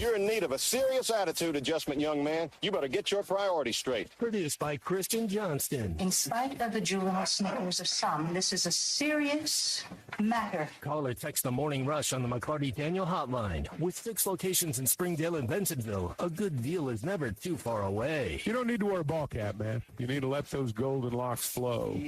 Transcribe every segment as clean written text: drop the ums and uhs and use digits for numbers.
You're in need of a serious attitude adjustment, young man. You better get your priorities straight. Produced by Christian Johnston. In spite of the juvenile snickers of some, this is a serious matter. Call or text the Morning Rush on the McLarty Daniel Hotline. With 6 locations in Springdale and Bentonville, a good deal is never too far away. You don't need to wear a ball cap, man. You need to let those golden locks flow.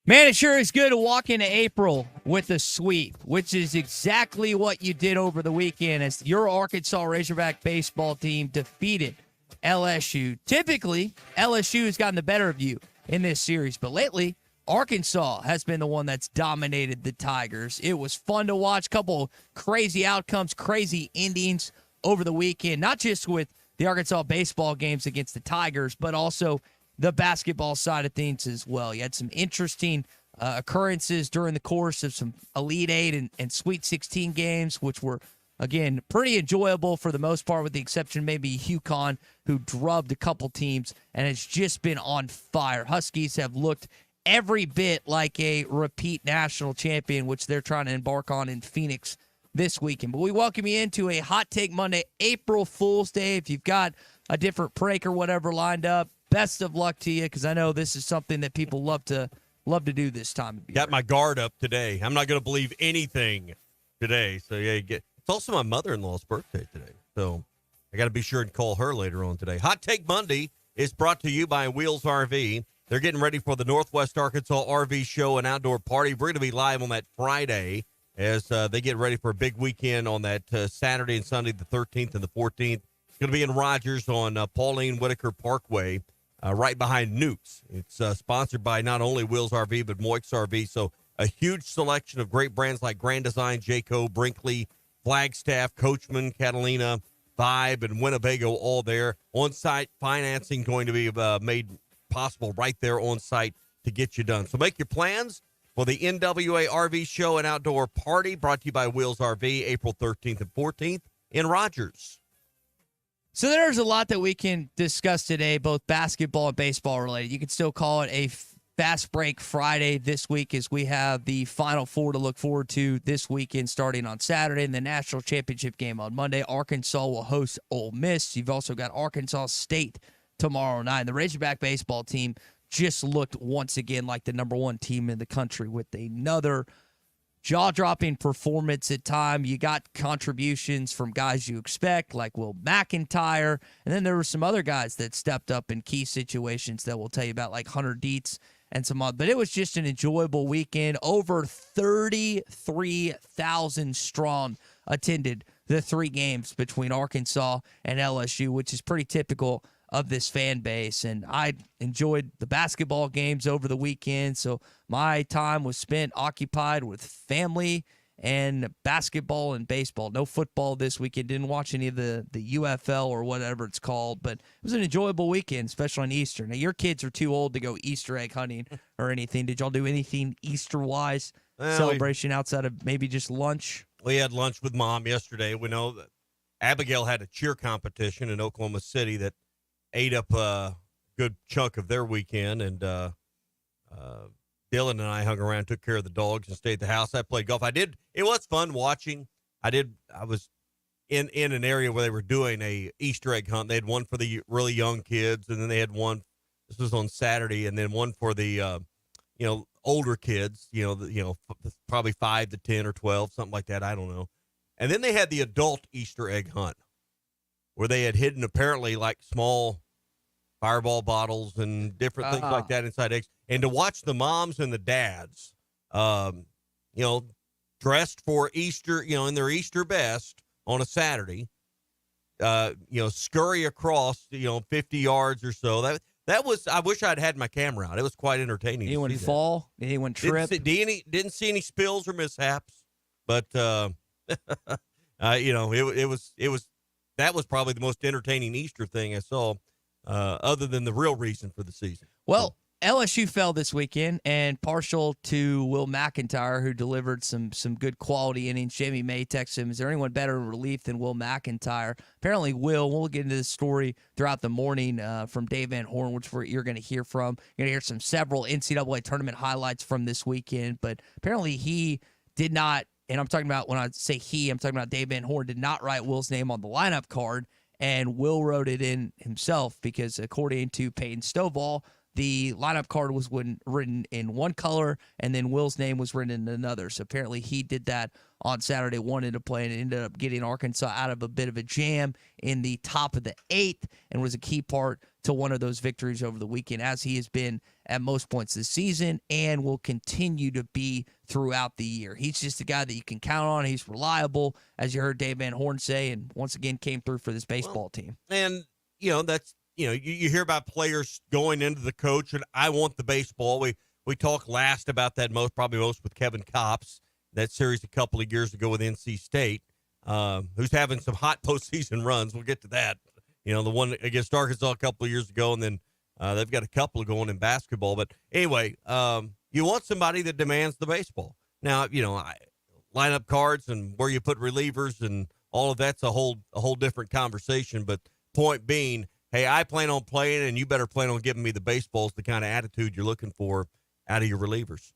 Man, it sure is good to walk into April with a sweep, which is exactly what you did over the weekend as your Arkansas Razorback baseball team defeated LSU. Typically, LSU has gotten the better of you in this series, but lately, Arkansas has been the one that's dominated the Tigers. It was fun to watch, couple crazy outcomes, crazy endings over the weekend, not just with the Arkansas baseball games against the Tigers, but also the basketball side of things as well. You had some interesting occurrences during the course of some Elite Eight and Sweet 16 games, which were, again, pretty enjoyable for the most part, with the exception maybe UConn, who drubbed a couple teams and has just been on fire. Huskies have looked every bit like a repeat national champion, which they're trying to embark on in Phoenix this weekend. But we welcome you into a Hot Take Monday, April Fool's Day. If you've got a different prank or whatever lined up, best of luck to you, because I know this is something that people love to do this time of year. Got my guard up today. I'm not going to believe anything today. So, yeah, it's also my mother-in-law's birthday today. So I got to be sure and call her later on today. Hot Take Monday is brought to you by Wheels RV. They're getting ready for the Northwest Arkansas RV Show and Outdoor Party. We're going to be live on that Friday as they get ready for a big weekend on that Saturday and Sunday, the 13th and the 14th. It's going to be in Rogers on Pauline Whitaker Parkway. Right behind Newt's. It's sponsored by not only Wheels RV, but Moix RV. So a huge selection of great brands like Grand Design, Jayco, Brinkley, Flagstaff, Coachman, Catalina, Vibe, and Winnebago, all there. On-site financing going to be made possible right there on site to get you done. So make your plans for the NWA RV Show and Outdoor Party, brought to you by Wheels RV, April 13th and 14th in Rogers. So there's a lot that we can discuss today, both basketball and baseball related. You can still call it a Fast Break Friday this week, as we have the Final Four to look forward to this weekend starting on Saturday, and the national championship game on Monday. Arkansas will host Ole Miss. You've also got Arkansas State tomorrow night. The Razorback baseball team just looked once again like the number one team in the country with another jaw-dropping performance at time. You got contributions from guys you expect, like Will McIntyre, and then there were some other guys that stepped up in key situations that we'll tell you about, like Hunter Dietz and some other. But it was just an enjoyable weekend. Over 33,000 strong attended the 3 games between Arkansas and LSU, which is pretty typical of this fan base. And I enjoyed the basketball games over the weekend, so my time was spent occupied with family and basketball and baseball. No football this weekend. Didn't watch any of the UFL or whatever it's called, but it was an enjoyable weekend, especially on Easter. Now, your kids are too old to go Easter egg hunting or anything. Did y'all do anything Easter-wise, celebration outside of maybe just lunch? We had lunch with Mom yesterday. We know that Abigail had a cheer competition in Oklahoma City that ate up a good chunk of their weekend, and Dylan and I hung around, took care of the dogs, and stayed at the house. I played golf. It was fun watching. I was in an area where they were doing a Easter egg hunt. They had one for the really young kids, and then they had one, this was on Saturday, and then one for the older kids, probably 5 to 10 or 12, something like that. I don't know. And then they had the adult Easter egg hunt, where they had hidden apparently like small Fireball bottles and different things like that inside eggs. And to watch the moms and the dads, dressed for Easter, in their Easter best on a Saturday, scurry across, 50 yards or so. That was, I wish I'd had my camera out. It was quite entertaining. Anyone fall? Anyone trip? Didn't see any spills or mishaps, but, it was, that was probably the most entertaining Easter thing I saw, other than the real reason for the season. Well, LSU fell this weekend, and partial to Will McIntyre, who delivered some good quality innings. Jamie May texted him, is there anyone better in relief than Will McIntyre? Apparently we'll get into this story throughout the morning from Dave Van Horn, which you're going to hear from. You're going to hear several NCAA tournament highlights from this weekend, but apparently he did not, and I'm talking about when I say he, I'm talking about Dave Van Horn, did not write Will's name on the lineup card, and Will wrote it in himself because according to Peyton Stovall, the lineup card was written in one color, and then Will's name was written in another. So apparently he did that on Saturday, wanted to play, and ended up getting Arkansas out of a bit of a jam in the top of the 8th and was a key part to one of those victories over the weekend, as he has been at most points this season and will continue to be throughout the year. He's just a guy that you can count on. He's reliable, as you heard Dave Van Horn say, and once again came through for this baseball team. And, that's, you hear about players going into the coach, and I want the baseball. We talked last about that probably most with Kevin Kopps, that series a couple of years ago with NC State, who's having some hot postseason runs. We'll get to that. The one against Arkansas a couple of years ago, and then they've got a couple going in basketball. But anyway, you want somebody that demands the baseball. Now, lineup cards and where you put relievers and all of that's a whole different conversation. But point being, hey, I plan on playing, and you better plan on giving me the baseballs, the kind of attitude you're looking for out of your relievers.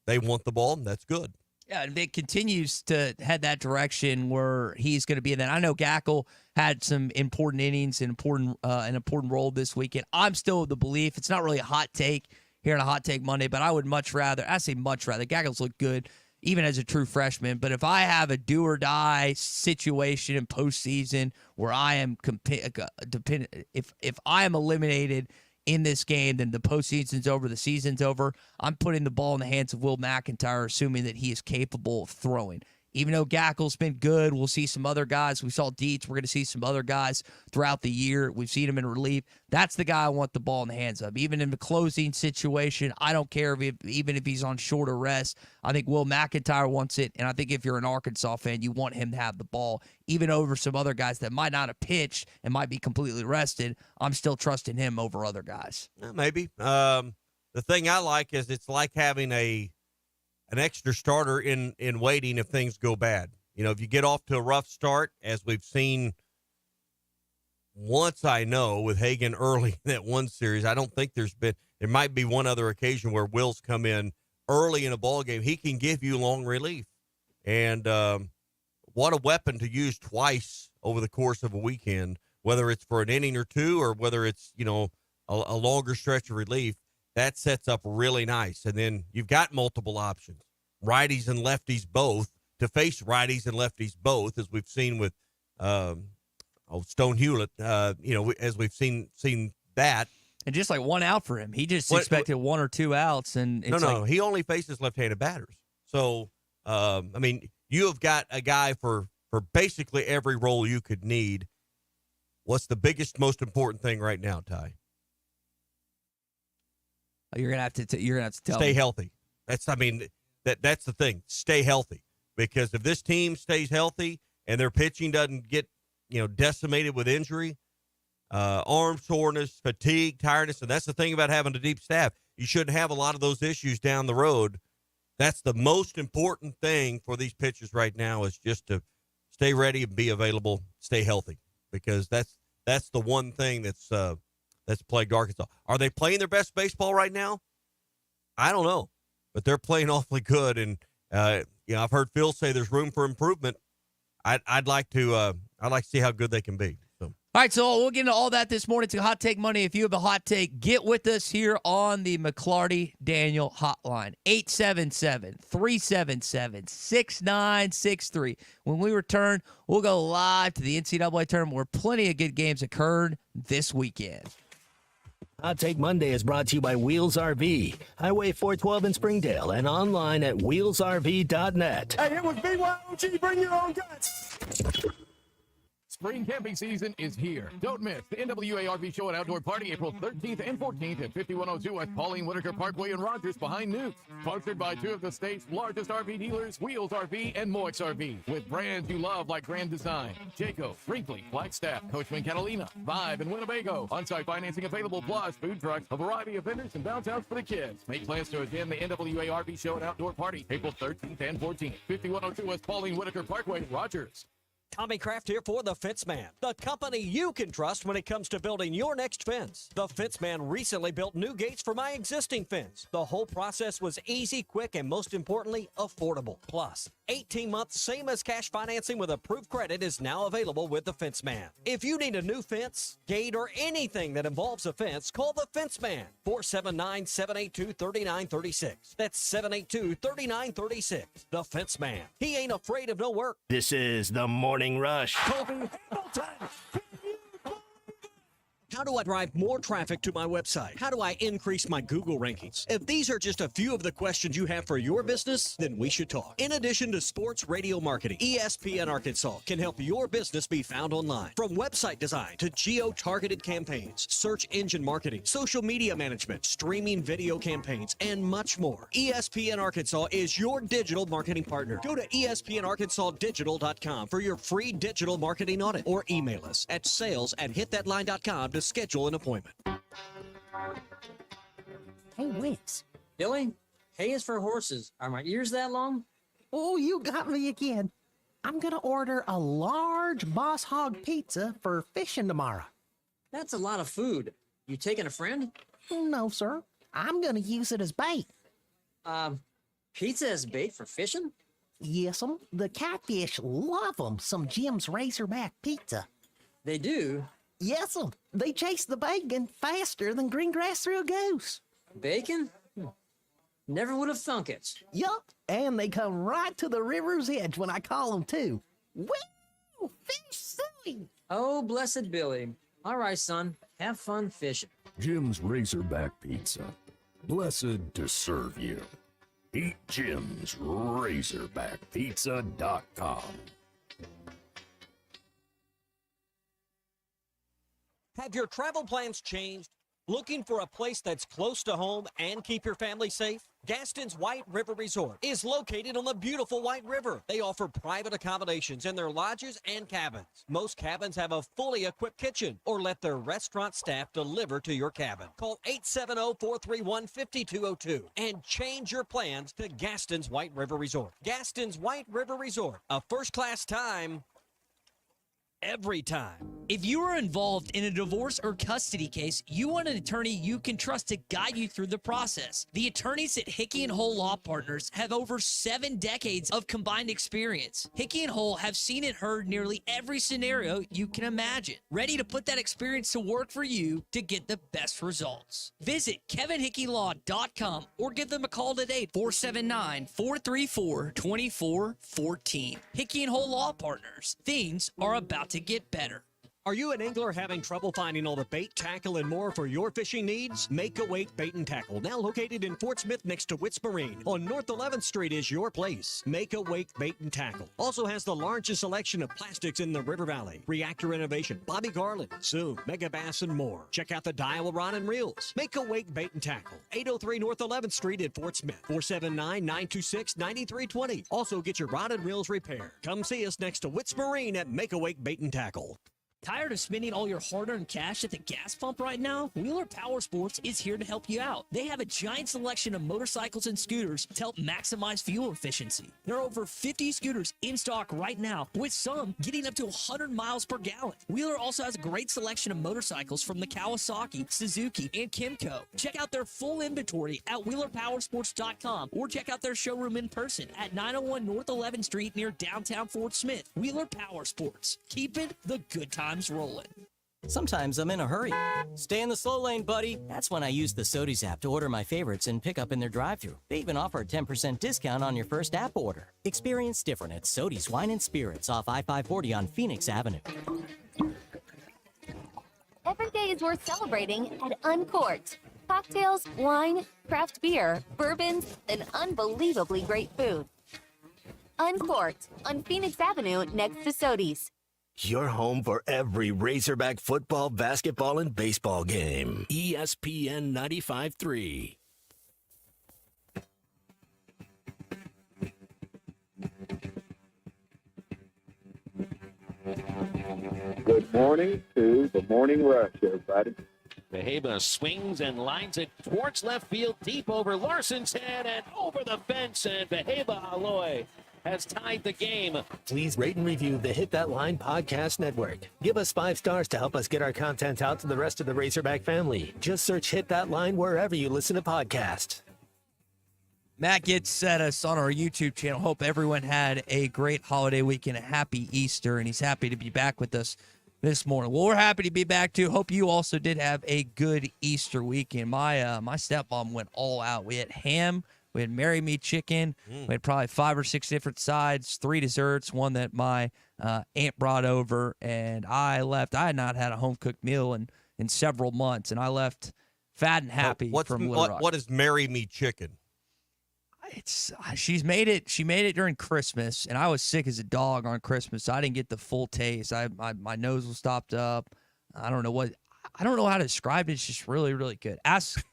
They want the ball, and that's good. Yeah, and Vic continues to head that direction where he's going to be in that. I know Gackle had some important innings and an important role this weekend. I'm still of the belief, it's not really a hot take here on a Hot Take Monday, but I would much rather, Gackle's look good even as a true freshman, but if I have a do-or-die situation in postseason where I am dependent, if I am eliminated in this game, then the postseason's over, the season's over. I'm putting the ball in the hands of Will McIntyre, assuming that he is capable of throwing. Even though Gackle's been good, we'll see some other guys. We saw Dietz. We're going to see some other guys throughout the year. We've seen him in relief. That's the guy I want the ball in the hands of. Even in the closing situation, I don't care even if he's on shorter rest. I think Will McIntyre wants it, and I think if you're an Arkansas fan, you want him to have the ball, even over some other guys that might not have pitched and might be completely rested. I'm still trusting him over other guys. Maybe. The thing I like is it's like having an extra starter in waiting if things go bad. If you get off to a rough start, as we've seen once, I know, with Hagan early in that one series, I don't think there might be one other occasion where Will's come in early in a ball game. He can give you long relief. And what a weapon to use twice over the course of a weekend, whether it's for an inning or two or whether it's, a longer stretch of relief. That sets up really nice. And then you've got multiple options, righties and lefties both, to face righties and lefties both, as we've seen with Stone Hewlett, as we've seen that. And just like one out for him. He just expected one or two outs. And it's No, he only faces left-handed batters. So, you have got a guy for basically every role you could need. What's the biggest, most important thing right now, Ty? You're gonna have to tell stay me. Healthy. That's the thing. Stay healthy, because if this team stays healthy and their pitching doesn't get decimated with injury, arm soreness, fatigue, tiredness, and that's the thing about having a deep staff. You shouldn't have a lot of those issues down the road. That's the most important thing for these pitchers right now, is just to stay ready and be available, stay healthy, because that's the one thing that's plagued Arkansas. Are they playing their best baseball right now? I don't know, but they're playing awfully good. And I've heard Phil say there's room for improvement. I'd like to see how good they can be. So. All right, so we'll get into all that this morning to Hot Take Monday. If you have a hot take, get with us here on the McLarty Daniel Hotline, 877-377-6963. When we return, we'll go live to the NCAA tournament where plenty of good games occurred this weekend. Hot Take Monday is brought to you by Wheels RV, Highway 412 in Springdale, and online at wheelsrv.net. Hey, it was BYOG, bring your own guts. Spring camping season is here. Don't miss the NWA RV Show and Outdoor Party April 13th and 14th at 5102 West Pauline Whitaker Parkway in Rogers behind Newt. Sponsored by two of the state's largest RV dealers, Wheels RV and Moix RV, with brands you love like Grand Design, Jayco, Brinkley, Flagstaff, Coachman Catalina, Vibe, and Winnebago. On-site financing available, plus food trucks, a variety of vendors, and downtowns for the kids. Make plans to attend the NWA RV Show and Outdoor Party April 13th and 14th, 5102 West Pauline Whitaker Parkway, Rogers. Tommy Kraft here for The Fence Man, the company you can trust when it comes to building your next fence. The Fence Man recently built new gates for my existing fence. The whole process was easy, quick, and most importantly, affordable. Plus, 18 months, same as cash financing with approved credit is now available with The Fence Man. If you need a new fence, gate, or anything that involves a fence, call The Fence Man, 479-782-3936. That's 782-3936. The Fence Man. He ain't afraid of no work. This is the Morning Rush. How do I drive more traffic to my website? How do I increase my Google rankings? If these are just a few of the questions you have for your business, then we should talk. In addition to sports radio marketing, ESPN Arkansas can help your business be found online. From website design to geo-targeted campaigns, search engine marketing, social media management, streaming video campaigns, and much more. ESPN Arkansas is your digital marketing partner. Go to espnarkansasdigital.com for your free digital marketing audit or email us at sales@hitthatline.com to schedule an appointment. Hey, Wix. Billy, hay is for horses. Are my ears that long? Oh, you got me again. I'm gonna order a large Boss Hog pizza for fishing tomorrow. That's a lot of food. You taking a friend? No, sir. I'm gonna use it as bait. Pizza as bait for fishing? Yes'm. The catfish love 'em. Some Jim's Razorback pizza. They do? Yes'm. They chase the bacon faster than green grass through a goose. Bacon? Never would have thunk it. Yup. And they come right to the river's edge when I call them too. Woo! Fish suey! Oh, blessed Billy. All right, son. Have fun fishing. Jim's Razorback Pizza. Blessed to serve you. Eat Jim's RazorbackPizza.com. Have your travel plans changed? Looking for a place that's close to home and keep your family safe? Gaston's White River Resort is located on the beautiful White River. They offer private accommodations in their lodges and cabins. Most cabins have a fully equipped kitchen or let their restaurant staff deliver to your cabin. Call 870-431-5202 and change your plans to Gaston's White River Resort. Gaston's White River Resort, a first-class time every time. If you are involved in a divorce or custody case, you want an attorney you can trust to guide you through the process. The attorneys at Hickey and Hole Law Partners have over 7 decades of combined experience. Hickey and Hole have seen and heard nearly every scenario you can imagine, ready to put that experience to work for you to get the best results. Visit KevinHickeyLaw.com or give them a call today, 479-434-2414. Hickey and Hole Law Partners. Things are about to get better. Are you an angler having trouble finding all the bait, tackle, and more for your fishing needs? Make a Wake Bait and Tackle, now located in Fort Smith next to Witts Marine on North 11th Street, is your place. Make a Wake Bait and Tackle also has the largest selection of plastics in the River Valley. Reactor Innovation, Bobby Garland, Zoom, Mega Bass, and more. Check out the Daiwa Rod and Reels. Make a Wake Bait and Tackle, 803 North 11th Street in Fort Smith, 479-926-9320. Also get your rod and reels repaired. Come see us next to Witts Marine at Make a Wake Bait and Tackle. Tired of spending all your hard-earned cash at the gas pump right now? Wheeler Power Sports is here to help you out. They have a giant selection of motorcycles and scooters to help maximize fuel efficiency. There are over 50 scooters in stock right now, with some getting up to 100 miles per gallon. Wheeler also has a great selection of motorcycles from the Kawasaki, Suzuki, and Kimco. Check out their full inventory at WheelerPowersports.com or check out their showroom in person at 901 North 11th Street near downtown Fort Smith. Wheeler Power Sports. Keeping the good times rolling. Sometimes I'm in a hurry. Stay in the slow lane, buddy. That's when I use the Sodies app to order my favorites and pick up in their drive-thru. They even offer a 10% discount on your first app order. Experience different at Sodies Wine and Spirits off I-540 on Phoenix Avenue. Every day is worth celebrating at Uncorked. Cocktails, wine, craft beer, bourbons, and unbelievably great food. Uncorked on Phoenix Avenue next to Sodies. Your home for every Razorback football, basketball, and baseball game. ESPN 95.3. Good morning to the Morning Rush, everybody. Beheba swings and lines it towards left field, deep over Larson's head and over the fence, and Beheba Aloy has tied the game. Please rate and review the Hit That Line Podcast Network. Give us 5 stars to help us get our content out to the rest of the Razorback family. Just search Hit That Line wherever you listen to podcasts. Matt gets at us on our YouTube channel. Hope everyone had a great holiday weekend, a happy Easter, and he's happy to be back with us this morning. Well, we're happy to be back too. Hope you also did have a good Easter weekend. My stepmom went all out. We had ham, we had Marry Me chicken, we had probably 5 or 6 different sides, 3 desserts, one that my aunt brought over, and I left. I had not had a home cooked meal in several months, and I left fat and happy from Little Rock. What is Marry Me chicken? She made it during Christmas, and I was sick as a dog on Christmas, so I didn't get the full taste. My nose was stopped up. I don't know how to describe it. It's just really, really good. Ask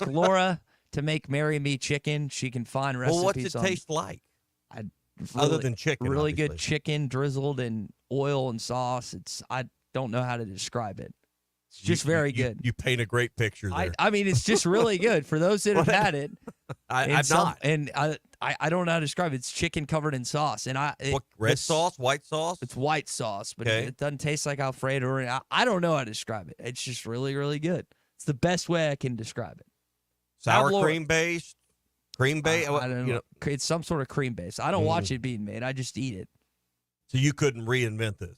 Laura to make Marry Me chicken. She can find recipes. Well, what's it taste like? Other than chicken, really obviously. good chicken drizzled in oil and sauce. I don't know how to describe it. It's just very good. You paint a great picture there. I mean, it's just really good for those that have had it. I've not. And I don't know how to describe it. It's chicken covered in sauce. And red sauce, white sauce? It's white sauce, but Okay. it doesn't taste like Alfredo. I don't know how to describe it. It's just really, really good. It's the best way I can describe it. Sour cream based? Cream based? I don't know. It's some sort of cream base. I don't watch it being made. I just eat it. So you couldn't reinvent this?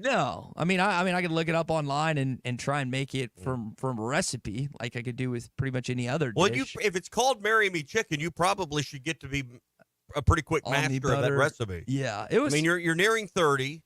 No, I mean, I could look it up online and try and make it from a recipe, like I could do with pretty much any other dish. If it's called Marry Me Chicken, you probably should get to be a pretty quick master of that recipe. Yeah, it was. I mean, you're nearing 30.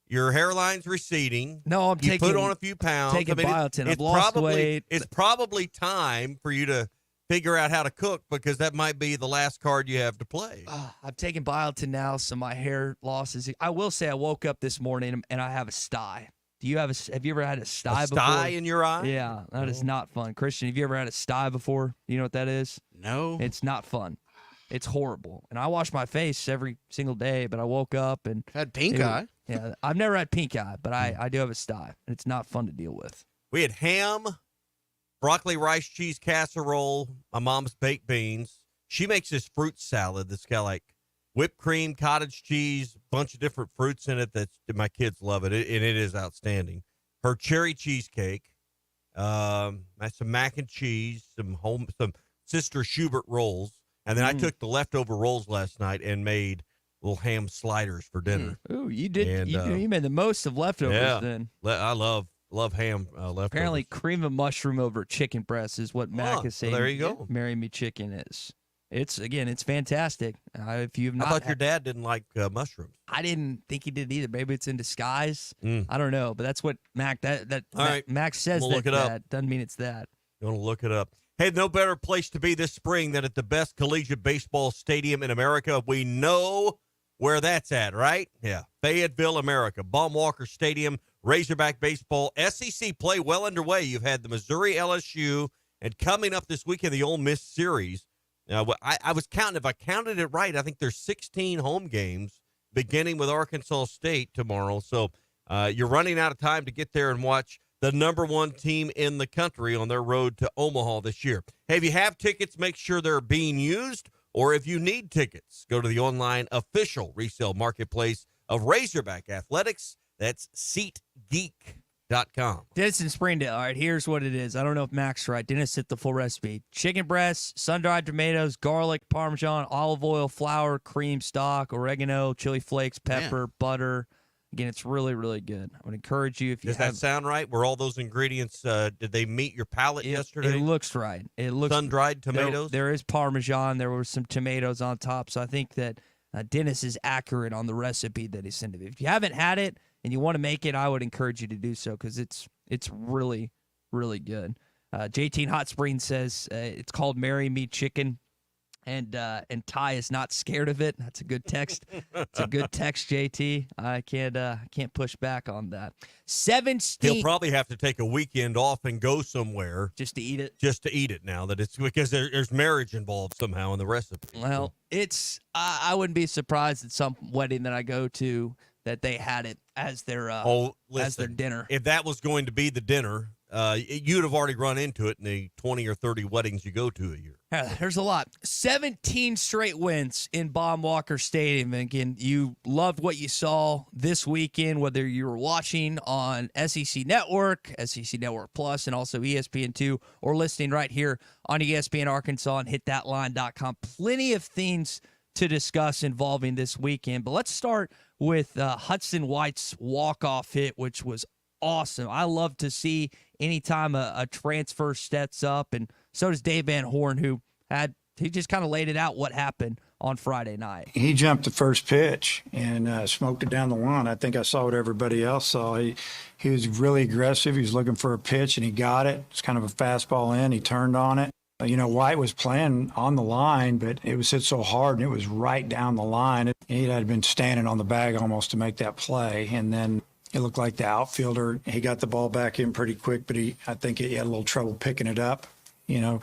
Your hairline's receding. No, you put on a few pounds. Taking biotin. I've it's lost weight. It's probably time for you to figure out how to cook, because that might be the last card you have to play. I've taken biotin now, so my hair loss is. I will say I woke up this morning and I have a sty. Have you ever had a sty before? Sty in your eye? Yeah, that is not fun. Christian, have you ever had a sty before? You know what that is? No. It's not fun. It's horrible. And I wash my face every single day, but I woke up and had pink eye. Yeah, I've never had pink eye, but I do have a sty, and it's not fun to deal with. We had ham, broccoli, rice, cheese casserole, my mom's baked beans. She makes this fruit salad that's got like whipped cream, cottage cheese, bunch of different fruits in it. My kids love it, and it is outstanding. Her cherry cheesecake, some mac and cheese, some Sister Schubert rolls, and then I took the leftover rolls last night and made little ham sliders for dinner. Ooh, you did. And, you made the most of leftovers then. I love ham leftovers. Apparently, cream of mushroom over chicken breast is what Mac is saying. Well, there you go. Marry Me chicken is. It's fantastic. If you've not, I thought your dad didn't like mushrooms. I didn't think he did either. Maybe it's in disguise. I don't know, but that's what Mac Mac says. We'll look it up. Doesn't mean it's that. You want to look it up. Hey, no better place to be this spring than at the best collegiate baseball stadium in America. We know where that's at, right? Yeah. Fayetteville, America. Baum-Walker Stadium, Razorback baseball. SEC play well underway. You've had the Missouri LSU, and coming up this weekend, the Ole Miss series. I was counting. If I counted it right, I think there's 16 home games beginning with Arkansas State tomorrow. So you're running out of time to get there and watch the number one team in the country on their road to Omaha this year. Hey, if you have tickets, make sure they're being used, or if you need tickets, go to the online official resale marketplace of Razorback Athletics. That's SeatGeek.com. Dennis in Springdale. All right, here's what it is. I don't know if Mac's right. Dennis hit the full recipe. Chicken breasts, sun-dried tomatoes, garlic, Parmesan, olive oil, flour, cream stock, oregano, chili flakes, pepper, butter. Again, it's really, really good. I would encourage you if you Does that sound right? Were all those ingredients, did they meet your palate yesterday? It looks right. It looks sun-dried tomatoes? There is Parmesan. There were some tomatoes on top. So I think that Dennis is accurate on the recipe that he sent me. If you haven't had it and you want to make it, I would encourage you to do so because it's really, really good. JT in Hot Springs says it's called Marry Me Chicken. And Ty is not scared of it. That's a good text. It's a good text, JT. I can't push back on that. 17. He'll probably have to take a weekend off and go somewhere just to eat it. Just to eat it now that it's because there's marriage involved somehow in the recipe. Well, it's I wouldn't be surprised at some wedding that I go to that they had it as their as their dinner. If that was going to be the dinner, you'd have already run into it in the 20 or 30 weddings you go to a year. There's a lot. 17 straight wins in Baum-Walker Stadium. And again, you loved what you saw this weekend, whether you were watching on SEC Network, SEC Network Plus, and also ESPN2, or listening right here on ESPN Arkansas and hitthatline.com. Plenty of things to discuss involving this weekend. But let's start with Hudson White's walk-off hit, which was awesome. I love to see anytime a transfer steps up, and so does Dave Van Horn, who just kind of laid it out what happened on Friday night. He jumped the first pitch and smoked it down the line. I think I saw what everybody else saw. He was really aggressive. He was looking for a pitch, and he got it. It's kind of a fastball in. He turned on it. White was playing on the line, but it was hit so hard, and it was right down the line. He had been standing on the bag almost to make that play, and then it looked like the outfielder, he got the ball back in pretty quick, but I think he had a little trouble picking it up.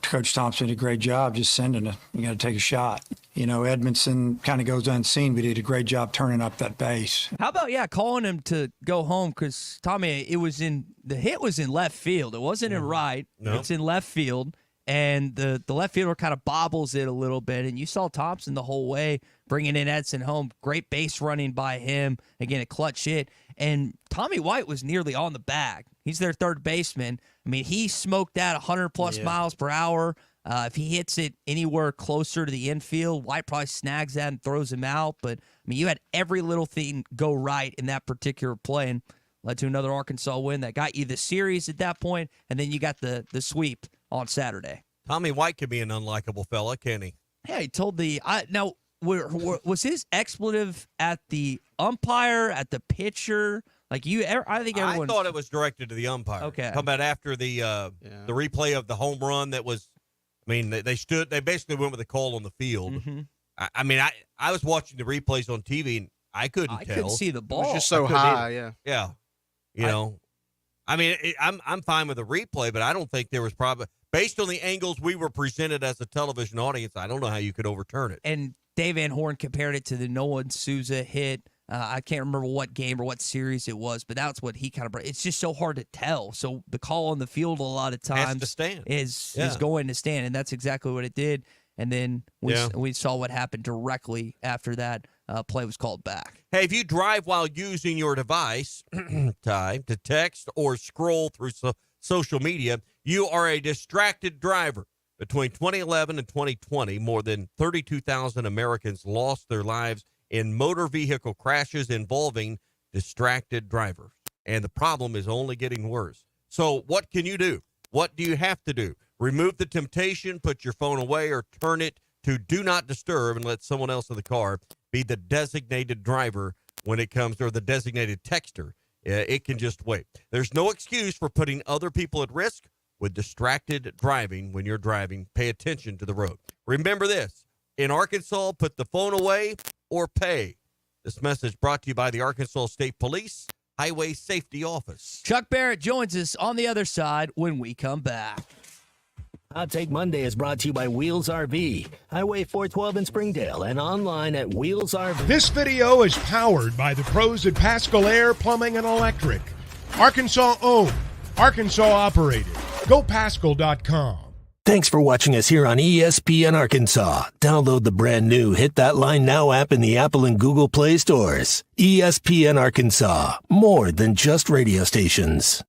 Coach Thompson did a great job just sending it. You got to take a shot. Edmondson kind of goes unseen, but he did a great job turning up that base. How about, calling him to go home? Because, Tommy, the hit was in left field. It wasn't in right. No. It's in left field. And the left fielder kind of bobbles it a little bit. And you saw Thompson the whole way bringing in Edson home. Great base running by him. Again, a clutch hit. And Tommy White was nearly on the bag. He's their third baseman. I mean, he smoked that 100-plus miles per hour. If he hits it anywhere closer to the infield, White probably snags that and throws him out. But, you had every little thing go right in that particular play and led to another Arkansas win that got you the series at that point, and then you got the sweep on Saturday. Tommy White could be an unlikable fella, can't he? Yeah, he told now, was his expletive at the umpire, at the pitcher? I think everyone. I thought it was directed to the umpire. Okay. Talking about after the replay of the home run that was, they basically went with a call on the field. Mm-hmm. I was watching the replays on TV and I couldn't tell. I couldn't see the ball. It was just so high, Yeah. I'm fine with the replay, but I don't think there was probably, based on the angles we were presented as a television audience, I don't know how you could overturn it. And Dave Van Horn compared it to the Noah Souza hit. I can't remember what game or what series it was, but that's what he kind of brought. It's just so hard to tell. So the call on the field a lot of times is going to stand, and that's exactly what it did. And then we saw what happened directly after that play was called back. Hey, if you drive while using your device, Ty, to text or scroll through social media, you are a distracted driver. Between 2011 and 2020, more than 32,000 Americans lost their lives in motor vehicle crashes involving distracted drivers. And the problem is only getting worse. So what can you do? What do you have to do? Remove the temptation, put your phone away, or turn it to do not disturb and let someone else in the car be the designated driver when it comes, or the designated texter. It can just wait. There's no excuse for putting other people at risk with distracted driving when you're driving. Pay attention to the road. Remember this. In Arkansas, put the phone away or pay. This message brought to you by the Arkansas State Police Highway Safety Office. Chuck Barrett joins us on the other side when we come back. Hot Take Monday is brought to you by Wheels RV, Highway 412 in Springdale, and online at Wheels RV. This video is powered by the pros at Pascal Air Plumbing and Electric. Arkansas owned, Arkansas operated. GoPascal.com. Thanks for watching us here on ESPN Arkansas. Download the brand new Hit That Line Now app in the Apple and Google Play stores. ESPN Arkansas, more than just radio stations.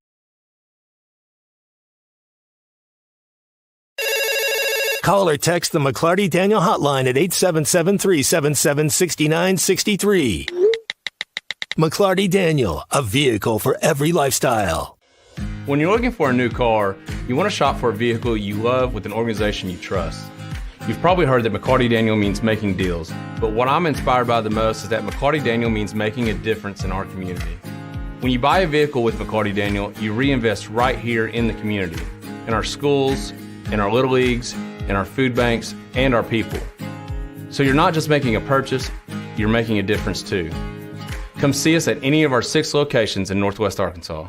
Call or text the McLarty Daniel hotline at 877-377-6963. McLarty Daniel, a vehicle for every lifestyle. When you're looking for a new car, you want to shop for a vehicle you love with an organization you trust. You've probably heard that McLarty Daniel means making deals, but what I'm inspired by the most is that McLarty Daniel means making a difference in our community. When you buy a vehicle with McLarty Daniel, you reinvest right here in the community, in our schools, in our little leagues, in our food banks, and our people. So you're not just making a purchase, you're making a difference too. Come see us at any of our 6 locations in Northwest Arkansas.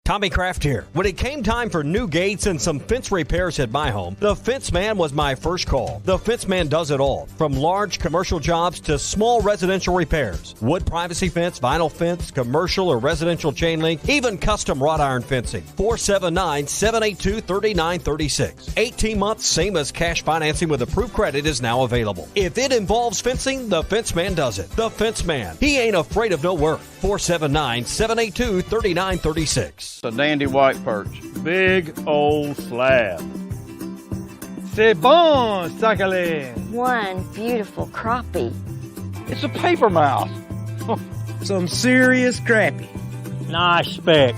Tommy Kraft here. When it came time for new gates and some fence repairs at my home, the Fence Man was my first call. The Fence Man does it all, from large commercial jobs to small residential repairs. Wood privacy fence, vinyl fence, commercial or residential chain link, even custom wrought iron fencing. 479-782-3936. 18 months, same as cash financing with approved credit is now available. If it involves fencing, the Fence Man does it. The Fence Man. He ain't afraid of no work. 479-782-3936. A dandy white perch. Big old slab. C'est bon, sacalé. One beautiful crappie. It's a paper mouse. Some serious crappie. Nice speck.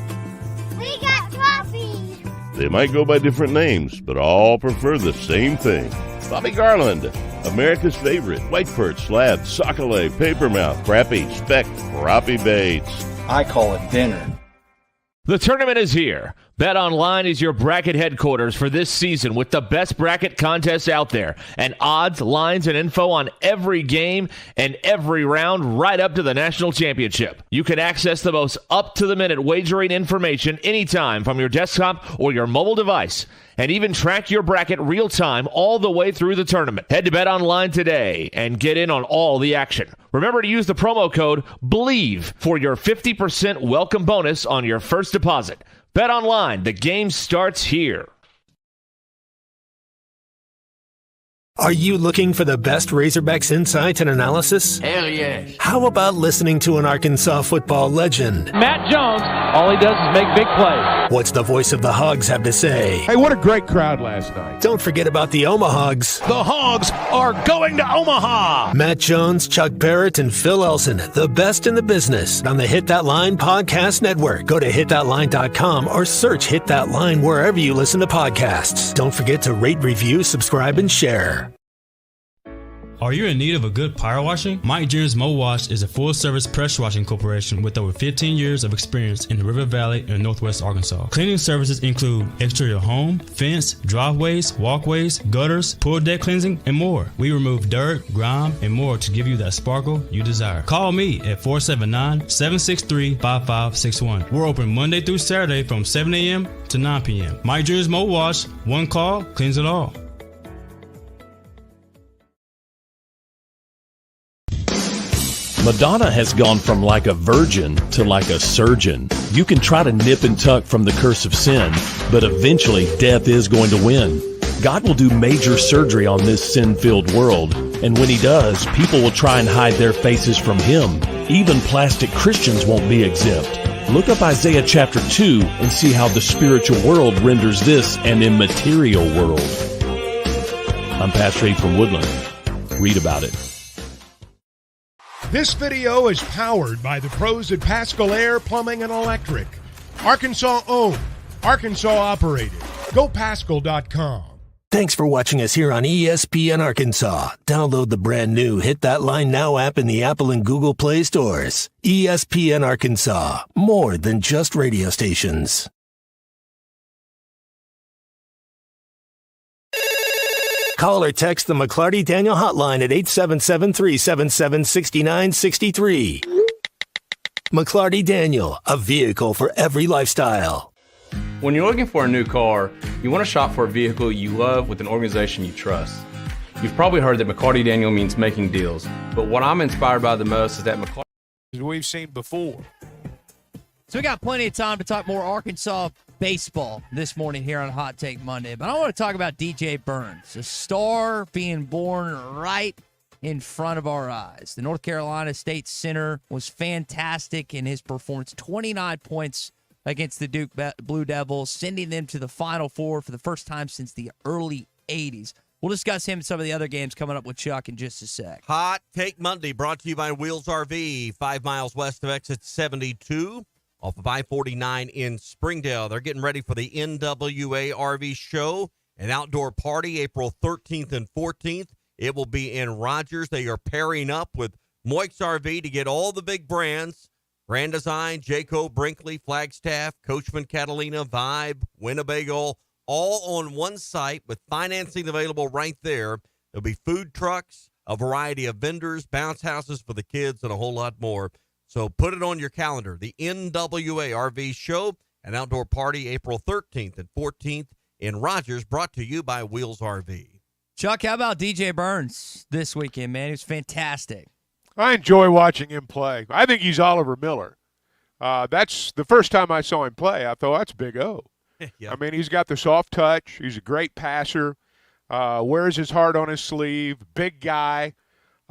We got crappies. They might go by different names, but all prefer the same thing. Bobby Garland, America's favorite white perch, slab, sockeye, papermouth, crappie, speck, crappie baits. I call it dinner. The tournament is here. BetOnline is your bracket headquarters for this season with the best bracket contests out there and odds, lines, and info on every game and every round right up to the national championship. You can access the most up-to-the-minute wagering information anytime from your desktop or your mobile device and even track your bracket real-time all the way through the tournament. Head to BetOnline today and get in on all the action. Remember to use the promo code BELIEVE for your 50% welcome bonus on your first deposit. BetOnline, the game starts here. Are you looking for the best Razorbacks insight and analysis? Hell yes. How about listening to an Arkansas football legend? Matt Jones, all he does is make big plays. What's the voice of the Hogs have to say? Hey, what a great crowd last night. Don't forget about the Omahogs. The Hogs are going to Omaha. Matt Jones, Chuck Barrett, and Phil Elson, the best in the business on the Hit That Line Podcast Network. Go to hitthatline.com or search Hit That Line wherever you listen to podcasts. Don't forget to rate, review, subscribe, and share. Are you in need of a good power washing? Mike Jones Mo Wash is a full-service pressure washing corporation with over 15 years of experience in the River Valley and Northwest Arkansas. Cleaning services include exterior home, fence, driveways, walkways, gutters, pool deck cleansing, and more. We remove dirt, grime, and more to give you that sparkle you desire. Call me at 479-763-5561. We're open Monday through Saturday from 7 a.m. to 9 p.m. Mike Jones Mo Wash, one call, cleans it all. Madonna has gone from like a virgin to like a surgeon. You can try to nip and tuck from the curse of sin, but eventually death is going to win. God will do major surgery on this sin-filled world, and when he does, people will try and hide their faces from him. Even plastic Christians won't be exempt. Look up Isaiah chapter 2 and see how the spiritual world renders this an immaterial world. I'm Pastor A from Woodland. Read about it. This video is powered by the pros at Pascal Air Plumbing and Electric. Arkansas owned, Arkansas operated. GoPascal.com. Thanks for watching us here on ESPN Arkansas. Download the brand new Hit That Line Now app in the Apple and Google Play stores. ESPN Arkansas, more than just radio stations. Call or text the McLarty Daniel hotline at 877-377-6963. McLarty Daniel, a vehicle for every lifestyle. When you're looking for a new car, you want to shop for a vehicle you love with an organization you trust. You've probably heard that McLarty Daniel means making deals, but what I'm inspired by the most is that McLarty... We've seen before. So we got plenty of time to talk more Arkansas baseball this morning here on Hot Take Monday. But I want to talk about DJ Burns, a star being born right in front of our eyes. The North Carolina State center was fantastic in his performance. 29 points against the Duke Blue Devils, sending them to the Final Four for the first time since the early 80s. We'll discuss him and some of the other games coming up with Chuck in just a sec. Hot Take Monday brought to you by Wheels RV, 5 miles west of exit 72. Off of I-49 in Springdale. They're getting ready for the NWA RV show, an outdoor party, April 13th and 14th. It will be in Rogers. They are pairing up with Moix RV to get all the big brands, Grand Design, Jayco, Brinkley, Flagstaff, Coachman, Catalina, Vibe, Winnebago, all on one site with financing available right there. There'll be food trucks, a variety of vendors, bounce houses for the kids, and a whole lot more. So put it on your calendar. The NWA RV show an outdoor party April 13th and 14th in Rogers, brought to you by Wheels RV. Chuck, how about DJ Burns this weekend, man? He was fantastic. I enjoy watching him play. I think he's Oliver Miller. That's the first time I saw him play. I thought, that's Big O. Yeah. I mean, he's got the soft touch. He's a great passer, wears his heart on his sleeve, big guy,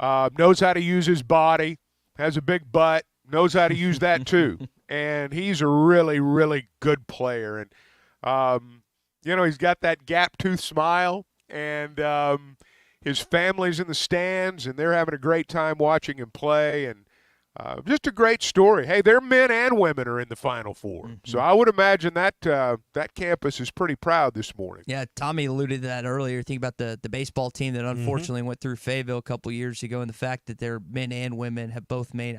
knows how to use his body, has a big butt, knows how to use that too. And he's a really, really good player. And, he's got that gap-tooth smile, and his family's in the stands, and they're having a great time watching him play. And just a great story. Hey, their men and women are in the Final Four. Mm-hmm. So I would imagine that that campus is pretty proud this morning. Yeah, Tommy alluded to that earlier. Think about the baseball team that unfortunately went through Fayetteville a couple years ago, and the fact that their men and women have both made.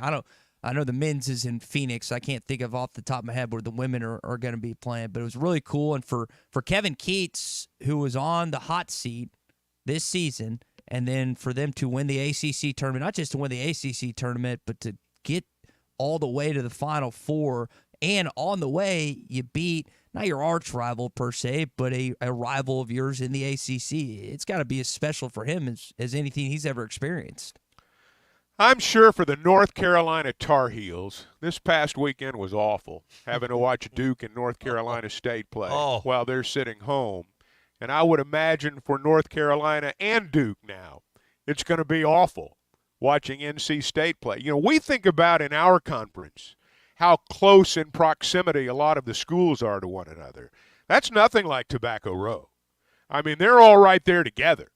I know the men's is in Phoenix. I can't think of off the top of my head where the women are going to be playing, but it was really cool. And for Kevin Keats, who was on the hot seat this season, and then for them to win the ACC tournament, not just to win the ACC tournament, but to get all the way to the Final Four, and on the way you beat not your arch rival per se, but a rival of yours in the ACC. It's got to be as special for him as anything he's ever experienced. I'm sure for the North Carolina Tar Heels, this past weekend was awful, having to watch Duke and North Carolina State play while they're sitting home. And I would imagine for North Carolina and Duke now, it's going to be awful watching NC State play. We think about in our conference how close in proximity a lot of the schools are to one another. That's nothing like Tobacco Row. I mean, they're all right there together.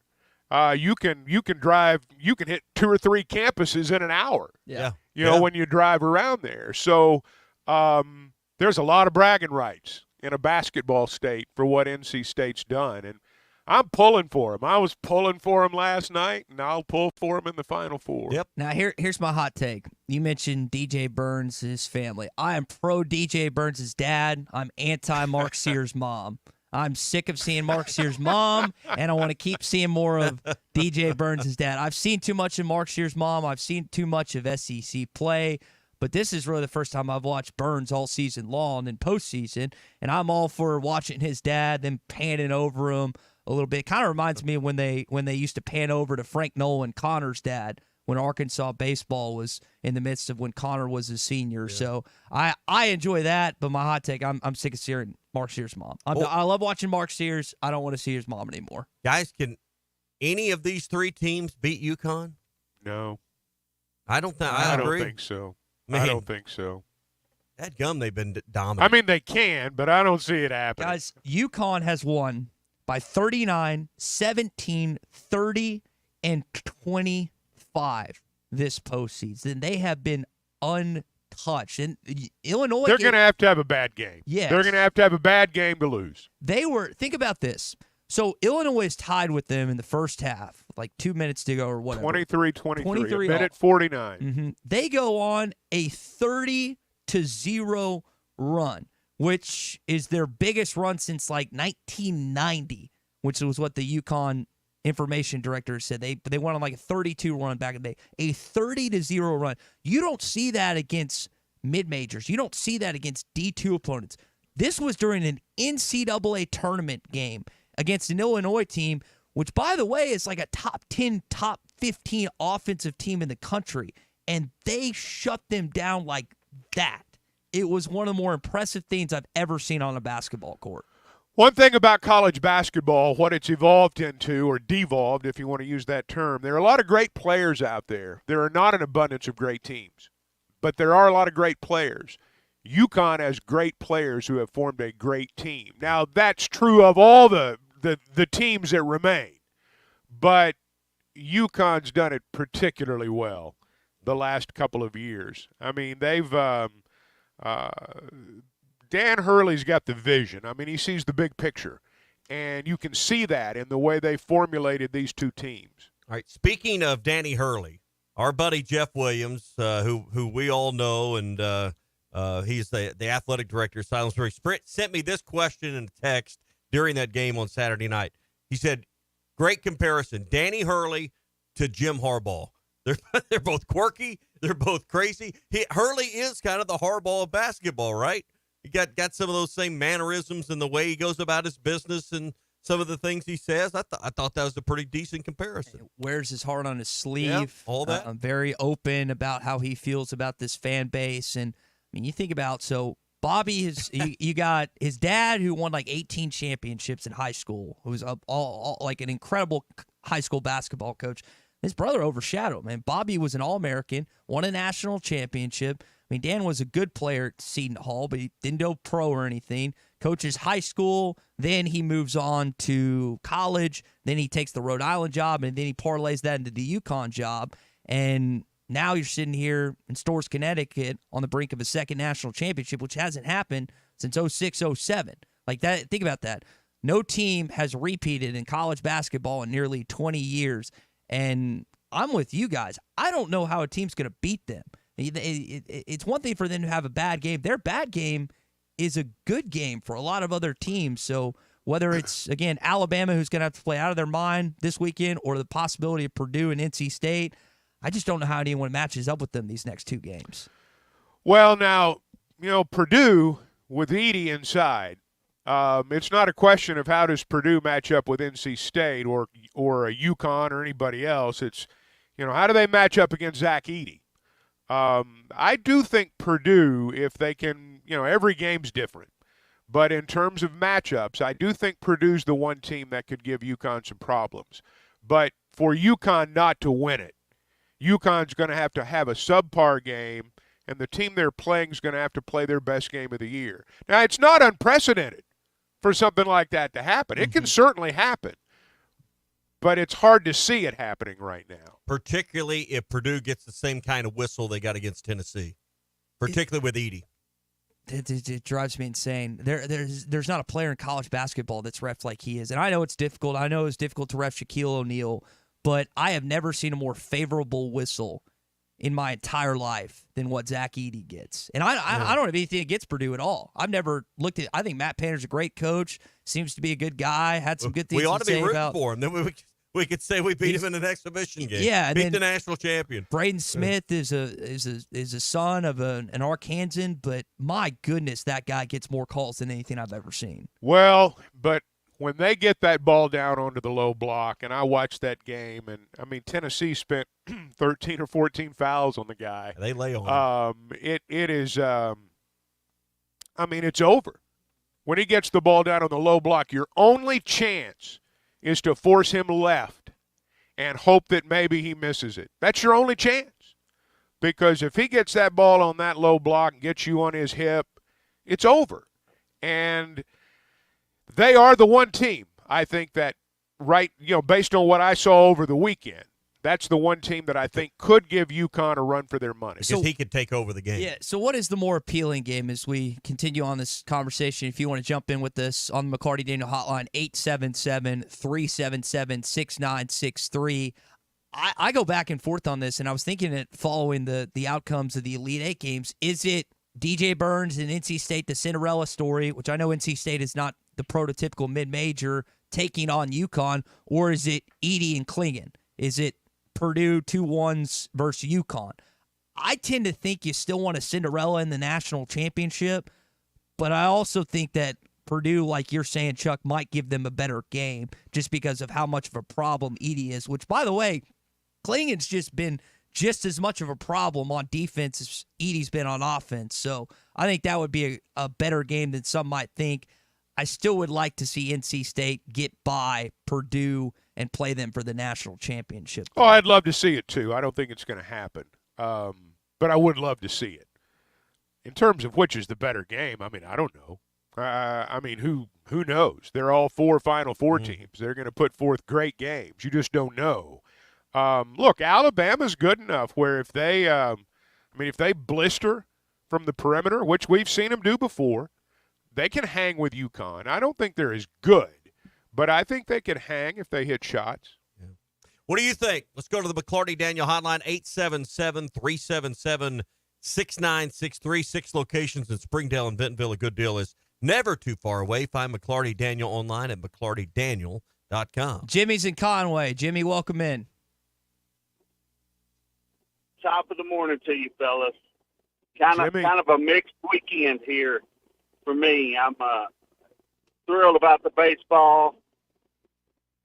You can drive, you can hit 2 or 3 campuses in an hour. Yeah. When you drive around there. So there's a lot of bragging rights in a basketball state for what NC State's done. And I'm pulling for him. I was pulling for him last night, and I'll pull for him in the Final Four. Yep. Now, here's my hot take. You mentioned DJ Burns' family. I am pro DJ Burns' dad. I'm anti Mark Sears' mom. I'm sick of seeing Mark Sears' mom, and I want to keep seeing more of DJ Burns' dad. I've seen too much of Mark Sears' mom. I've seen too much of SEC play. But this is really the first time I've watched Burns all season long and postseason, and I'm all for watching his dad, then panning over him a little bit. It kind of reminds me of when they used to pan over to Frank Nolan, Connor's dad, when Arkansas baseball was in the midst of when Connor was a senior. Yeah. So I enjoy that, but my hot take, I'm sick of seeing Mark Sears' mom. I love watching Mark Sears. I don't want to see his mom anymore. Guys, can any of these 3 teams beat UConn? No. I don't think so. Man, I don't think so. That gum, they've been dominant. I mean, they can, but I don't see it happening. Guys, UConn has won by 39, 17, 30, and 25 this postseason. They have been untouched. And Illinois, they're going to have a bad game. Yes. They're going to have a bad game to lose. Think about this. So Illinois is tied with them in the first half, like 2 minutes to go or whatever. 23-23, minute 49. Mm-hmm. They go on a 30-0 run, which is their biggest run since like 1990, which was what the UConn information director said. They went on like a 32 run back in the day. A 30-0 run. You don't see that against mid-majors. You don't see that against D2 opponents. This was during an NCAA tournament game against an Illinois team, which, by the way, is like a top 10, top 15 offensive team in the country, and they shut them down like that. It was one of the more impressive things I've ever seen on a basketball court. One thing about college basketball, what it's evolved into, or devolved, if you want to use that term, there are a lot of great players out there. There are not an abundance of great teams, but there are a lot of great players. UConn has great players who have formed a great team. Now, that's true of all the teams that remain, but UConn's done it particularly well the last couple of years. I mean, they've Dan Hurley's got the vision. I mean, he sees the big picture, and you can see that in the way they formulated these 2 teams. All right, speaking of Danny Hurley, our buddy Jeff Williams, who we all know, and he's the athletic director of Silent Spring, sent me this question in a text during that game on Saturday night. He said, great comparison, Danny Hurley to Jim Harbaugh. They're both quirky. They're both crazy. Hurley is kind of the Harbaugh of basketball, right? He got some of those same mannerisms and the way he goes about his business and some of the things he says. I thought that was a pretty decent comparison. Wears his heart on his sleeve. Yeah, all that. Very open about how he feels about this fan base. And, I mean, you think about, so Bobby, you got his dad who won like 18 championships in high school, who was all like an incredible high school basketball coach. His brother overshadowed him, man. Bobby was an All-American, won a national championship. I mean, Dan was a good player at Seton Hall, but he didn't go pro or anything. Coaches high school, then he moves on to college, then he takes the Rhode Island job, and then he parlays that into the UConn job. And now you're sitting here in Storrs, Connecticut on the brink of a second national championship, which hasn't happened since 06-07. Like that, think about that. No team has repeated in college basketball in nearly 20 years. And I'm with you guys. I don't know how a team's going to beat them. It's one thing for them to have a bad game. Their bad game is a good game for a lot of other teams. So whether it's, again, Alabama, who's going to have to play out of their mind this weekend, or the possibility of Purdue and NC State, I just don't know how anyone matches up with them these next two games. Well, now, Purdue with Edey inside, it's not a question of how does Purdue match up with NC State or a UConn or anybody else. It's, how do they match up against Zach Edey? I do think Purdue, if they can, every game's different. But in terms of matchups, I do think Purdue's the one team that could give UConn some problems. But for UConn not to win it, UConn's going to have a subpar game, and the team they're playing is going to have to play their best game of the year. Now, it's not unprecedented for something like that to happen. It can certainly happen. But it's hard to see it happening right now. Particularly if Purdue gets the same kind of whistle they got against Tennessee, particularly with Edey. It drives me insane. There's not a player in college basketball that's ref like he is. And I know it's difficult. I know it's difficult to ref Shaquille O'Neal, but I have never seen a more favorable whistle in my entire life than what Zach Edey gets. And I don't have anything against Purdue at all. I've never looked at – I think Matt Painter's a great coach, seems to be a good guy, had some good things to say about – We ought to be rooting for him. Then we could say we beat him in an exhibition game. Yeah, beat the national champion. Braden Smith is a son of an Arkansan, but my goodness, that guy gets more calls than anything I've ever seen. Well, but when they get that ball down onto the low block, and I watched that game, and I mean Tennessee spent 13 or 14 fouls on the guy. They lay on him. It is. It's over. When he gets the ball down on the low block, your only chance is to force him left and hope that maybe he misses it. That's your only chance. Because if he gets that ball on that low block and gets you on his hip, it's over. And they are the one team, I think, that based on what I saw over the weekend, that's the one team that I think could give UConn a run for their money. Because he could take over the game. Yeah, so what is the more appealing game as we continue on this conversation? If you want to jump in with us on the McLarty Daniel Hotline, 877-377-6963. I go back and forth on this, and I was thinking it following the outcomes of the Elite Eight games. Is it DJ Burns and NC State, the Cinderella story, which I know NC State is not the prototypical mid-major, taking on UConn, or is it Edey and Klingon? Is it Purdue 2-1s versus UConn? I tend to think you still want a Cinderella in the national championship, but I also think that Purdue, like you're saying, Chuck, might give them a better game just because of how much of a problem Edey is, which, by the way, Klingon's just been just as much of a problem on defense as Edey's been on offense. So I think that would be a better game than some might think. I still would like to see NC State get by Purdue and play them for the national championship. Oh, I'd love to see it, too. I don't think it's going to happen. But I would love to see it. In terms of which is the better game, I don't know. Who knows? They're all four Final Four teams. They're going to put forth great games. You just don't know. Look, Alabama's good enough where if they blister from the perimeter, which we've seen them do before, they can hang with UConn. I don't think they're as good, but I think they can hang if they hit shots. Yeah. What do you think? Let's go to the McLarty Daniel Hotline, 877-377-6963. 6 locations in Springdale and Bentonville. A good deal is never too far away. Find McLarty Daniel online at McLartyDaniel.com. Jimmy's in Conway. Jimmy, welcome in. Top of the morning to you, fellas. Kind of a mixed weekend here. for me. I'm thrilled about the baseball.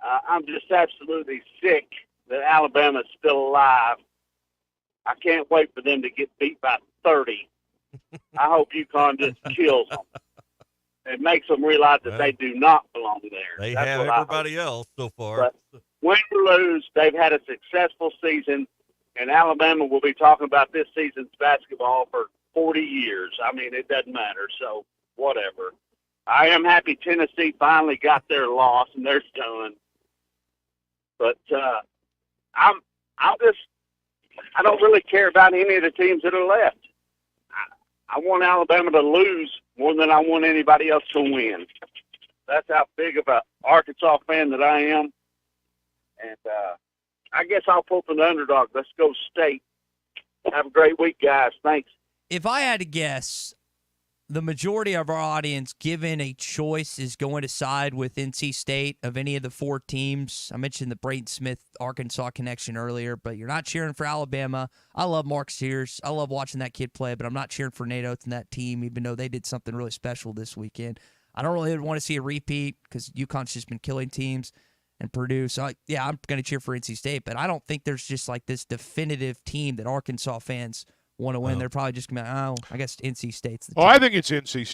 I'm just absolutely sick that Alabama's still alive. I can't wait for them to get beat by 30. I hope UConn just kills them. It makes them realize that they do not belong there. They That's have what I everybody hope. else so far. But win or lose, they've had a successful season, and Alabama will be talking about this season's basketball for 40 years. I mean, it doesn't matter, so whatever. I am happy Tennessee finally got their loss, and they're done. But I don't really care about any of the teams that are left. I want Alabama to lose more than I want anybody else to win. That's how big of an Arkansas fan that I am. And I guess I'll pull for the underdog. Let's go State. Have a great week, guys. Thanks. If I had to guess, the majority of our audience, given a choice, is going to side with NC State of any of the four teams. I mentioned the Brayton Smith-Arkansas connection earlier, but you're not cheering for Alabama. I love Mark Sears. I love watching that kid play, but I'm not cheering for Nate Oates and that team, even though they did something really special this weekend. I don't really want to see a repeat because UConn's just been killing teams and Purdue. So, I'm going to cheer for NC State, but I don't think there's just like this definitive team that Arkansas fans want to win. They're probably just going to I guess NC State's the team. I think it's NC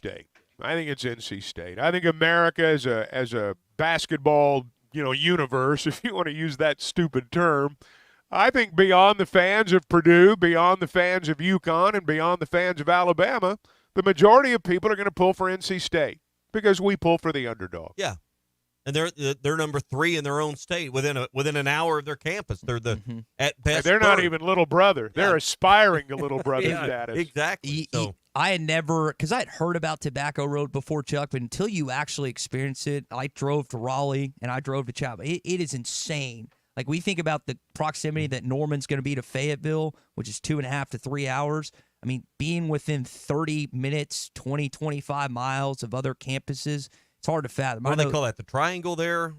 State. I think America as a basketball, universe, if you want to use that stupid term, I think beyond the fans of Purdue, beyond the fans of UConn, and beyond the fans of Alabama, the majority of people are going to pull for NC State because we pull for the underdog. Yeah. And they're number 3 in their own state within an hour of their campus. They're at best. They're not even little brother. They're aspiring to little brother Yeah, status. exactly. So I had never, because I had heard about Tobacco Road before, Chuck, but until you actually experience it, I drove to Raleigh and I drove to Chapel. It is insane. Like, we think about the proximity that Norman's going to be to Fayetteville, which is 2.5 to 3 hours. I mean, being within 30 minutes, 20, 25 miles of other campuses, it's hard to fathom. what do they call that? The triangle there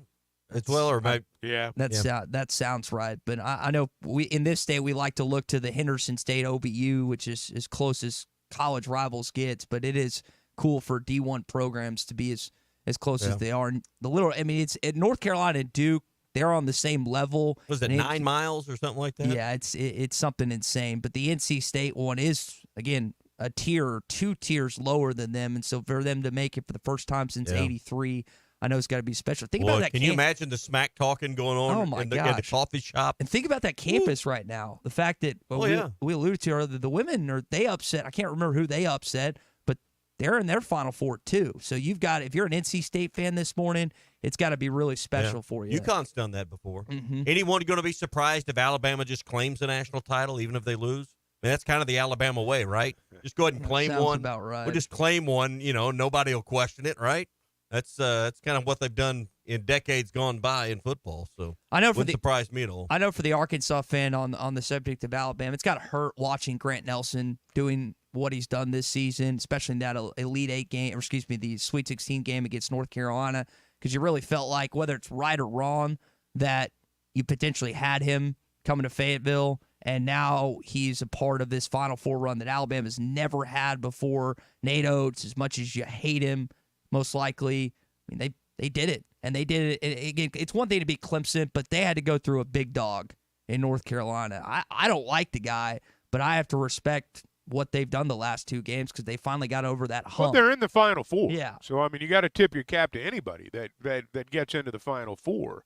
as well? Or yeah. That sounds right. But I know we in this state, we like to look to the Henderson State OBU, which is as close as college rivals gets, but it is cool for D1 programs to be as close as they are. It's at North Carolina and Duke, they're on the same level. Was it 9 miles or something like that? Yeah, it's something insane. But the NC State one is, again, a tier or 2 tiers lower than them, and so for them to make it for the first time since '83, I know it's got to be special. Think about that. Can you imagine the smack talking going on in the coffee shop? And think about that campus right now. The fact that we alluded to earlier, the women they upset. I can't remember who they upset, but they're in their Final Four too. So you've got, if you're an NC State fan this morning, it's got to be really special for you. UConn's done that before. Mm-hmm. Anyone going to be surprised if Alabama just claims the national title, even if they lose? I mean, that's kind of the Alabama way, right? Just go ahead and claim sounds one. about right. We'll just claim one. Nobody will question it, right? That's kind of what they've done in decades gone by in football. So I know wouldn't surprise me at all. I know for the Arkansas fan on the subject of Alabama, it's got to hurt watching Grant Nelson doing what he's done this season, especially in that Elite Eight game, or excuse me, the Sweet 16 game against North Carolina, because you really felt like, whether it's right or wrong, that you potentially had him coming to Fayetteville, and now he's a part of this Final Four run that Alabama's never had before. Nate Oates, as much as you hate him, most likely, I mean, they did it. And they did it. Again, it's one thing to beat Clemson, but they had to go through a big dog in North Carolina. I don't like the guy, but I have to respect what they've done the last 2 games because they finally got over that hump. Well, they're in the Final Four. Yeah. So, I mean, you got to tip your cap to anybody that gets into the Final Four.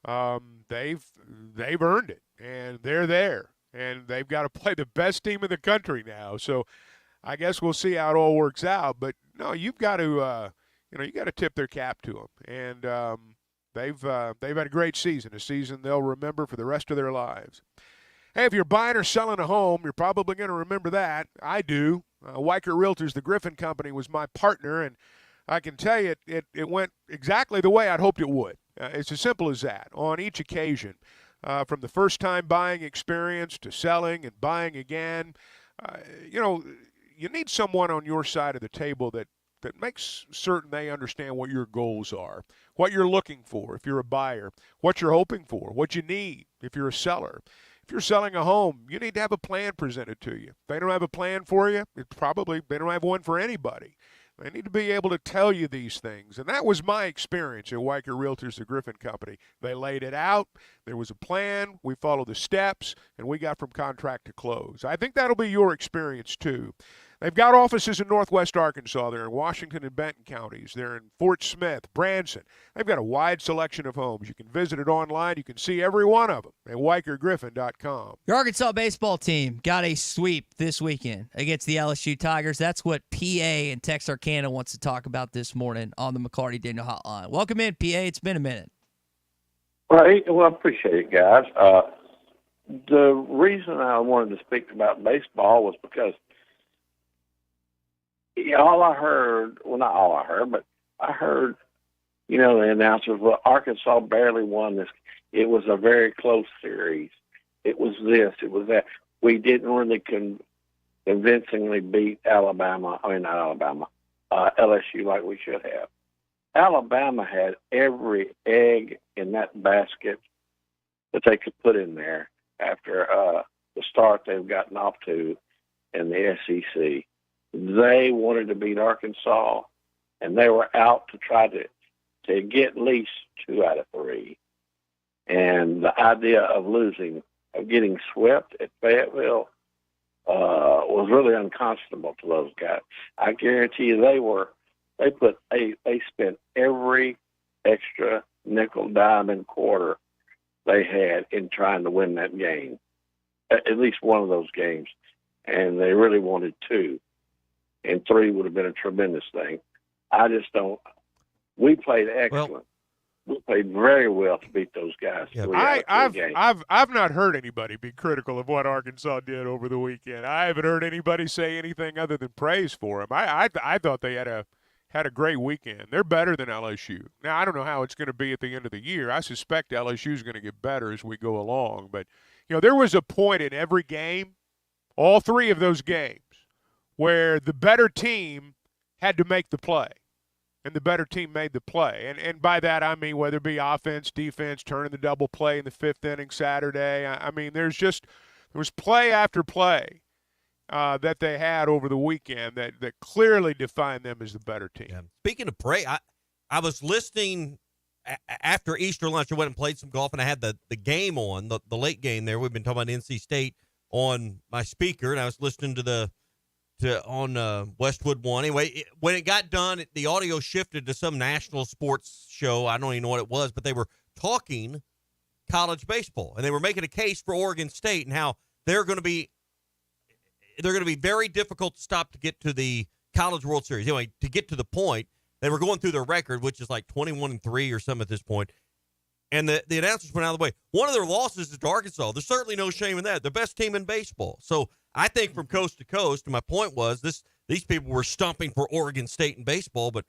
They've earned it, and they're there. And they've got to play the best team in the country now. So I guess we'll see how it all works out. But, no, you've got to you got to tip their cap to them. And they've had a great season, a season they'll remember for the rest of their lives. Hey, if you're buying or selling a home, you're probably going to remember that. I do. Weicker Realtors, the Griffin Company, was my partner, and I can tell you it went exactly the way I'd hoped it would. It's as simple as that on each occasion. From the first-time buying experience to selling and buying again, you need someone on your side of the table that makes certain they understand what your goals are, what you're looking for if you're a buyer, what you're hoping for, what you need if you're a seller. If you're selling a home, you need to have a plan presented to you. If they don't have a plan for you, they don't have one for anybody. They need to be able to tell you these things. And that was my experience at Weicker Realtors, the Griffin Company. They laid it out. There was a plan. We followed the steps, and we got from contract to close. I think that'll be your experience, too. They've got offices in Northwest Arkansas. They're in Washington and Benton counties. They're in Fort Smith, Branson. They've got a wide selection of homes. You can visit it online. You can see every one of them at WeicherGriffin.com. Your Arkansas baseball team got a sweep this weekend against the LSU Tigers. That's what PA and Texarkana wants to talk about this morning on the McLarty Daniel Hotline. Welcome in, PA. It's been a minute. Right. Well, I appreciate it, guys. The reason I wanted to speak about baseball was because all I heard, well, not all I heard, but I heard, the announcers, well, Arkansas barely won this. It was a very close series. It was this, it was that. We didn't really convincingly beat LSU like we should have. Alabama had every egg in that basket that they could put in there after the start they've gotten off to in the SEC. They wanted to beat Arkansas, and they were out to try to get at least 2 out of 3. And the idea of getting swept at Fayetteville was really unconscionable to those guys. I guarantee you they spent every extra nickel, dime, and quarter they had in trying to win that game, at least one of those games, and they really wanted 2. And 3 would have been a tremendous thing. I just don't. We played excellent. We played very well to beat those guys. Yeah. I've not heard anybody be critical of what Arkansas did over the weekend. I haven't heard anybody say anything other than praise for them. I thought they had a great weekend. They're better than LSU. Now I don't know how it's going to be at the end of the year. I suspect LSU is going to get better as we go along. But there was a point in every game, all 3 of those games, where the better team had to make the play, and the better team made the play. And by that I mean whether it be offense, defense, turning the double play in the 5th inning Saturday. I mean, there was play after play that they had over the weekend that clearly defined them as the better team. Yeah. Speaking of play, I was listening after Easter lunch. I went and played some golf, and I had the game on, the late game there. We've been talking about NC State on my speaker, and I was listening on Westwood One. Anyway, when it got done, the audio shifted to some national sports show. I don't even know what it was, but they were talking college baseball, and they were making a case for Oregon State and how they're going to be very difficult to stop to get to the College World Series. Anyway, to get to the point, they were going through their record, which is like 21-3 or something at this point. And the announcers went out of the way. One of their losses is to Arkansas. There's certainly no shame in that. The best team in baseball. So I think from coast to coast, and my point was these people were stumping for Oregon State in baseball, but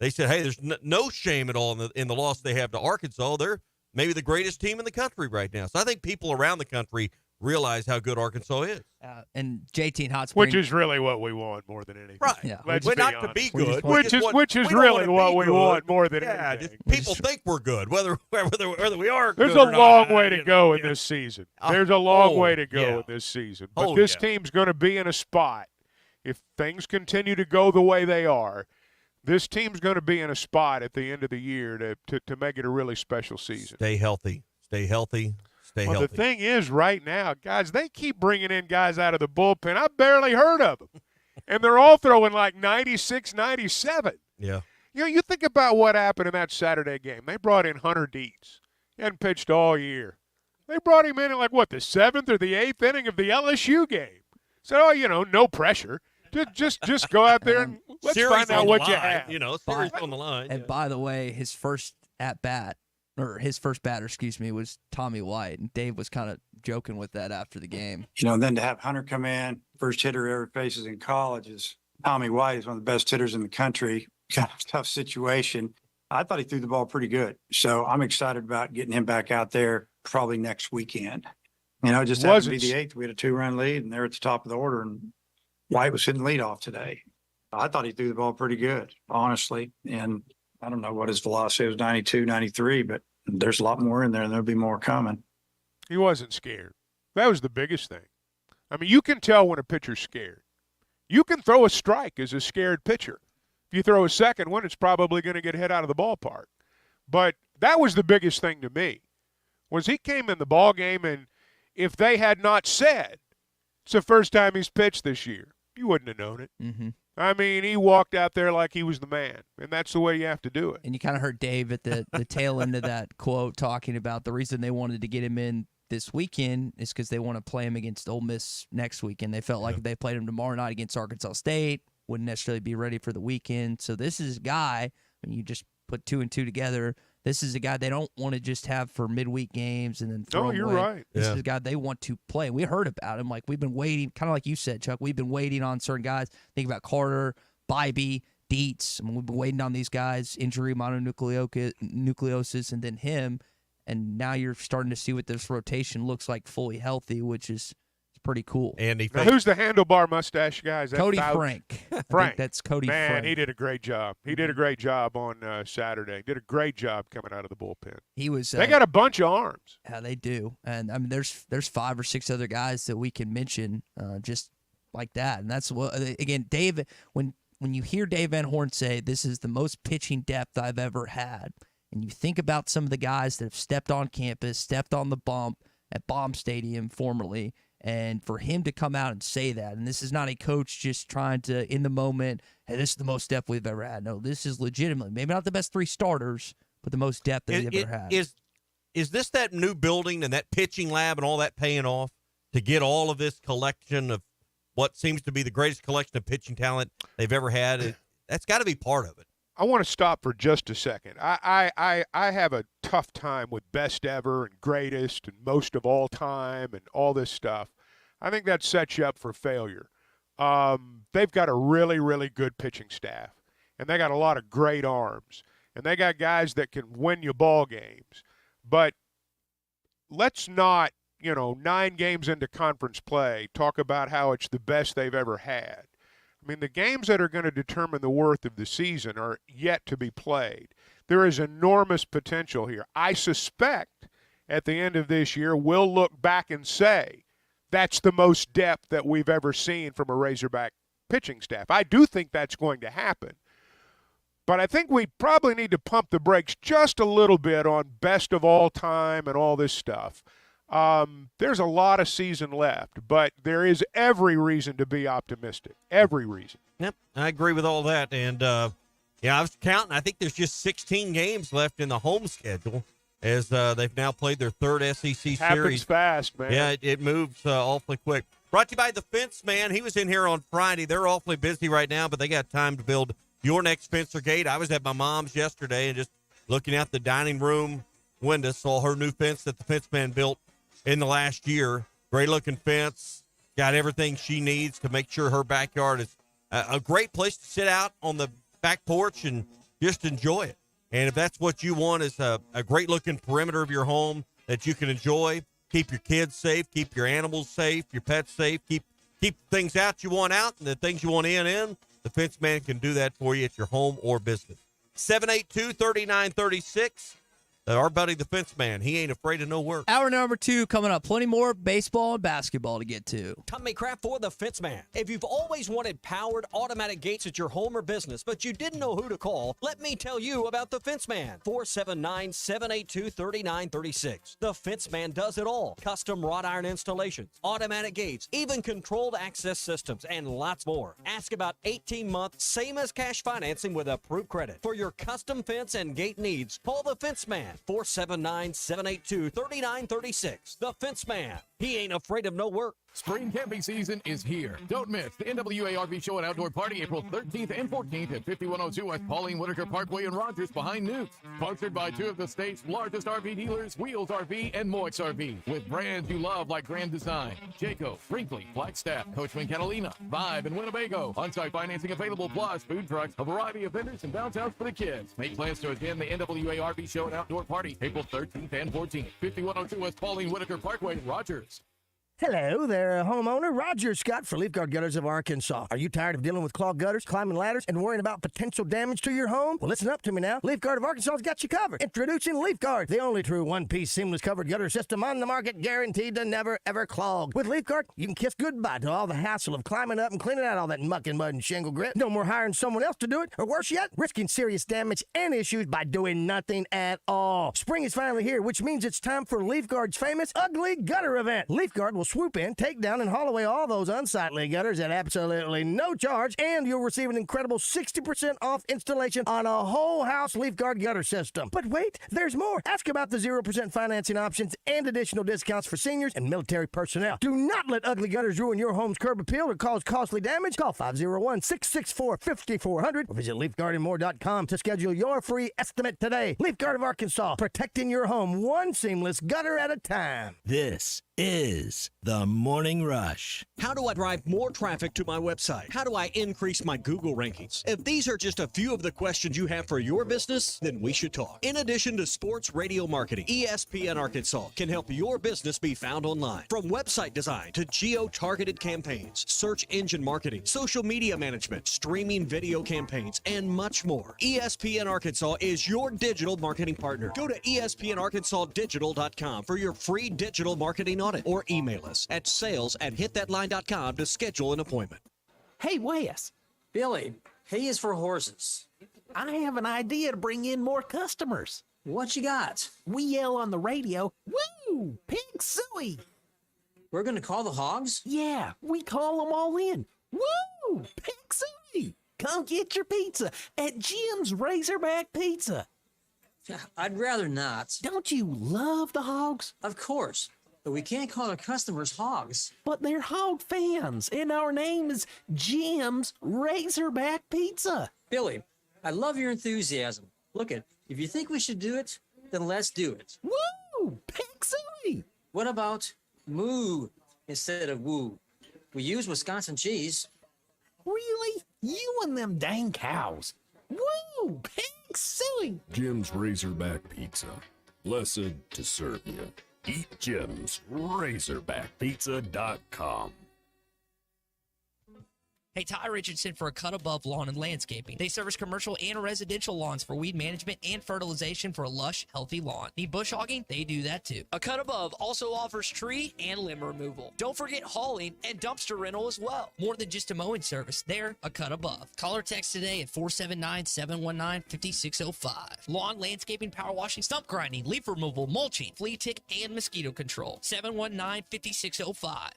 they said, hey, there's no shame at all in the loss they have to Arkansas. They're maybe the greatest team in the country right now. So I think people around the country realize how good Arkansas is. And JT and Hot Springs, which is really what we want more than anything. Right. Yeah. Let's We're be not honest. to be good. Which is really what we want more than anything. anything. People think we're good, whether we are There's good a long way to go in this season. There's a long way to go in this season. But this team's going to be in a spot. If things continue to go the way they are, this team's going to be in a spot at the end of the year to make it a really special season. Stay healthy. Stay healthy. Well, the thing is, right now, guys, they keep bringing in guys out of the bullpen. I've barely heard of them. And they're all throwing like 96, 97. Yeah. You think about what happened in that Saturday game. They brought in Hunter Dietz. He hadn't pitched all year. They brought him in like, the 7th or the 8th inning of the LSU game. So, no pressure. Just go out there and let's find out what you have. Series on the line. And by the way, his first batter, was Tommy White, and Dave was kind of joking with that after the game. Then to have Hunter come in, first hitter ever faces in college is Tommy White. Is one of the best hitters in the country. Kind of tough situation. I thought he threw the ball pretty good. So I'm excited about getting him back out there probably next weekend. It just happened to be the 8th. We had a 2-run lead, and they're at the top of the order, and White was hitting leadoff today. I thought he threw the ball pretty good, honestly. And I don't know what his velocity was, 92, 93, but there's a lot more in there, and there'll be more coming. He wasn't scared. That was the biggest thing. I mean, you can tell when a pitcher's scared. You can throw a strike as a scared pitcher. If you throw a second one, it's probably going to get hit out of the ballpark. But that was the biggest thing to me, was he came in the ball game, and if they had not said it's the first time he's pitched this year, you wouldn't have known it. Mm-hmm. I mean, he walked out there like he was the man, and that's the way you have to do it. And you kind of heard Dave at the tail end of that quote talking about the reason they wanted to get him in this weekend is because they want to play him against Ole Miss next weekend. They felt like if they played him tomorrow night against Arkansas State, wouldn't necessarily be ready for the weekend. So this is a guy, when you just put 2 and 2 together, this is a guy they don't want to just have for midweek games and then throw you're away. right. This is a guy they want to play. We heard about him. Like, we've been waiting, kind of like you said, Chuck, we've been waiting on certain guys. Think about Carter, Bybee, Dietz. I mean, we've been waiting on these guys, injury, mononucleosis, and then him. And now you're starting to see what this rotation looks like fully healthy, which is pretty cool. Andy, now, who's the handlebar mustache guy? Is that Cody Fouch? Frank. Frank. That's Cody Man, Frank. he did a great job. He did a great job on Saturday. Did a great job coming out of the bullpen. He was. They got a bunch of arms. Yeah, they do. And I mean, there's 5 or 6 other guys that we can mention just like that. And that's what, again, Dave. When you hear Dave Van Horn say this is the most pitching depth I've ever had, and you think about some of the guys that have stepped on campus, stepped on the bump at Baum Stadium formerly. And for him to come out and say that, and this is not a coach just trying to, in the moment, hey, this is the most depth we've ever had. No, this is legitimately, maybe not the best 3 starters, but the most depth that we've ever had. Is this that new building and that pitching lab and all that paying off to get all of this collection of what seems to be the greatest collection of pitching talent they've ever had? That's got to be part of it. I want to stop for just a second. I have a tough time with best ever and greatest and most of all time and all this stuff. I think that sets you up for failure. They've got a really, really good pitching staff, and they got a lot of great arms, and they got guys that can win you ball games. But let's not, 9 games into conference play, talk about how it's the best they've ever had. I mean, the games that are going to determine the worth of the season are yet to be played. There is enormous potential here. I suspect at the end of this year, we'll look back and say that's the most depth that we've ever seen from a Razorback pitching staff. I do think that's going to happen. But I think we probably need to pump the brakes just a little bit on best of all time and all this stuff. There's a lot of season left, but there is every reason to be optimistic. Every reason. Yep, I agree with all that. And, I was counting. I think there's just 16 games left in the home schedule as they've now played their 3rd SEC series. Happens fast, man. Yeah, it moves awfully quick. Brought to you by the Fence Man. He was in here on Friday. They're awfully busy right now, but they got time to build your next fence or gate. I was at my mom's yesterday and just looking out the dining room window, saw her new fence that the Fence Man built in the last year. Great looking fence. Got everything she needs to make sure her backyard is a great place to sit out on the back porch and just enjoy it. And if that's what you want, is a great looking perimeter of your home that you can enjoy, keep your kids safe, keep your animals safe, your pets safe, keep things out you want out and the things you want in. The Fence Man can do that for you at your home or business. 782-3936. Our buddy, the Fence Man, he ain't afraid of no work. Hour number 2 coming up. Plenty more baseball and basketball to get to. Tommy Kraft for the Fence Man. If you've always wanted powered automatic gates at your home or business, but you didn't know who to call, let me tell you about the Fence Man. 479-782-3936. The Fence Man does it all. Custom wrought iron installations, automatic gates, even controlled access systems, and lots more. Ask about 18-month, same as cash financing with approved credit. For your custom fence and gate needs, call the Fence Man. 479-782-3936. The Fence Man. He ain't afraid of no work. Spring camping season is here. Don't miss the NWA RV Show and Outdoor Party April 13th and 14th at 5102 West Pauline Whitaker Parkway in Rogers behind Newt's. Sponsored by 2 of the state's largest RV dealers, Wheels RV and Moix RV, with brands you love like Grand Design, Jayco, Brinkley, Flagstaff, Coachman Catalina, Vibe, and Winnebago. On-site financing available, plus food trucks, a variety of vendors, and downtowns for the kids. Make plans to attend the NWA RV Show and Outdoor Party April 13th and 14th, 5102 West Pauline Whitaker Parkway in Rogers. Hello there, homeowner. Roger Scott for Leaf Guard Gutters of Arkansas. Are you tired of dealing with clogged gutters, climbing ladders, and worrying about potential damage to your home? Well, listen up to me now. Leaf Guard of Arkansas has got you covered. Introducing Leaf Guard, the only true one-piece seamless covered gutter system on the market, guaranteed to never, ever clog. With Leaf Guard, you can kiss goodbye to all the hassle of climbing up and cleaning out all that muck and mud and shingle grit. No more hiring someone else to do it, or worse yet, risking serious damage and issues by doing nothing at all. Spring is finally here, which means it's time for Leaf Guard's famous Ugly Gutter event. Leaf Guard will swoop in, take down, and haul away all those unsightly gutters at absolutely no charge, and you'll receive an incredible 60% off installation on a whole house Leaf Guard gutter system. But wait, there's more. Ask about the 0% financing options and additional discounts for seniors and military personnel. Do not let ugly gutters ruin your home's curb appeal or cause costly damage. Call 501-664-5400 or visit LeafGuardandMore.com to schedule your free estimate today. Leaf Guard of Arkansas, protecting your home one seamless gutter at a time. This is the Morning Rush. How do I drive more traffic to my website? How do I increase my Google rankings? If these are just a few of the questions you have for your business, then we should talk. In addition to sports radio marketing, ESPN Arkansas can help your business be found online. From website design to geo-targeted campaigns, search engine marketing, social media management, streaming video campaigns, and much more. ESPN Arkansas is your digital marketing partner. Go to ESPNArkansasDigital.com for your free digital marketing audit, or email us at sales@hitthatline.com to schedule an appointment. Hey, Wes. Billy, P is for horses. I have an idea to bring in more customers. What you got? We yell on the radio, "Woo! Pig suey!" We're going to call the hogs? Yeah, we call them all in. "Woo! Pig suey! Come get your pizza at Jim's Razorback Pizza." I'd rather not. Don't you love the hogs? Of course. But we can't call our customers hogs. But they're hog fans, and our name is Jim's Razorback Pizza. Billy, I love your enthusiasm. Look if you think we should do it, then let's do it. Woo! Pig suey! What about moo instead of woo? We use Wisconsin cheese. Really? You and them dang cows. Woo! Pig suey! Jim's Razorback Pizza. Blessed to serve you. Eat Jim's RazorbackPizza.com. Hey, Ty Richardson for A Cut Above Lawn and Landscaping. They service commercial and residential lawns for weed management and fertilization for a lush, healthy lawn. Need bush hogging? They do that too. A Cut Above also offers tree and limb removal. Don't forget hauling and dumpster rental as well. More than just a mowing service, they're A Cut Above. Call or text today at 479-719-5605. Lawn, landscaping, power washing, stump grinding, leaf removal, mulching, flea, tick, and mosquito control. 719-5605.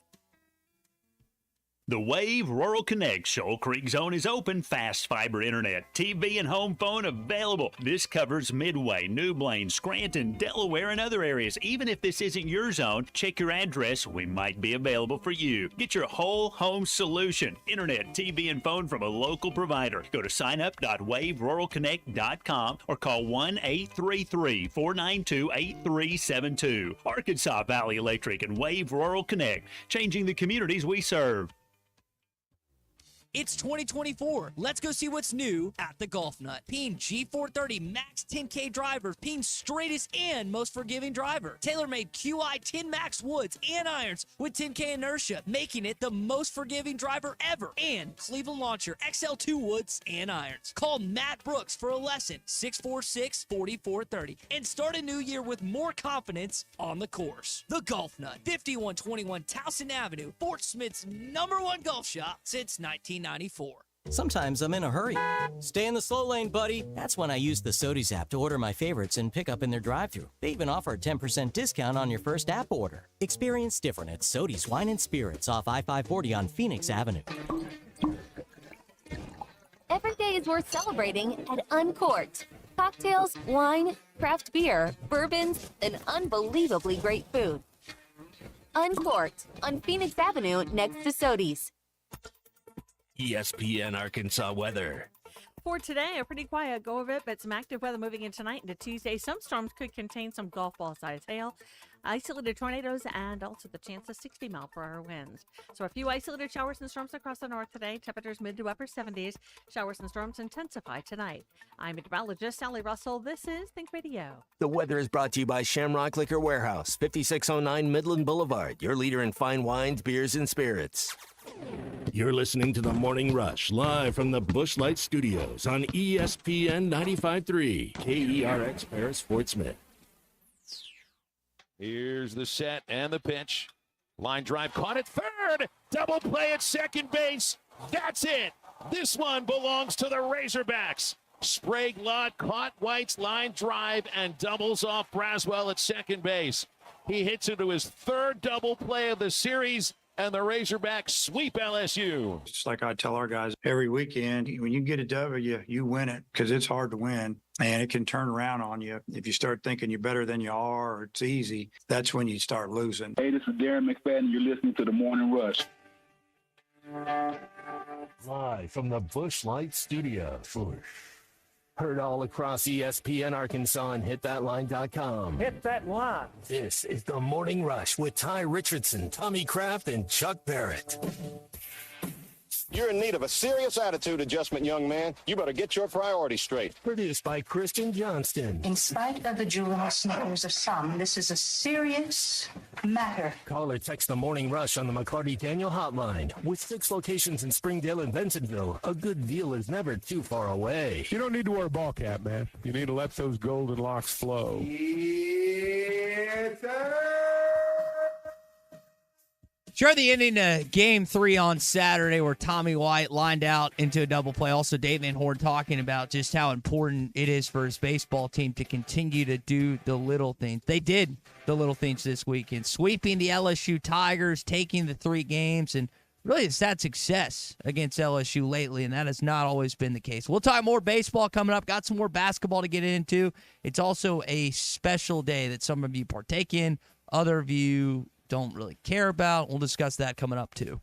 The Wave Rural Connect Shoal Creek Zone is open. Fast fiber internet, TV, and home phone available. This covers Midway, New Blaine, Scranton, Delaware, and other areas. Even if this isn't your zone, check your address. We might be available for you. Get your whole home solution. Internet, TV, and phone from a local provider. Go to signup.waveruralconnect.com or call 1-833-492-8372. Arkansas Valley Electric and Wave Rural Connect, changing the communities we serve. It's 2024. Let's go see what's new at the Golf Nut. Peen G430 Max 10K driver. Peen's straightest and most forgiving driver. TaylorMade QI 10 Max woods and irons with 10K inertia, making it the most forgiving driver ever. And Cleveland Launcher XL2 woods and irons. Call Matt Brooks for a lesson, 646-4430. And start a new year with more confidence on the course. The Golf Nut, 5121 Towson Avenue, Fort Smith's #1 golf shop since 1994. Sometimes I'm in a hurry. Stay in the slow lane, buddy. That's when I use the Sodies app to order my favorites and pick up in their drive-thru. They even offer a 10% discount on your first app order. Experience different at Sodies Wine and Spirits off I-540 on Phoenix Avenue. Every day is worth celebrating at Uncorked. Cocktails, wine, craft beer, bourbons, and unbelievably great food. Uncorked on Phoenix Avenue next to Sodies. ESPN Arkansas weather. For today, a pretty quiet go of it, but some active weather moving in tonight into Tuesday. Some storms could contain some golf ball size hail. Isolated tornadoes and also the chance of 60-mile-per-hour winds. So a few isolated showers and storms across the north today. Temperatures mid to upper 70s. Showers and storms intensify tonight. I'm meteorologist Sally Russell. This is Think Radio. The weather is brought to you by Shamrock Liquor Warehouse, 5609 Midland Boulevard, your leader in fine wines, beers, and spirits. You're listening to The Morning Rush, live from the Busch Light Studios on ESPN 95.3, KERX Paris, Fort Smith. Here's the set and the pitch. Line drive caught at third. Double play at second base. That's it. This one belongs to the Razorbacks. Sprague Lott caught White's line drive and doubles off Braswell at second base. He hits into his third double play of the series, and the Razorbacks sweep LSU. It's like I tell our guys every weekend, when you get a W, you win it because it's hard to win. And it can turn around on you. If you start thinking you're better than you are or it's easy, that's when you start losing. Hey, this is Darren McFadden. You're listening to The Morning Rush. Live from the Busch Light Studios. Heard all across ESPN Arkansas and hitthatline.com. Hit that line. This is The Morning Rush with Ty Richardson, Tommy Kraft, and Chuck Barrett. You're in need of a serious attitude adjustment, young man. You better get your priorities straight. Produced by Christian Johnston. In spite of the juvenile snickers of some, this is a serious matter. Call or text The Morning Rush on the McLarty Daniel Hotline. With 6 locations in Springdale and Bentonville, a good deal is never too far away. You don't need to wear a ball cap, man. You need to let those golden locks flow. Sure, the ending to Game 3 on Saturday where Tommy White lined out into a double play. Also, Dave Van Horn talking about just how important it is for his baseball team to continue to do the little things. They did the little things this weekend, sweeping the LSU Tigers, taking the 3 games, and really it's had success against LSU lately, and that has not always been the case. We'll talk more baseball coming up. Got some more basketball to get into. It's also a special day that some of you partake in, other of you don't really care about. We'll discuss that coming up, too.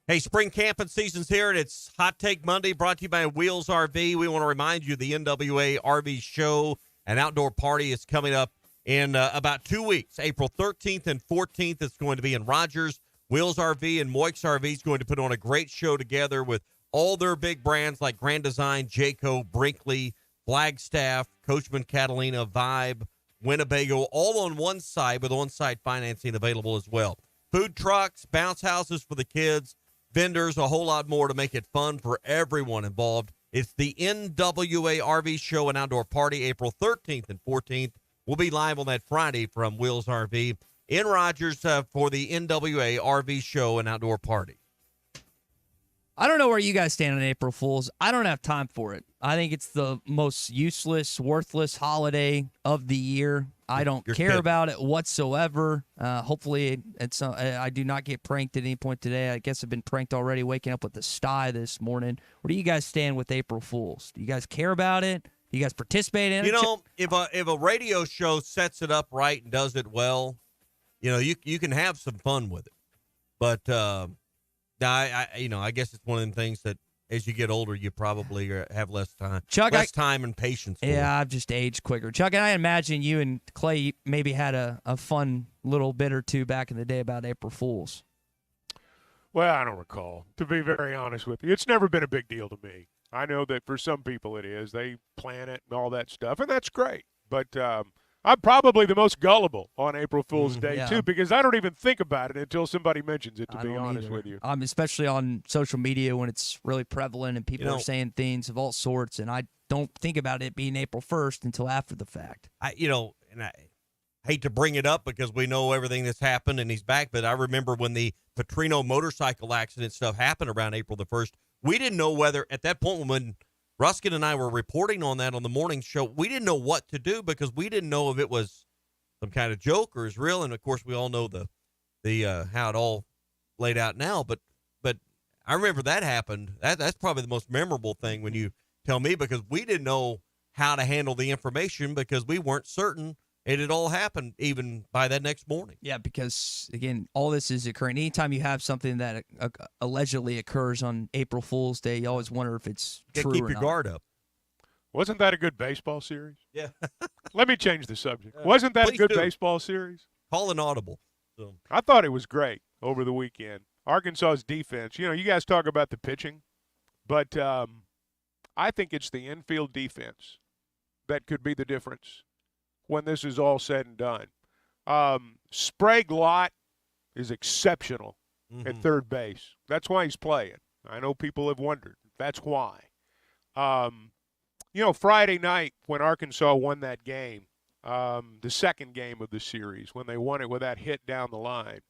Hey, spring camping season's here, and it's Hot Take Monday, brought to you by Wheels RV. We want to remind you the NWA RV Show and Outdoor Party is coming up in about 2 weeks. April 13th and 14th, it's going to be in Rogers. Wheels RV and Moix RV is going to put on a great show together with all their big brands like Grand Design, Jayco, Brinkley, Flagstaff, Coachman Catalina, Vibe, Winnebago, all on one side with on-site financing available as well. Food trucks, bounce houses for the kids, vendors, a whole lot more to make it fun for everyone involved. It's the NWA RV Show and Outdoor Party, April 13th and 14th. We'll be live on that Friday from Wheels RV in Rogers for the NWA RV Show and Outdoor Party. I don't know where you guys stand on April Fools. I don't have time for it. I think it's the most useless, worthless holiday of the year. I don't care about it whatsoever. Hopefully, I do not get pranked at any point today. I guess I've been pranked already waking up with the sty this morning. Where do you guys stand with April Fools? Do you guys care about it? Do you guys participate in it? You know, if a radio show sets it up right and does it well, you know, you can have some fun with it. But I guess it's one of them things that as you get older, you probably have less time. Chuck, less time and patience for. Yeah, I've just aged quicker. Chuck, and I imagine you and Clay maybe had a fun little bit or two back in the day about April Fools. Well, I don't recall, to be very honest with you. It's never been a big deal to me. I know that for some people it is. They plan it and all that stuff, and that's great. But I'm probably the most gullible on April Fool's Day, too, because I don't even think about it until somebody mentions it, to be honest with you. Especially on social media when it's really prevalent and people are saying things of all sorts, and I don't think about it being April 1st until after the fact. I hate to bring it up because we know everything that's happened and he's back, but I remember when the Petrino motorcycle accident stuff happened around April the 1st, we didn't know whether, at that point when Ruskin and I were reporting on that on the morning show, we didn't know what to do because we didn't know if it was some kind of joke or is real. And of course, we all know the how it all laid out now. But I remember that happened. That's probably the most memorable thing when you tell me, because we didn't know how to handle the information because we weren't certain it had all happened even by that next morning. Yeah, because, again, all this is occurring. Anytime you have something that allegedly occurs on April Fool's Day, you always wonder if it's true or not. Keep your guard up. Wasn't that a good baseball series? Yeah. Let me change the subject. Wasn't that a good baseball series? Call an audible. So. I thought it was great over the weekend. Arkansas's defense, you guys talk about the pitching, but I think it's the infield defense that could be the difference when this is all said and done. Sprague Lott is exceptional at third base. That's why he's playing. I know people have wondered. That's why. Friday night when Arkansas won that game, the second game of the series, when they won it with that hit down the line,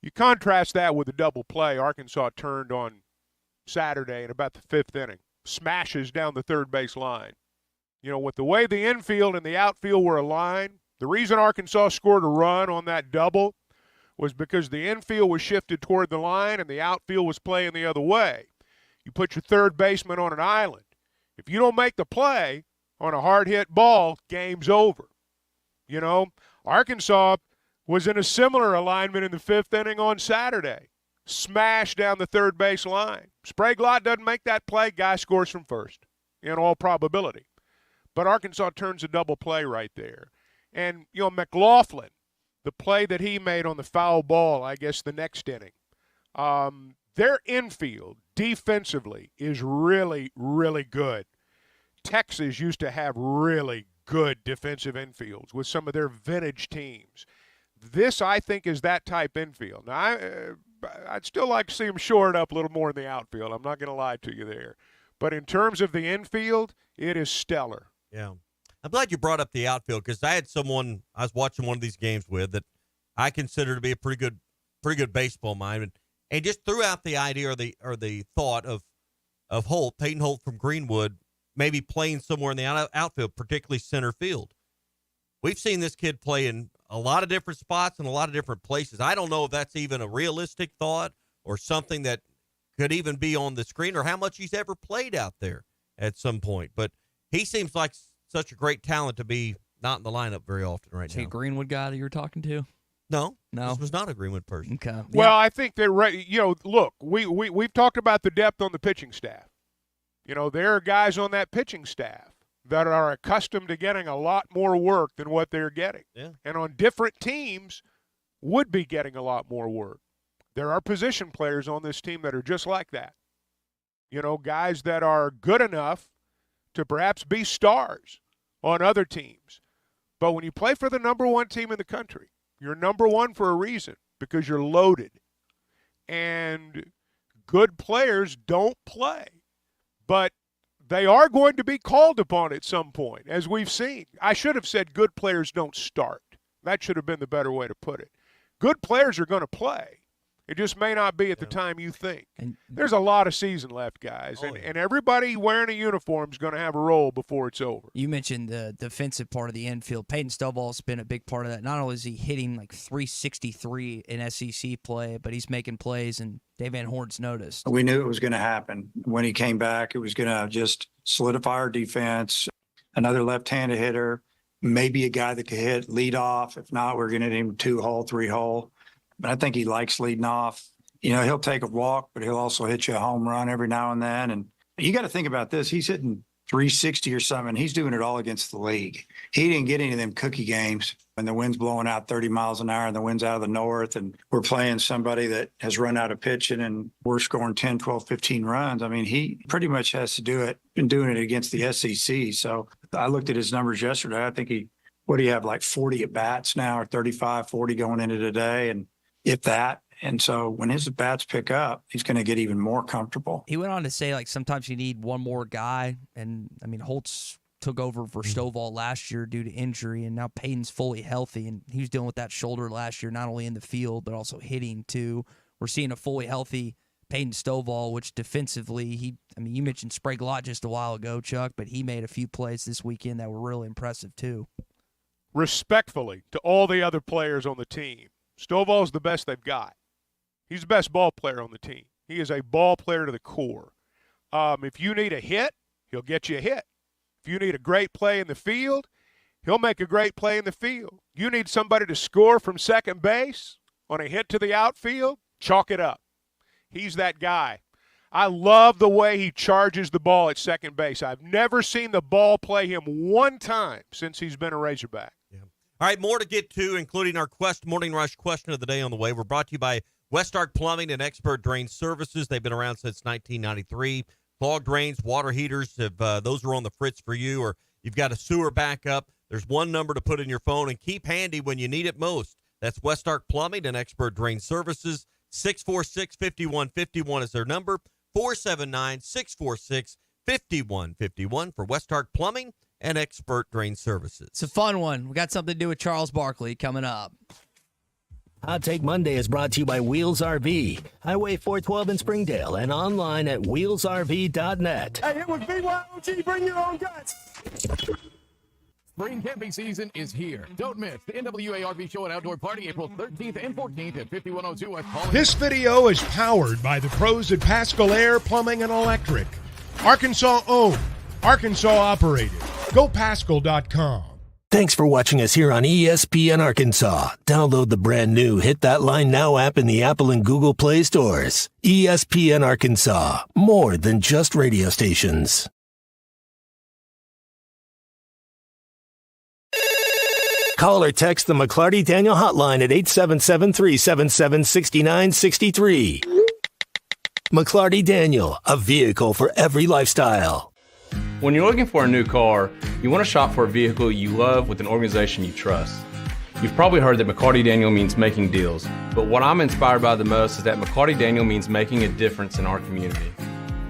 you contrast that with the double play Arkansas turned on Saturday in about the fifth inning, smashes down the third base line. With the way the infield and the outfield were aligned, the reason Arkansas scored a run on that double was because the infield was shifted toward the line and the outfield was playing the other way. You put your third baseman on an island. If you don't make the play on a hard-hit ball, game's over. Arkansas was in a similar alignment in the fifth inning on Saturday. Smashed down the third base line. Sprague Lott doesn't make that play, guy scores from first, in all probability. But Arkansas turns a double play right there. And, McLaughlin, the play that he made on the foul ball, I guess the next inning, their infield defensively is really, really good. Texas used to have really good defensive infields with some of their vintage teams. This, I think, is that type infield. Now, I'd still like to see them shore it up a little more in the outfield. I'm not going to lie to you there. But in terms of the infield, it is stellar. Yeah. I'm glad you brought up the outfield because I had someone I was watching one of these games with that I consider to be a pretty good baseball mind, and just threw out the idea or the thought of Holt, Peyton Holt from Greenwood, maybe playing somewhere in the outfield, particularly center field. We've seen this kid play in a lot of different spots and a lot of different places. I don't know if that's even a realistic thought or something that could even be on the screen or how much he's ever played out there at some point. But he seems like such a great talent to be not in the lineup very often right now. Is he a Greenwood guy that you were talking to? No. This was not a Greenwood person. Okay. Well, I think they're ready. Look, we've talked about the depth on the pitching staff. There are guys on that pitching staff that are accustomed to getting a lot more work than what they're getting. Yeah. And on different teams would be getting a lot more work. There are position players on this team that are just like that. Guys that are good enough to perhaps be stars on other teams. But when you play for the number one team in the country, you're number one for a reason, because you're loaded. And good players don't play. But they are going to be called upon at some point, as we've seen. I should have said good players don't start. That should have been the better way to put it. Good players are going to play. It just may not be at the time you think. And there's a lot of season left, guys, and everybody wearing a uniform is going to have a role before it's over. You mentioned the defensive part of the infield. Peyton Stovall's been a big part of that. Not only is he hitting like 363 in SEC play, but he's making plays, and Dave Van Horn's noticed. We knew it was going to happen. When he came back, it was going to just solidify our defense. Another left-handed hitter, maybe a guy that could hit lead off. If not, we're going to hit him 2-hole, 3-hole. But I think he likes leading off. He'll take a walk, but he'll also hit you a home run every now and then. And you got to think about this. He's hitting 360 or something. He's doing it all against the league. He didn't get any of them cookie games when the wind's blowing out 30 miles an hour and the wind's out of the north. And we're playing somebody that has run out of pitching and we're scoring 10, 12, 15 runs. I mean, he pretty much has to do it, been doing it against the SEC. So I looked at his numbers yesterday. I think what do you have, like 40 at bats now, or 35, 40 going into today? And if that. And so when his bats pick up, he's going to get even more comfortable. He went on to say, sometimes you need one more guy. And, Holtz took over for Stovall last year due to injury, and now Peyton's fully healthy, and he was dealing with that shoulder last year, not only in the field, but also hitting, too. We're seeing a fully healthy Peyton Stovall, which defensively, you mentioned Sprague Lott just a while ago, Chuck, but he made a few plays this weekend that were really impressive, too. Respectfully to all the other players on the team, Stovall's the best they've got. He's the best ball player on the team. He is a ball player to the core. If you need a hit, he'll get you a hit. If you need a great play in the field, he'll make a great play in the field. You need somebody to score from second base on a hit to the outfield, chalk it up. He's that guy. I love the way he charges the ball at second base. I've never seen the ball play him one time since he's been a Razorback. Yeah. All All right, more to get to, including our Morning Rush question of the day on the way. We're brought to you by West Ark Plumbing and Expert Drain Services. They've been around since 1993. Clogged drains, water heaters, if those are on the fritz for you, or you've got a sewer backup, there's one number to put in your phone and keep handy when you need it most. That's West Ark Plumbing and Expert Drain Services. 646-5151 is their number. 479-646-5151 for West Ark Plumbing and Expert Drain Services. It's a fun one. We got something to do with Charles Barkley coming up. Hot Take Monday is brought to you by Wheels RV, Highway 412 in Springdale, and online at wheelsrv.net. Hey, it was BYOG. Bring your own guts. Spring camping season is here. Don't miss the NWA RV Show and Outdoor Party April 13th and 14th at 5102 West Pauling. This video is powered by the pros at Pascal Air Plumbing and Electric. Arkansas owned, Arkansas operated. GoPascal.com. Thanks for watching us here on ESPN Arkansas. Download the brand new Hit That Line Now app in the Apple and Google Play stores. ESPN Arkansas, more than just radio stations. Call or text the McLarty Daniel hotline at 877-377-6963. McLarty Daniel, a vehicle for every lifestyle. When you're looking for a new car, you want to shop for a vehicle you love with an organization you trust. You've probably heard that McLarty Daniel means making deals, but what I'm inspired by the most is that McLarty Daniel means making a difference in our community.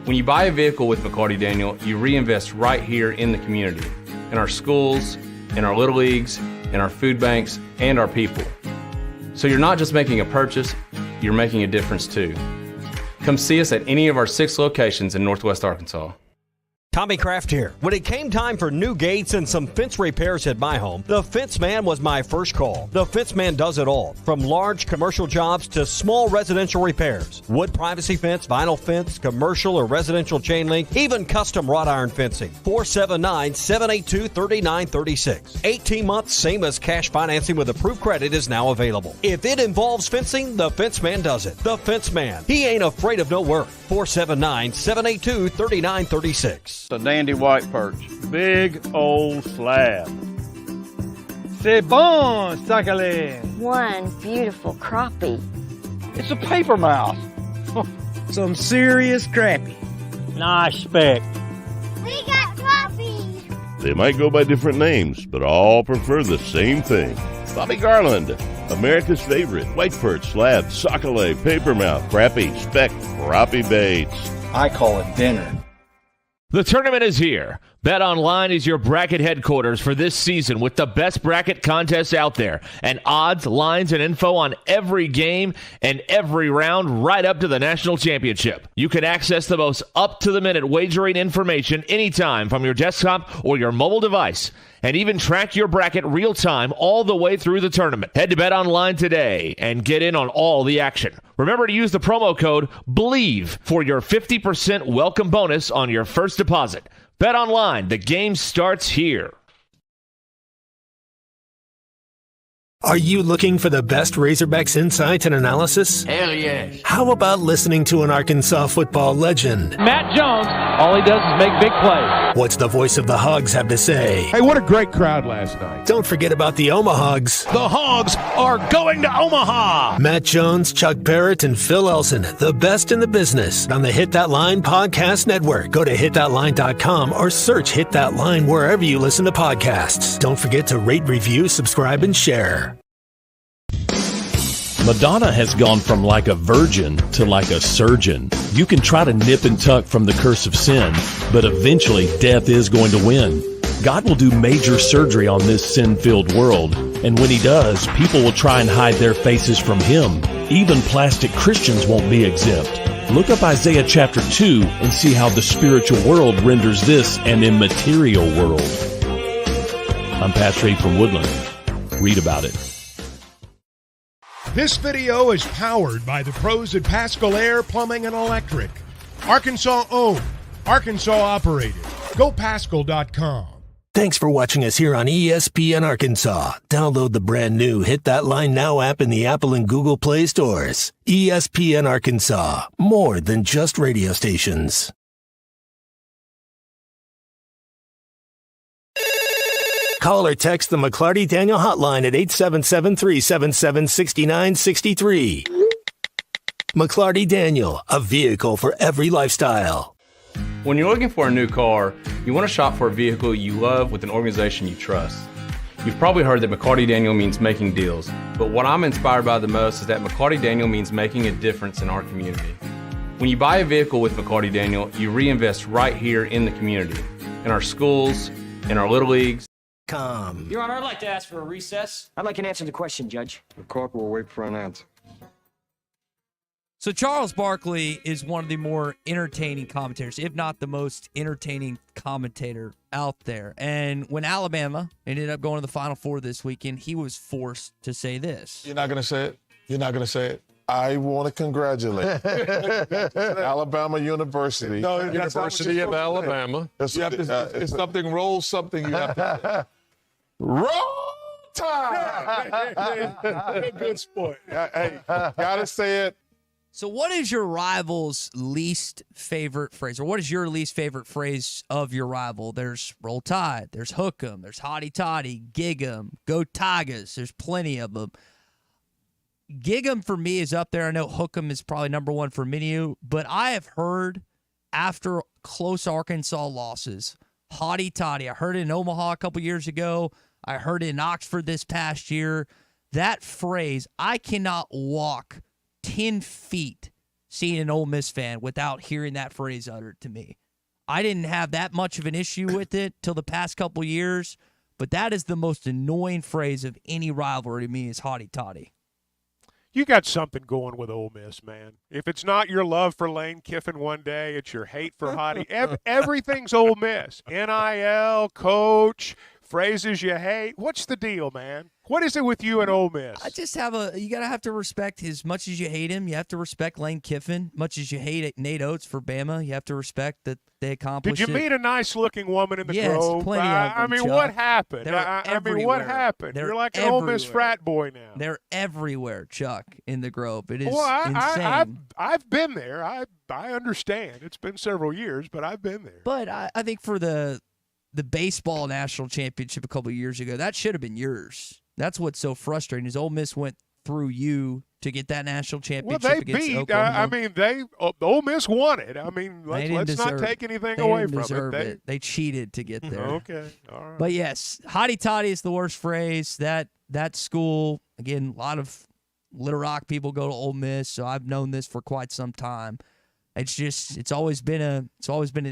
When you buy a vehicle with McLarty Daniel, you reinvest right here in the community, in our schools, in our little leagues, in our food banks, and our people. So you're not just making a purchase, you're making a difference too. Come see us at any of our 6 locations in Northwest Arkansas. Tommy Kraft here. When it came time for new gates and some fence repairs at my home, the Fence Man was my first call. The Fence Man does it all, from large commercial jobs to small residential repairs. Wood privacy fence, vinyl fence, commercial or residential chain link, even custom wrought iron fencing. 479-782-3936. 18 months, same as cash financing with approved credit is now available. If it involves fencing, the Fence Man does it. The Fence Man. He ain't afraid of no work. 479-782-3936. A dandy white perch. Big old slab. C'est bon, sacale. One beautiful crappie. It's a paper mouse. Some serious crappie. Nice speck. We got crappie. They might go by different names, but all prefer the same thing. Bobby Garland, America's favorite. White perch, slab, sacale, paper mouth, crappie, speck, crappie baits. I call it dinner. The tournament is here. BetOnline is your bracket headquarters for this season with the best bracket contests out there and odds, lines, and info on every game and every round right up to the national championship. You can access the most up-to-the-minute wagering information anytime from your desktop or your mobile device and even track your bracket real-time all the way through the tournament. Head to BetOnline today and get in on all the action. Remember to use the promo code BELIEVE for your 50% welcome bonus on your first deposit. BetOnline, the game starts here. Are you looking for the best Razorbacks insight and analysis? Hell yes. How about listening to an Arkansas football legend? Matt Jones, all he does is make big plays. What's the voice of the Hogs have to say? Hey, what a great crowd last night. Don't forget about the Omahogs. The Hogs are going to Omaha. Matt Jones, Chuck Barrett, and Phil Elson, the best in the business on the Hit That Line Podcast Network. Go to hitthatline.com or search Hit That Line wherever you listen to podcasts. Don't forget to rate, review, subscribe, and share. Madonna has gone from like a virgin to like a surgeon. You can try to nip and tuck from the curse of sin, but eventually death is going to win. God will do major surgery on this sin-filled world, and when he does, people will try and hide their faces from him. Even plastic Christians won't be exempt. Look up Isaiah chapter 2 and see how the spiritual world renders this an immaterial world. I'm Pastor Abe from Woodland. Read about it. This video is powered by the pros at Pascal Air Plumbing and Electric. Arkansas owned, Arkansas operated. GoPascal.com. Thanks for watching us here on ESPN Arkansas. Download the brand new Hit That Line Now app in the Apple and Google Play stores. ESPN Arkansas, more than just radio stations. Call or text the McLarty Daniel hotline at 877-377-6963. McLarty Daniel, a vehicle for every lifestyle. When you're looking for a new car, you want to shop for a vehicle you love with an organization you trust. You've probably heard that McLarty Daniel means making deals, but what I'm inspired by the most is that McLarty Daniel means making a difference in our community. When you buy a vehicle with McLarty Daniel, you reinvest right here in the community, in our schools, in our little leagues. Your Honor, I'd like to ask for a recess. I'd like an answer to the question, Judge. The court will wait for an answer. So Charles Barkley is one of the more entertaining commentators, if not the most entertaining commentator out there. And when Alabama ended up going to the Final Four this weekend, he was forced to say this. You're not going to say it? You're not going to say it? I want to congratulate Alabama University. No, University of Alabama. If something rolls something, you have to Roll Tide! Good sport. Hey, gotta say it. So what is your rival's least favorite phrase? Or what is your least favorite phrase of your rival? There's Roll Tide. There's Hook 'em. There's Hotty Toddy. Gig 'em. Go Tigers. There's plenty of them. Gig 'em for me is up there. I know Hook 'em is probably number one for many of you. But I have heard after close Arkansas losses, Hotty Toddy. I heard it in Omaha a couple years ago. I heard it in Oxford this past year. That phrase, I cannot walk 10 feet seeing an Ole Miss fan without hearing that phrase uttered to me. I didn't have that much of an issue with it till the past couple years, but that is the most annoying phrase of any rivalry to me is Hotty Toddy. You got something going with Ole Miss, man. If it's not your love for Lane Kiffin one day, it's your hate for Hottie. Everything's Ole Miss. NIL, coach, phrases you hate. What's the deal, man? What is it with you and Ole Miss? I just you got to have to respect, as much as you hate him, you have to respect Lane Kiffin. Much as you hate Nate Oates for Bama, you have to respect that they accomplished it. Did you meet a nice-looking woman in the Grove? Plenty of them, I mean, Chuck. what happened? I mean, what happened? They're You're like an Ole Miss frat boy now. They're everywhere, Chuck, in the Grove. It is well, insane. I've been there. I understand. It's been several years, but I've been there. But I think for the baseball national championship a couple of years ago, that should have been yours. That's what's so frustrating is Ole Miss went through you to get that national championship. Well, they against beat. Oklahoma. Ole Miss won it. I mean, let's not take anything away from it. They cheated to get there. Okay, all right. But yes, Hotty Toddy is the worst phrase. That school, again, a lot of Little Rock people go to Ole Miss, so I've known this for quite some time. It's always been an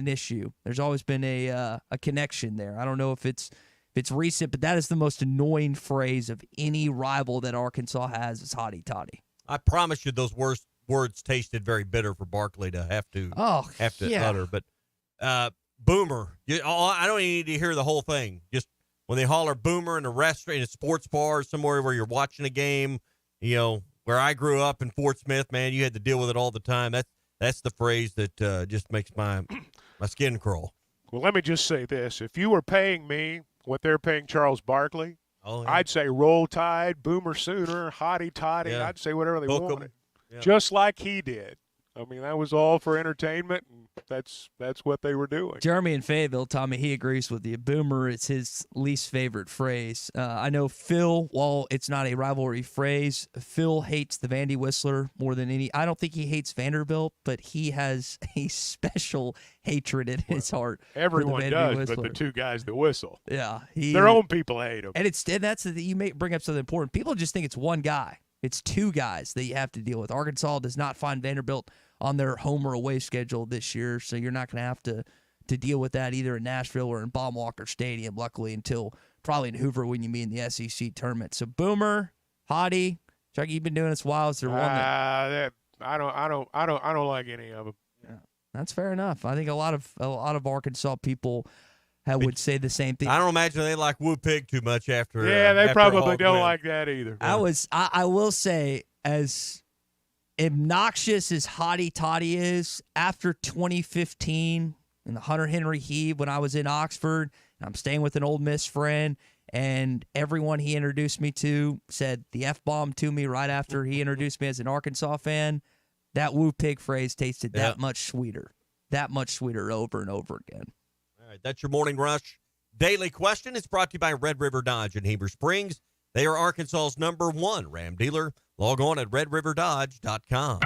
issue. There's always been a connection there. I don't know if it's recent, but that is the most annoying phrase of any rival that Arkansas has is Hotty Toddy. I promise you those words tasted very bitter for Barkley to have to utter. But Boomer, I don't even need to hear the whole thing. Just when they holler Boomer in a restaurant, in a sports bar, somewhere where you're watching a game, where I grew up in Fort Smith, man, you had to deal with it all the time. That's the phrase that just makes my skin crawl. Well, let me just say this. If you were paying me what they're paying Charles Barkley, I'd say Roll Tide, Boomer Sooner, Hotty Toddy. Yeah. I'd say whatever they Hook 'em. wanted. Yeah. Just like he did. I mean, that was all for entertainment, and that's what they were doing. Jeremy in Fayetteville, Tommy, he agrees with you. Boomer is his least favorite phrase. I know Phil, while it's not a rivalry phrase, Phil hates the Vandy Whistler more than any. I don't think he hates Vanderbilt, but he has a special hatred in his heart. Everyone for the Vandy does, Whistler. but the two guys that whistle. Yeah. Their own people hate him. And that's you may bring up something important. People just think it's one guy. It's two guys that you have to deal with. Arkansas does not find Vanderbilt on their home or away schedule this year, so you're not going to have to deal with that either in Nashville or in Baum-Walker Stadium, luckily, until probably in Hoover when you meet in the SEC tournament. So Boomer, Hottie, Chuck, you've been doing this a while. Is there one that I don't like any of them. Yeah, that's fair enough. I think a lot of Arkansas people would say the same thing. I don't imagine they like Woo Pig too much after. Yeah, they after probably don't win. like that either. I will say, as obnoxious as Hotty Toddy is, after 2015 in the Hunter Henry Heave when I was in Oxford, and I'm staying with an Ole Miss friend, and everyone he introduced me to said the F-bomb to me right after he introduced me as an Arkansas fan, that Woo Pig phrase tasted that much sweeter over and over again. All right, that's your morning rush. Daily Question is brought to you by Red River Dodge in Heber Springs. They are Arkansas's #1 Ram dealer. Log on at redriverdodge.com.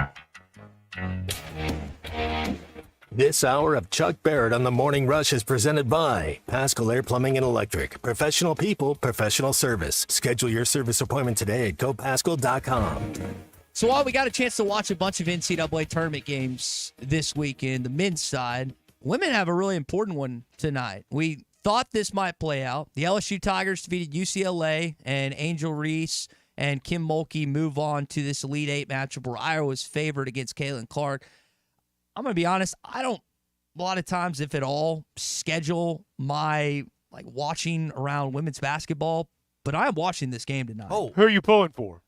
This hour of Chuck Barrett on the Morning Rush is presented by Pascal Air Plumbing and Electric. Professional people, professional service. Schedule your service appointment today at gopascal.com. So while we got a chance to watch a bunch of NCAA tournament games this weekend, the men's side, women have a really important one tonight. We thought this might play out. The LSU Tigers defeated UCLA, and Angel Reese and Kim Mulkey move on to this Elite Eight matchup where Iowa was favored against Caitlin Clark. I'm going to be honest, I don't, a lot of times, if at all, schedule my watching around women's basketball, but I'm watching this game tonight. Oh, who are you pulling for?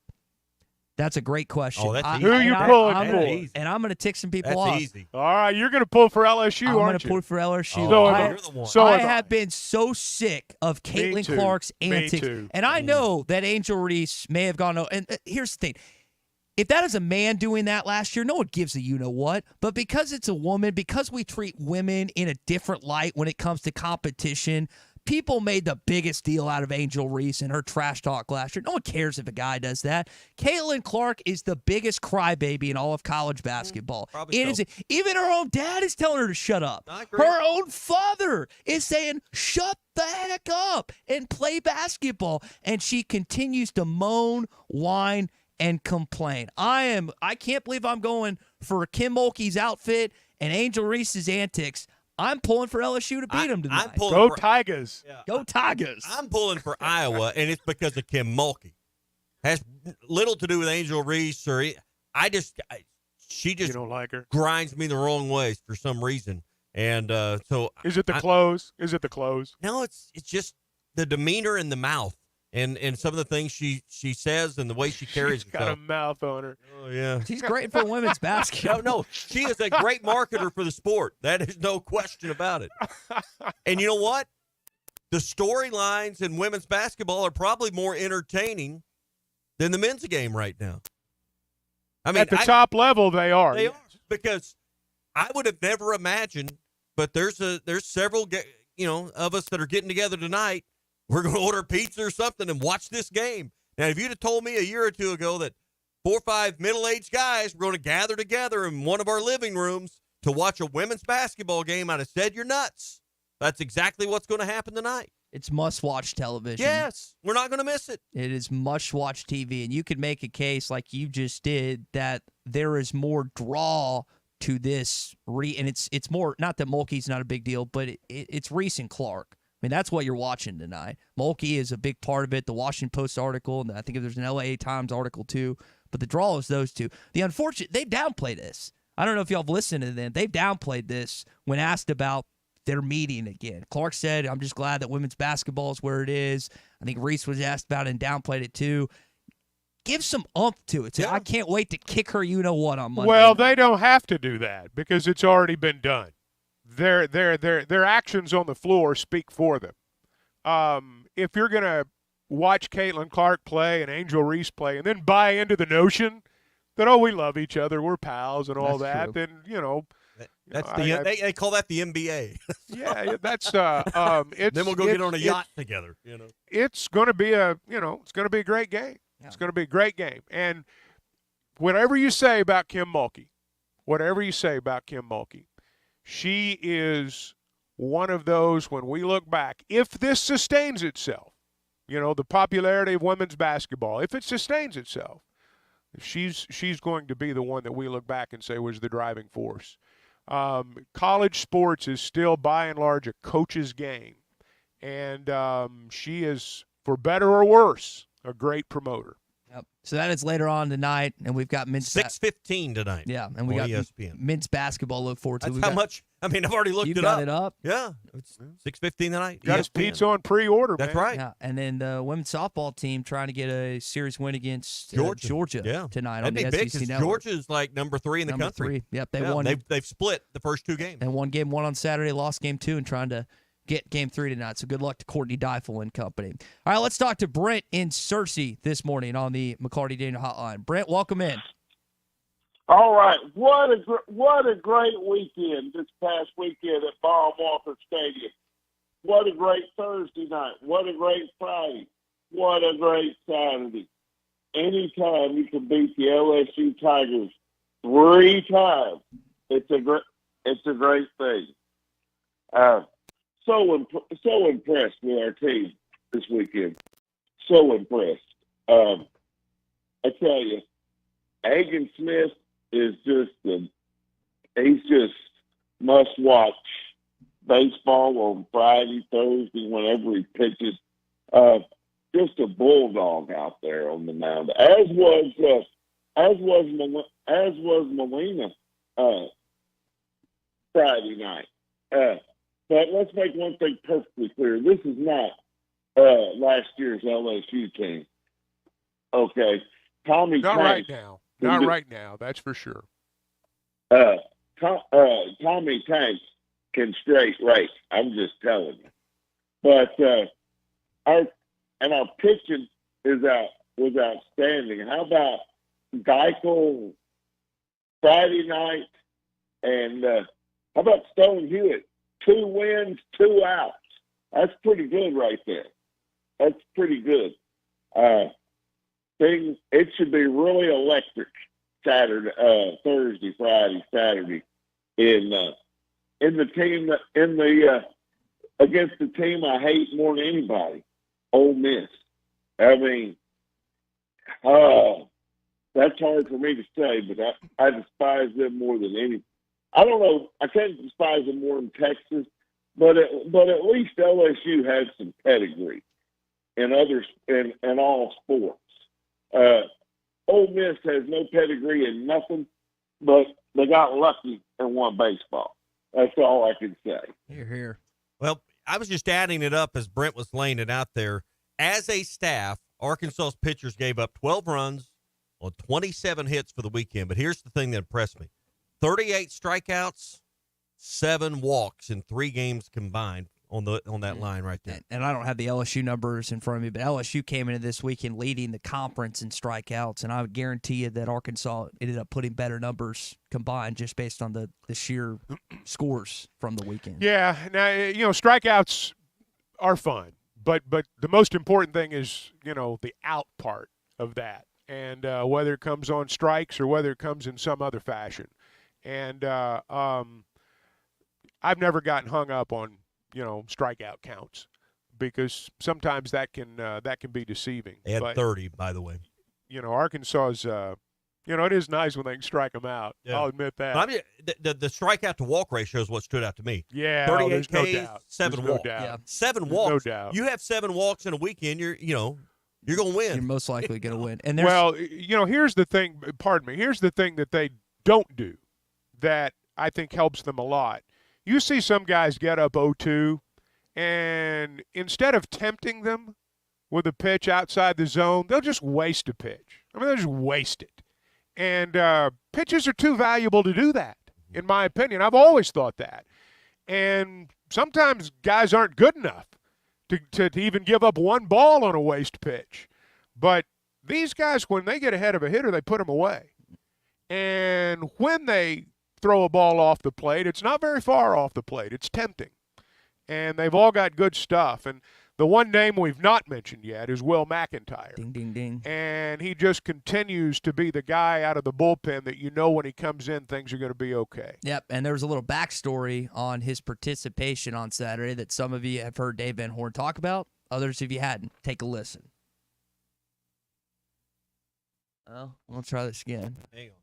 That's a great question. Oh, that's easy. Who are you pulling for? And I'm going to tick some people off. That's easy. All right, you're going to pull for LSU, I'm aren't going to pull for LSU. you're the one. So I have been so sick of Caitlin too. Clark's Me antics. too. And I know that Angel Reese may have gone, and here's the thing. If that is a man doing that last year, no one gives a you-know-what. But because it's a woman, because we treat women in a different light when it comes to competition, people made the biggest deal out of Angel Reese and her trash talk last year. No one cares if a guy does that. Caitlin Clark is the biggest crybaby in all of college basketball. Even her own dad is telling her to shut up. Her own father is saying, shut the heck up and play basketball. And she continues to moan, whine, and complain. I can't believe I'm going for Kim Mulkey's outfit and Angel Reese's antics. I'm pulling for LSU to beat them tonight. Go Tigers. Yeah. Go Tigers. I'm pulling for Iowa, and it's because of Kim Mulkey. Has little to do with Angel Reese or she just You don't like her? grinds me the wrong way for some reason. And so Is it the clothes? Is it the clothes? No, it's just the demeanor in the mouth. And some of the things she says and the way she carries She's got herself. a mouth on her. Oh, yeah. She's great for women's basketball. No, she is a great marketer for the sport. That is no question about it. And you know what? The storylines in women's basketball are probably more entertaining than the men's game right now. I mean, at the top level, they are. They are, because I would have never imagined. But there's several of us that are getting together tonight. We're going to order pizza or something and watch this game. Now, if you'd have told me a year or two ago that 4 or 5 middle-aged guys were going to gather together in one of our living rooms to watch a women's basketball game, I'd have said you're nuts. That's exactly what's going to happen tonight. It's must-watch television. Yes, we're not going to miss it. It is must-watch TV, and you could make a case like you just did that there is more draw to this. And it's more, not that Mulkey's not a big deal, but it's Reese and Clark. I mean, that's what you're watching tonight. Mulkey is a big part of it. The Washington Post article, and I think there's an LA Times article too. But the draw is those two. The unfortunate, they downplay this. I don't know if y'all have listened to them. They've downplayed this when asked about their meeting again. Clark said, I'm just glad that women's basketball is where it is. I think Reese was asked about it and downplayed it too. Give some oomph to it. Say, I can't wait to kick her you-know-what on Monday. Well, they don't have to do that because it's already been done. Their actions on the floor speak for them. If you're going to watch Caitlin Clark play and Angel Reese play and then buy into the notion that, oh, we love each other, we're pals and all that, then, they call that the NBA. Yeah, that's then we'll go get on a yacht together. It's going to be it's going to be a great game. Yeah. It's going to be a great game. And whatever you say about Kim Mulkey, she is one of those, when we look back, if this sustains itself, the popularity of women's basketball, if it sustains itself, she's going to be the one that we look back and say was the driving force. College sports is still, by and large, a coach's game. And she is, for better or worse, a great promoter. Yep. So that is later on tonight, and we've got men's 6:15 tonight. Yeah, and we got ESPN. men's basketball to look forward to. That's how much. I mean, I've already looked it up. You got it up? Yeah, it's 6:15 tonight. Got his pizza on pre-order. That's man. right. Yeah, and then the women's softball team trying to get a series win against Georgia tonight on the SEC Network. Georgia's like number 3 in the country. 3. Yep, they won. They've split the first 2 games. And won game 1 on Saturday, lost game 2, and trying to get game 3 tonight. So good luck to Courtney Deifel and company. All right, let's talk to Brent in Searcy this morning on the McLarty Daniel Hotline. Brent, welcome in. All right, what a great weekend this past weekend at Baum Walker Stadium. What a great Thursday night. What a great Friday. What a great Saturday. Anytime you can beat the LSU Tigers 3 times, it's a great thing. So impressed with our team this weekend. So impressed. I tell you, Hagen Smith is he's just must watch baseball on Friday, Thursday, whenever he pitches. Just a bulldog out there on the mound, as was Molina Friday night. But let's make one thing perfectly clear: this is not last year's LSU team. Okay, Tommy. Not Tanks, right now. Not right now. That's for sure. Tommy Tanks can straight race. I'm just telling you. But our pitching was outstanding. How about Geichel Friday night, and how about Stone Hewitt? 2 wins, 2 outs. That's pretty good right there. That's pretty good. It should be really electric Thursday, Friday, Saturday in the team against the team I hate more than anybody, Ole Miss. I mean, that's hard for me to say, but I despise them more than any. I don't know. I can't despise them more than Texas, but at least LSU has some pedigree in all sports. Ole Miss has no pedigree in nothing, but they got lucky and won baseball. That's all I can say. Here. Well, I was just adding it up as Brent was laying it out there. As a staff, Arkansas's pitchers gave up 12 runs on 27 hits for the weekend. But here's the thing that impressed me. 38 strikeouts, 7 walks in 3 games combined on that line right there. And I don't have the LSU numbers in front of me, but LSU came into this weekend leading the conference in strikeouts, and I would guarantee you that Arkansas ended up putting better numbers combined just based on the sheer scores from the weekend. Yeah. Now, strikeouts are fun, but the most important thing is, the out part of that, and whether it comes on strikes or whether it comes in some other fashion. And I've never gotten hung up on strikeout counts, because sometimes that can be deceiving. They had 30, by the way. Arkansas's. It is nice when they can strike them out. Yeah. I'll admit that. But I mean, the strikeout to walk ratio is what stood out to me. Yeah, 38 there's Ks, no doubt. 7 walks. Yeah. 7 there's walks. No doubt. You have 7 walks in a weekend. You're going to win. You're most likely going to win. And here's the thing. Pardon me. Here's the thing that they don't do that I think helps them a lot. You see some guys get up 0-2, and instead of tempting them with a pitch outside the zone, they'll just waste a pitch. They'll just waste it. And pitches are too valuable to do that, in my opinion. I've always thought that. And sometimes guys aren't good enough to even give up 1 ball on a waste pitch. But these guys, when they get ahead of a hitter, they put them away. And when they throw a ball off the plate, it's not very far off the plate. It's tempting. And they've all got good stuff. And the one name we've not mentioned yet is Will McIntyre. Ding, ding, ding. And he just continues to be the guy out of the bullpen that when he comes in, things are going to be okay. Yep, and there was a little backstory on his participation on Saturday that some of you have heard Dave Van Horn talk about. Others of you hadn't. Take a listen. Well, I'll try this again. Hang on.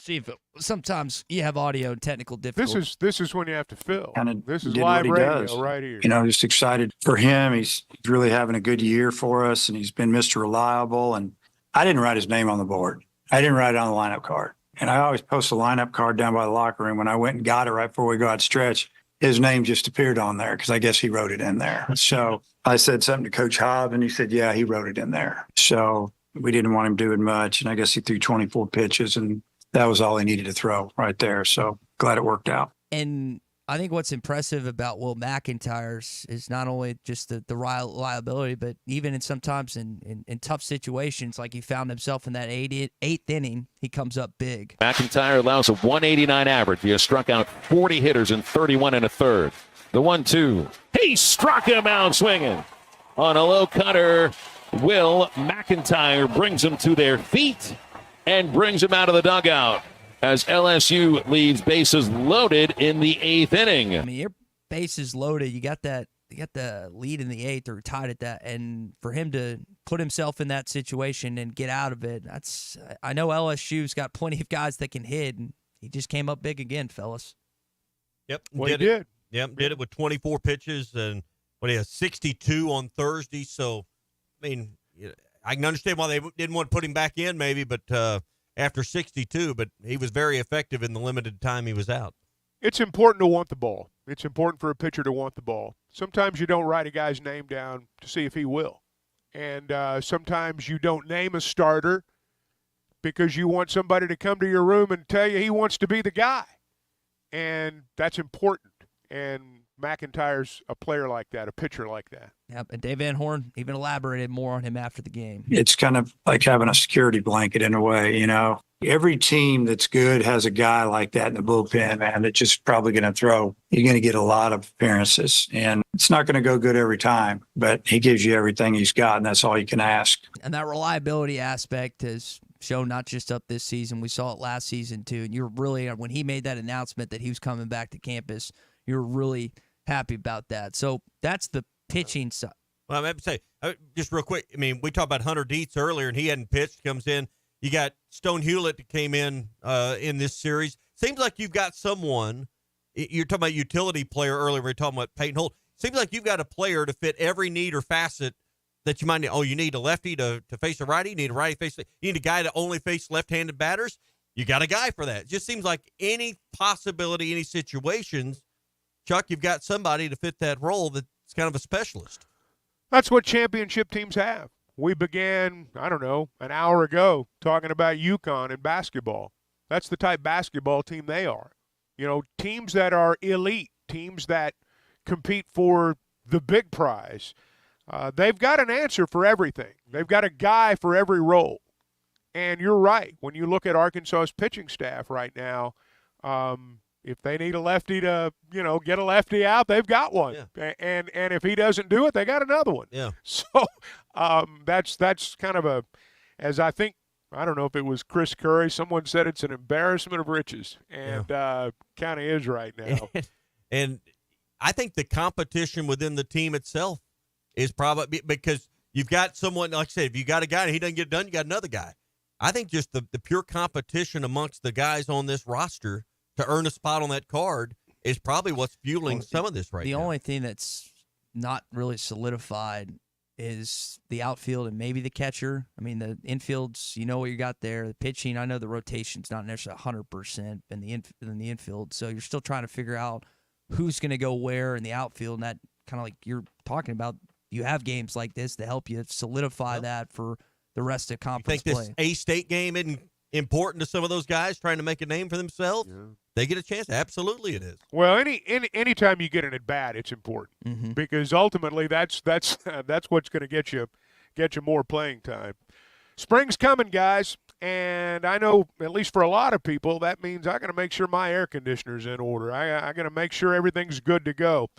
See if sometimes you have audio and technical difficulties. This is when you have to fill. This is did live what he radio does. right here. Just excited for him. He's really having a good year for us, and he's been Mr. Reliable. And I didn't write his name on the board. I didn't write it on the lineup card. And I always post a lineup card down by the locker room. When I went and got it right before we go out stretch, his name just appeared on there because I guess he wrote it in there. So I said something to Coach Hobb, and he said, yeah, he wrote it in there. So we didn't want him doing much, and I guess he threw 24 pitches, and that was all he needed to throw right there. So glad it worked out. And I think what's impressive about Will McIntyre's is not only just the reliability, but even sometimes in tough situations, like he found himself in that eighth inning, he comes up big. McIntyre allows a 189 average. He has struck out 40 hitters in 31 and a third. The 1-2. He struck him out swinging on a low cutter. Will McIntyre brings him to their feet and brings him out of the dugout as LSU leaves bases loaded in the 8th inning. I mean, your bases loaded. You got the lead in the 8th or tied at that, and for him to put himself in that situation and get out of it, I know LSU's got plenty of guys that can hit, and he just came up big again, fellas. Yep, Well, he did. Yep, did it with 24 pitches and what he has 62 on Thursday. So, I mean, I can understand why they didn't want to put him back in, maybe, but after 62, but he was very effective in the limited time he was out. It's important to want the ball. It's important for a pitcher to want the ball. Sometimes you don't write a guy's name down to see if he will. And sometimes you don't name a starter because you want somebody to come to your room and tell you he wants to be the guy. And that's important. And McIntyre's a player like that, a pitcher like that. Yep, and Dave Van Horn even elaborated more on him after the game. It's kind of like having a security blanket in a way, you know. Every team that's good has a guy like that in the bullpen, man, that's just probably going to throw. You're going to get a lot of appearances, and it's not going to go good every time, but he gives you everything he's got, and that's all you can ask. And that reliability aspect has shown not just up this season. We saw it last season, too. And you're really, when he made that announcement that he was coming back to campus, you're really happy about that. So that's the pitching side. Well, I have to say, just real quick, I mean, we talked about Hunter Dietz earlier, and he hadn't pitched, comes in. You got Stone Hewlett that came in this series. Seems like you've got someone, you're talking about utility player earlier, we were talking about Peyton Holt. Seems like you've got a player to fit every need or facet that you might need. Oh, you need a lefty to face a righty. You need a righty face. You need a guy to only face left-handed batters. You got a guy for that. It just seems like any possibility, any situations, Chuck, you've got somebody to fit that role that's kind of a specialist. That's what championship teams have. We began, I don't know, an hour ago talking about UConn and basketball. That's the type basketball team they are. You know, teams that are elite, teams that compete for the big prize. They've got an answer for everything. They've got a guy for every role. And you're right. When you look at Arkansas's pitching staff right now, if they need a lefty to, get a lefty out, they've got one. Yeah. And if he doesn't do it, they got another one. Yeah. So that's kind of as I think, I don't know if it was Chris Curry, someone said it's an embarrassment of riches, and kind of is right now. And I think the competition within the team itself is probably because you've got someone, like I said, if you got a guy and he doesn't get it done, you got another guy. I think just the pure competition amongst the guys on this roster to earn a spot on that card is probably what's fueling some of this right now. The only thing that's not really solidified is the outfield and maybe the catcher. I mean, the infield's, you know what you got there. The pitching, I know the rotation's not necessarily 100% in the infield, so you're still trying to figure out who's going to go where in the outfield, and that kind of like you're talking about, you have games like this to help you solidify that for the rest of conference play. You think this A-State game isn't important to some of those guys trying to make a name for themselves? Yeah. They get a chance. Absolutely, it is. Well, anytime you get an at bat, it's important because ultimately that's what's going to get you more playing time. Spring's coming, guys, and I know at least for a lot of people that means I got to make sure my air conditioner's in order. I got to make sure everything's good to go.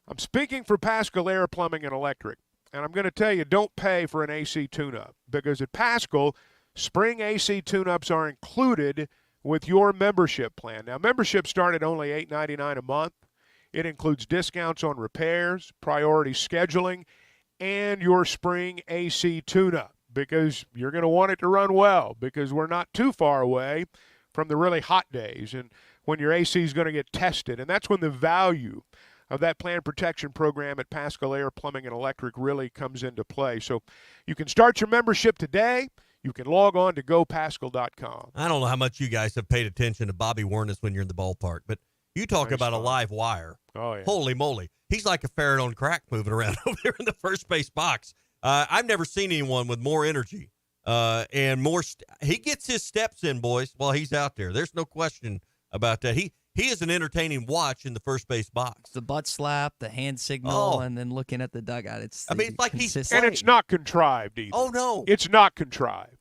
I'm speaking for Paschal Air Plumbing and Electric, and I'm going to tell you, don't pay for an AC tune-up because at Paschal, spring AC tune-ups are included with your membership plan. Now, membership start at only $8.99 a month. It includes discounts on repairs, priority scheduling, and your spring AC tune-up because you're going to want it to run well because we're not too far away from the really hot days and when your AC is going to get tested. And that's when the value of that plan protection program at Paschal Air Plumbing and Electric really comes into play. So you can start your membership today. You can log on to gopaschal.com. I don't know how much you guys have paid attention to Bobby Wernes when you're in the ballpark, but you talk about a live wire. Oh, yeah. Holy moly. He's like a ferret on crack moving around over there in the first base box. I've never seen anyone with more energy and more. He gets his steps in, boys, while he's out there. There's no question about that. he is an entertaining watch in the first base box. The butt slap, the hand signal, and then looking at the dugout. It's like he's and it's not contrived either. Oh no, it's not contrived.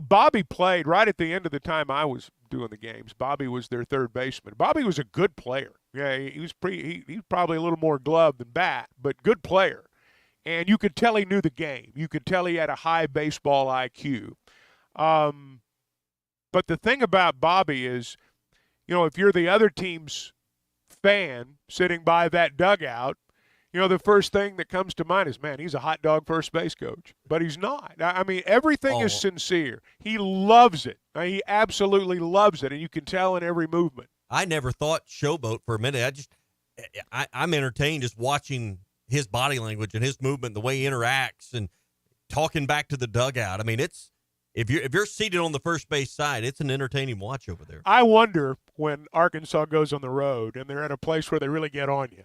Bobby played right at the end of the time I was doing the games. Bobby was their third baseman. Bobby was a good player. Yeah, he was he's probably a little more glove than bat, but good player. And you could tell he knew the game. You could tell he had a high baseball IQ. But the thing about Bobby is, if you're the other team's fan sitting by that dugout, the first thing that comes to mind is, man, he's a hot dog first base coach. But he's not. I mean, everything is sincere. He loves it. He absolutely loves it, and you can tell in every movement. I never thought showboat for a minute. I'm entertained just watching his body language and his movement, the way he interacts and talking back to the dugout. I mean, if you're seated on the first base side, it's an entertaining watch over there. I wonder when Arkansas goes on the road and they're at a place where they really get on you,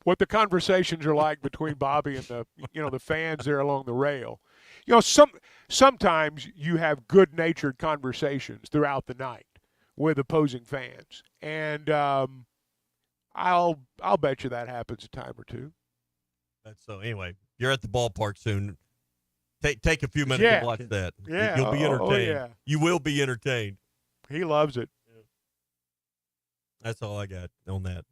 what the conversations are like between Bobby and the fans there along the rail. Sometimes you have good-natured conversations throughout the night with opposing fans, and I'll bet you that happens a time or two. So anyway, you're at the ballpark soon. Take a few minutes to watch that. Yeah, you'll be entertained. Yeah. You will be entertained. He loves it. That's all I got on that.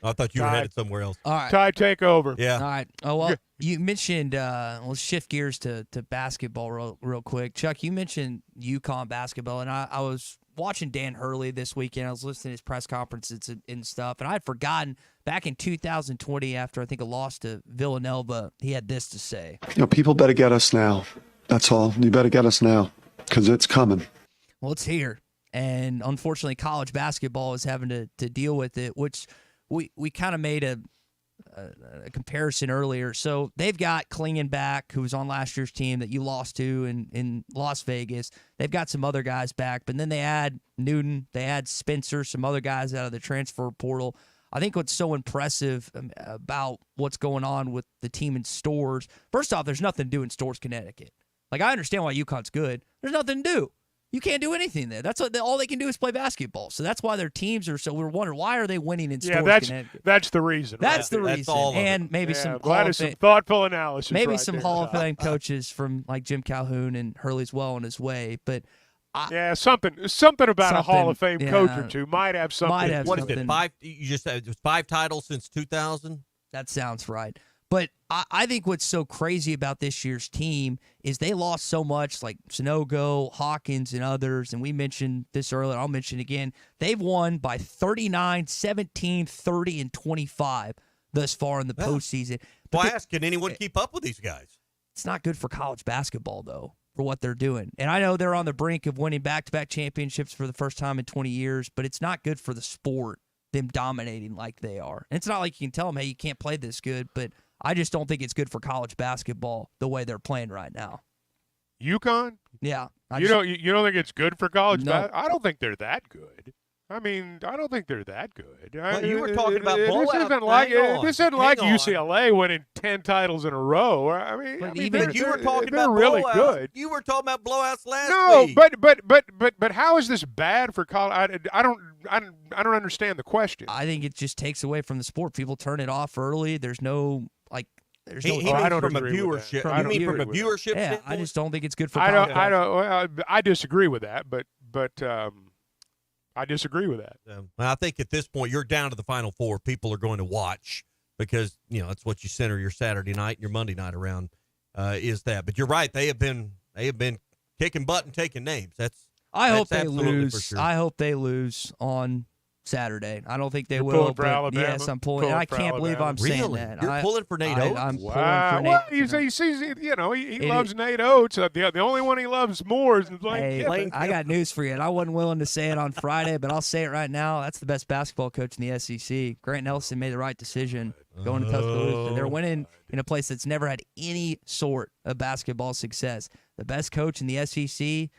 I thought you were headed somewhere else. All right. Ty, take over. Yeah. All right. Oh, well, you mentioned, let's shift gears to basketball real quick. Chuck, you mentioned UConn basketball, and I was watching Dan Hurley this weekend. I was listening to his press conferences and stuff, and I had forgotten back in 2020 after I think a loss to Villanova, he had this to say. People better get us now. That's all. You better get us now because it's coming. Well, it's here, and unfortunately college basketball is having to deal with it, which – We kind of made a comparison earlier. So they've got Klingon back, who was on last year's team that you lost to in Las Vegas. They've got some other guys back, but then they add Newton, they add Spencer, some other guys out of the transfer portal. I think what's so impressive about what's going on with the team in Storrs, first off, there's nothing to do in Storrs, Connecticut. Like, I understand why UConn's good. There's nothing to do. You can't do anything there. That's all they can do is play basketball. So that's why their teams are so. We're wondering, why are they winning in Storrs, Connecticut? That's the reason. That's the reason. That's all and maybe some thoughtful analysis. Maybe right some there. Hall of Fame coaches from like Jim Calhoun and Hurley's well on his way. But something about a Hall of Fame coach or two might have something. What is it? 5? You just said it was 5 titles since 2000. That sounds right. But I think what's so crazy about this year's team is they lost so much, like Sanogo, Hawkins, and others. And we mentioned this earlier. I'll mention it again. They've won by 39, 17, 30, and 25 thus far in the postseason. But can anyone keep up with these guys? It's not good for college basketball, though, for what they're doing. And I know they're on the brink of winning back-to-back championships for the first time in 20 years, but it's not good for the sport, them dominating like they are. And it's not like you can tell them, hey, you can't play this good, but I just don't think it's good for college basketball the way they're playing right now. UConn? Yeah. You don't think it's good for college basketball? No. I don't think they're that good. I mean, I don't think they're that good. Well, you were talking about blowouts. This isn't like UCLA winning 10 titles in a row. I mean, But you were talking they're about really blowouts. good. You were talking about blowouts last week. But how is this bad for college? I don't understand the question. I think it just takes away from the sport. People turn it off early. There's no There's no. He means from a viewership. You mean from a viewership Yeah, standpoint? I just don't think it's good for. I disagree with that, but I disagree with that. I think at this point you're down to the Final Four. People are going to watch because that's what you center your Saturday night and your Monday night around. Is that? But you're right. They have been kicking butt and taking names. I hope they lose. For sure. I hope they lose on Saturday. I don't think they You're will. pulling for but Alabama? yes, I'm pulling. Pulling I for can't believe I'm saying Really? that. You're pulling for Nate Oates? I'm pulling Wow. for Nate. Well, he sees, he loves Nate Oates. The only one he loves more is Lane Kiffin. I got news for you. And I wasn't willing to say it on Friday, but I'll say it right now. That's the best basketball coach in the SEC. Grant Nelson made the right decision going to Tuscaloosa. They're winning in a place that's never had any sort of basketball success. The best coach in the SEC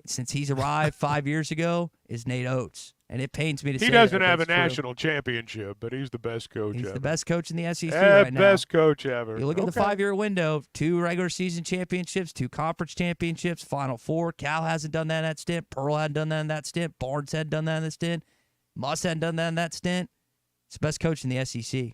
since he's arrived 5 years ago is Nate Oates. And it pains me to say he doesn't that, have a but it's true. national championship, but he's the best coach He's ever. the best coach in the SEC right now. Best coach ever. You look at the 5-year window, 2 regular season championships, 2 conference championships, Final Four. Cal hasn't done that in that stint. Pearl hadn't done that in that stint. Barnes hadn't done that in that stint. Moss hadn't done that in that stint. He's the best coach in the SEC.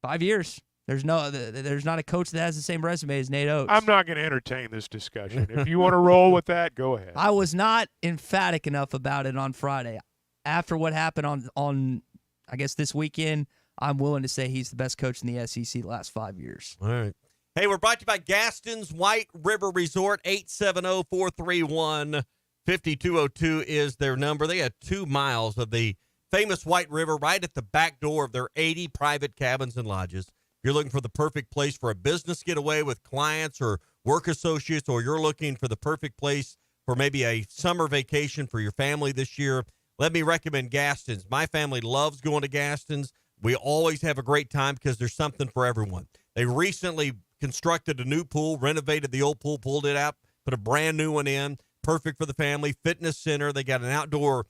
5 years. There's not a coach that has the same resume as Nate Oates. I'm not going to entertain this discussion. If you want to roll with that, go ahead. I was not emphatic enough about it on Friday. After what happened on I guess this weekend, I'm willing to say he's the best coach in the SEC the last 5 years. All right. Hey, we're brought to you by Gaston's White River Resort. 870-431-5202 is their number. They have 2 miles of the famous White River right at the back door of their 80 private cabins and lodges. If you're looking for the perfect place for a business getaway with clients or work associates, or you're looking for the perfect place for maybe a summer vacation for your family this year, let me recommend Gaston's. My family loves going to Gaston's. We always have a great time because there's something for everyone. They recently constructed a new pool, renovated the old pool, pulled it out, put a brand new one in, perfect for the family. Fitness center. They got an outdoor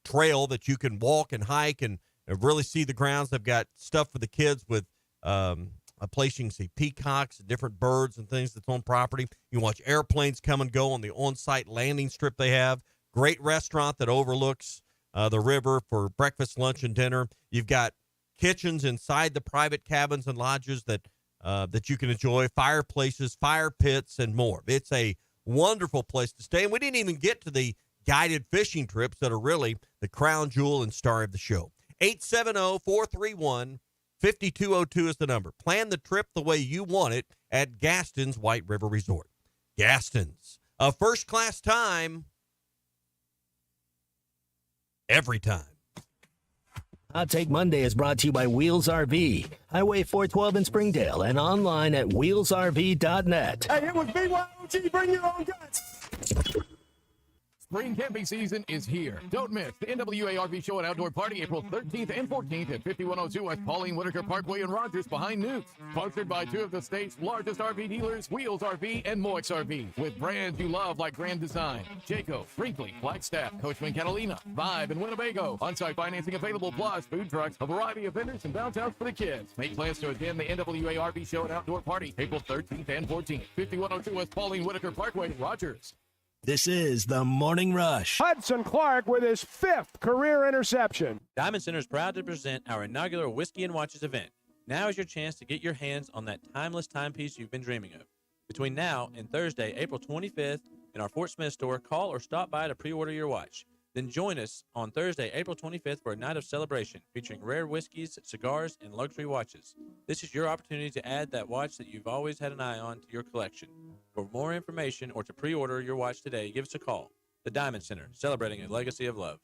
trail that you can walk and hike and really see the grounds. They've got stuff for the kids with a place you can see peacocks, different birds and things that's on property. You can watch airplanes come and go on the on-site landing strip they have. Great restaurant that overlooks the river for breakfast, lunch, and dinner. You've got kitchens inside the private cabins and lodges that you can enjoy, fireplaces, fire pits, and more. It's a wonderful place to stay. And we didn't even get to the guided fishing trips that are really the crown jewel and star of the show. 870-431-5202 is the number. Plan the trip the way you want it at Gaston's White River Resort. Gaston's, a first-class time every time. Hot Take Monday is brought to you by Wheels RV, Highway 412 in Springdale, and online at wheelsrv.net. Hey, it was BYOG. Bring your own guts. Spring camping season is here. Don't miss the NWA RV Show and Outdoor Party April 13th and 14th at 5102 West Pauline Whitaker Parkway in Rogers behind Newts. Sponsored by 2 of the state's largest RV dealers, Wheels RV and Moix RV, with brands you love like Grand Design, Jayco, Brinkley, Flagstaff, Coachman Catalina, Vibe, and Winnebago. On-site financing available, plus food trucks, a variety of vendors, and downtowns for the kids. Make plans to attend the NWA RV Show and Outdoor Party April 13th and 14th, 5102 West Pauline Whitaker Parkway, Rogers. This is the Morning Rush. Hudson Clark with his 5th career interception. Diamond Center is proud to present our inaugural Whiskey and Watches event. Now is your chance to get your hands on that timeless timepiece you've been dreaming of. Between now and Thursday, April 25th, in our Fort Smith store, call or stop by to pre-order your watch. Then join us on Thursday, April 25th for a night of celebration featuring rare whiskeys, cigars, and luxury watches. This is your opportunity to add that watch that you've always had an eye on to your collection. For more information or to pre-order your watch today, give us a call. The Diamond Center, celebrating a legacy of love.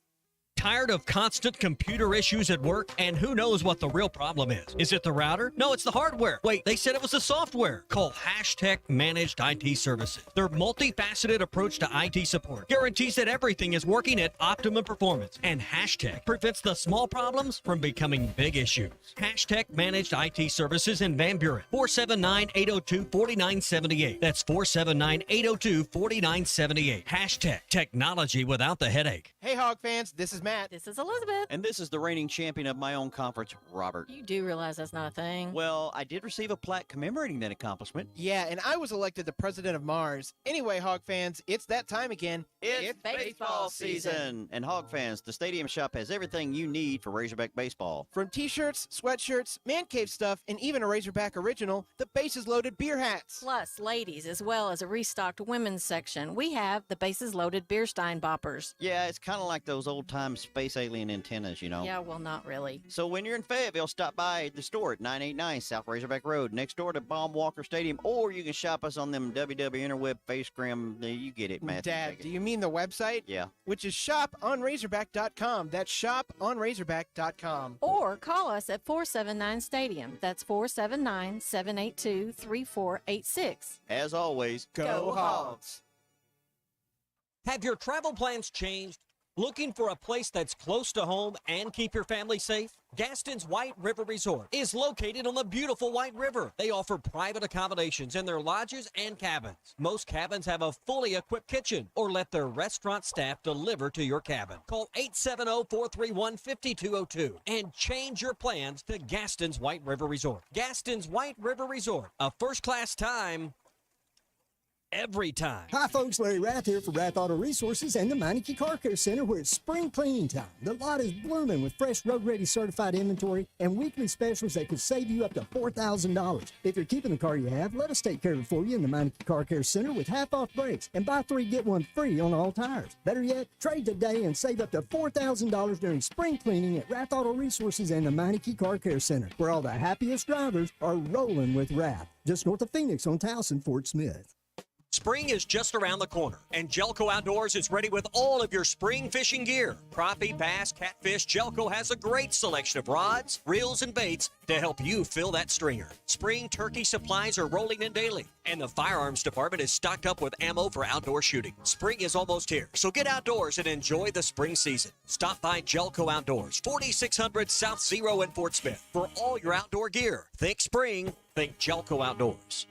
Tired of constant computer issues at work? And who knows what the real problem is? Is it the router? No, it's the hardware. Wait, they said it was the software. Call Hashtag Managed IT Services. Their multifaceted approach to IT support guarantees that everything is working at optimum performance. And Hashtag prevents the small problems from becoming big issues. Hashtag Managed IT Services in Van Buren. 479-802-4978. That's 479-802-4978. Hashtag Technology without the headache. Hey, Hog fans, this is Matt. This is Elizabeth. And this is the reigning champion of my own conference, Robert. You do realize that's not a thing. Well, I did receive a plaque commemorating that accomplishment. Yeah, and I was elected the president of Mars. Anyway, Hog fans, it's that time again. It's baseball season. And Hog fans, the Stadium Shop has everything you need for Razorback baseball. From t-shirts, sweatshirts, man cave stuff, and even a Razorback original, the Bases Loaded beer hats. Plus, ladies, as well as a restocked women's section. We have the Bases Loaded beer stein boppers. Yeah, it's kind of like those old-time space alien antennas, you know. Yeah, well, not really. So when you're in Fayetteville, stop by the store at 989 South Razorback Road, next door to Baum Walker Stadium, or you can shop us on them WW Interweb, Facegram, you get it, Matthew. Dad, do you mean the website? Yeah. Which is shoponrazorback.com. That's shoponrazorback.com. Or call us at 479-STADIUM. That's 479-782-3486. As always, go Hogs! Have your travel plans changed? Looking for a place that's close to home and keep your family safe? Gaston's White River Resort is located on the beautiful White River. They offer private accommodations in their lodges and cabins. Most cabins have a fully equipped kitchen, or let their restaurant staff deliver to your cabin. Call 870-431-5202 and change your plans to Gaston's White River Resort. Gaston's White River Resort, a first-class time every time. Hi, folks. Larry Rath here for Rath Auto Resources and the Meineke Car Care Center, where it's spring cleaning time. The lot is blooming with fresh road-ready certified inventory and weekly specials that could save you up to $4,000. If you're keeping the car you have, let us take care of it for you in the Meineke Car Care Center with half-off brakes and buy 3, get 1 free on all tires. Better yet, trade today and save up to $4,000 during spring cleaning at Rath Auto Resources and the Meineke Car Care Center, where all the happiest drivers are rolling with Rath. Just north of Phoenix on Towson, Fort Smith. Spring is just around the corner, and Jelco Outdoors is ready with all of your spring fishing gear. Crappie, bass, catfish, Jelco has a great selection of rods, reels, and baits to help you fill that stringer. Spring turkey supplies are rolling in daily, and the firearms department is stocked up with ammo for outdoor shooting. Spring is almost here, so get outdoors and enjoy the spring season. Stop by Jelco Outdoors, 4600 South Zero in Fort Smith, for all your outdoor gear. Think spring, think Jelco Outdoors.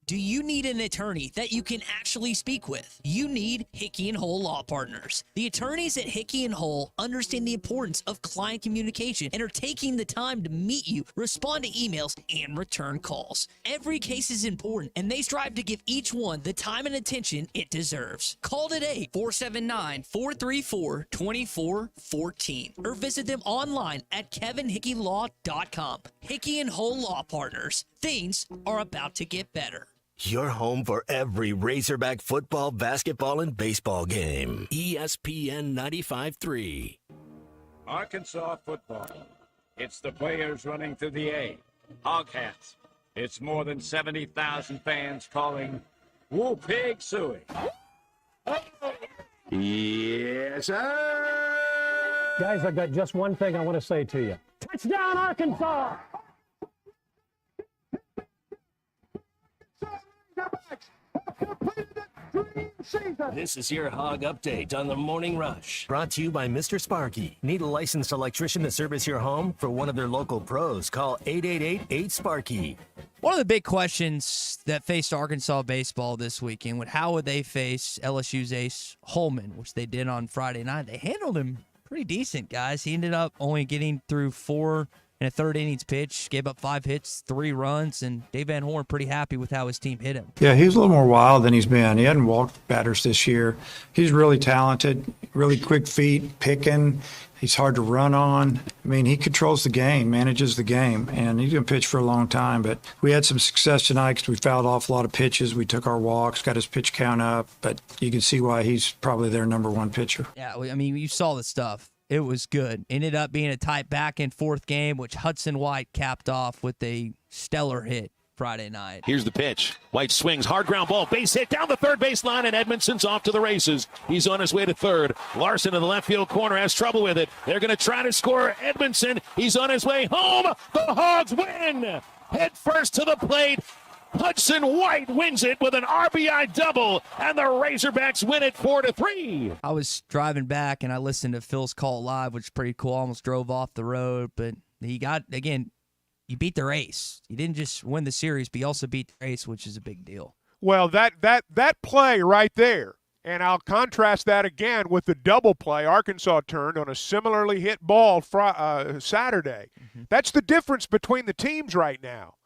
Do you need an attorney that you can actually speak with? You need Hickey & Hull Law Partners. The attorneys at Hickey & Hull understand the importance of client communication and are taking the time to meet you, respond to emails, and return calls. Every case is important, and they strive to give each one the time and attention it deserves. Call today, 479-434-2414, or visit them online at kevinhickeylaw.com. Hickey & Hull Law Partners. Things are about to get better. Your home for every Razorback football, basketball, and baseball game. ESPN 95.3. Arkansas football. It's the players running through the A. Hog hats. It's more than 70,000 fans calling Woo Pig Suey. Yes, sir. Guys, I've got just one thing I want to say to you. Touchdown, Arkansas! This is your Hog Update on the Morning Rush. Brought to you by Mr. Sparky. Need a licensed electrician to service your home? For one of their local pros, call 888-8-SPARKY. One of the big questions that faced Arkansas baseball this weekend was how would they face LSU's ace Holman, which they did on Friday night. They handled him pretty decent, guys. He ended up only getting through 4 in a third innings pitch, gave up 5 hits, 3 runs, and Dave Van Horn pretty happy with how his team hit him. Yeah, he's a little more wild than he's been. He hadn't walked batters this year. He's really talented, really quick feet, picking. He's hard to run on. I mean, he controls the game, manages the game, and he's going to pitch for a long time. But we had some success tonight because we fouled off a lot of pitches. We took our walks, got his pitch count up, but you can see why he's probably their number 1 pitcher. Yeah, I mean, you saw the stuff. It was good. Ended up being a tight back and forth game, which Hudson White capped off with a stellar hit Friday night. Here's the pitch. White swings, hard ground ball, base hit down the third base line, and Edmondson's off to the races. He's on his way to third. Larson in the left field corner has trouble with it. They're going to try to score Edmondson. He's on his way home. The Hogs win. Head first to the plate. Hudson White wins it with an RBI double, and the Razorbacks win it 4-3. I was driving back, and I listened to Phil's call live, which is pretty cool. I almost drove off the road, but he got, again, you beat the race. You didn't just win the series, but you also beat the race, which is a big deal. Well, that play right there, and I'll contrast that again with the double play Arkansas turned on a similarly hit ball Saturday. Mm-hmm. That's the difference between the teams right now.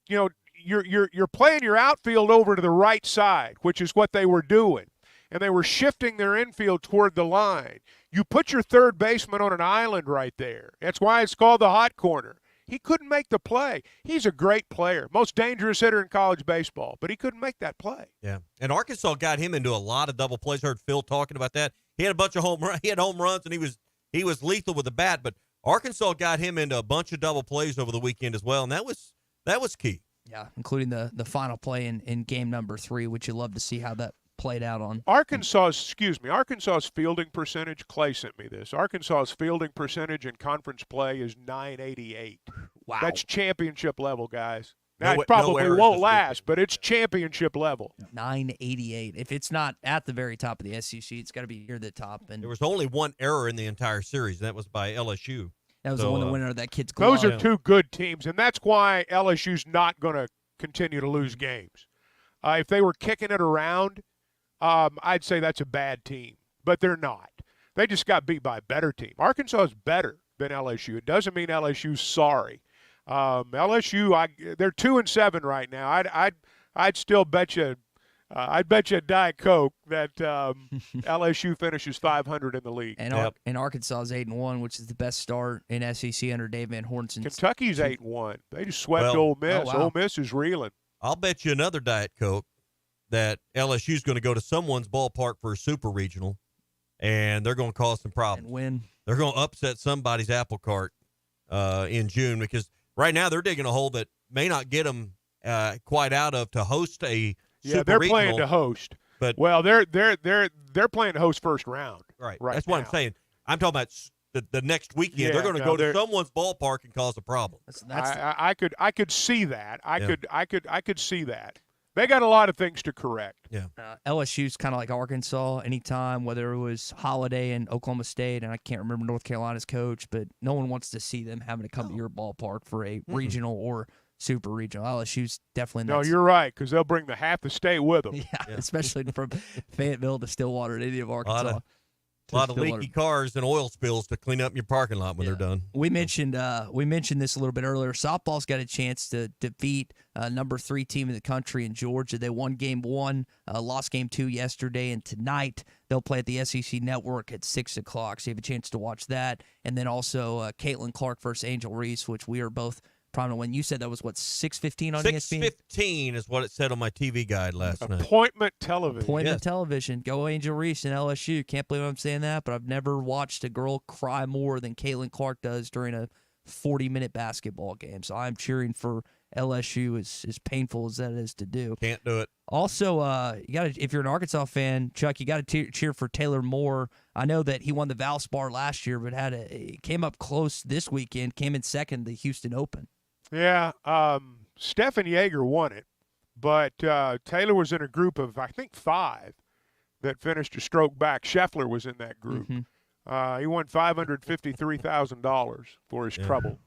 You know, you're playing your outfield over to the right side, which is what they were doing, and they were shifting their infield toward the line. You put your third baseman on an island right there. That's why it's called the hot corner. He couldn't make the play. He's a great player, most dangerous hitter in college baseball, but he couldn't make that play. Yeah, and Arkansas got him into a lot of double plays. Heard Phil talking about that. He had a bunch of home runs, and he was lethal with the bat. But Arkansas got him into a bunch of double plays over the weekend as well, and that was key. Yeah, including the final play in game number 3, which you love to see how that played out on. Arkansas's fielding percentage, Clay sent me this. Arkansas's fielding percentage in conference play is .988. Wow. That's championship level, guys. Now, it probably won't last, but it's championship level. .988. If it's not at the very top of the SEC, it's got to be near the top. And there was only one error in the entire series, and that was by LSU. That was the one that went under that kid's glove. Those are 2 good teams, and that's why LSU's not going to continue to lose games. If they were kicking it around, I'd say that's a bad team, but they're not. They just got beat by a better team. Arkansas is better than LSU. It doesn't mean LSU's sorry. LSU, they're 2-7 right now. I'd still bet you I'd bet you a Diet Coke that LSU finishes 500 in the league. And, and Arkansas is 8-1, which is the best start in SEC under Dave Van Horn since Kentucky's 8-1. They just swept Ole Miss. Oh, wow. Ole Miss is reeling. I'll bet you another Diet Coke that LSU's going to go to someone's ballpark for a super regional, and they're going to cause some problems. And win. They're going to upset somebody's apple cart in June, because right now they're digging a hole that may not get them quite out of to host a super they're regional. playing to host. But they're playing to host first round. Right. Right. That's what I'm saying. I'm talking about the next weekend. Yeah, they're going to go to someone's ballpark and cause a problem. I could see that. I could see that. They got a lot of things to correct. Yeah. LSU's kind of like Arkansas anytime, whether it was Holiday in Oklahoma State, and I can't remember North Carolina's coach, but no one wants to see them having to come to your ballpark for a regional or super regional. LSU's definitely No, you're right, because they'll bring half the state with them. Yeah, especially from Fayetteville to Stillwater to any of Arkansas. A lot of leaky cars and oil spills to clean up your parking lot when they're done. We mentioned this a little bit earlier. Softball's got a chance to defeat number 3 team in the country in Georgia. They won game 1, lost game 2 yesterday, and tonight they'll play at the SEC Network at 6 o'clock. So you have a chance to watch that. And then also Caitlin Clark versus Angel Reese, which we are both prominent. When you said that was, 6:15 on ESPN? 6:15 is what it said on my TV guide last night. Appointment television. Appointment television. Go Angel Reese and LSU. Can't believe I'm saying that, but I've never watched a girl cry more than Caitlin Clark does during a 40-minute basketball game. So I'm cheering for LSU, as painful as that is to do. Can't do it. Also, you got to, if you're an Arkansas fan, Chuck, you got to cheer for Taylor Moore. I know that he won the Valspar last year, but came up close this weekend. Came in second the Houston Open. Yeah, Stephen Yeager won it, but Taylor was in a group of, I think, 5 that finished a stroke back. Scheffler was in that group. Mm-hmm. He won $553,000 for his trouble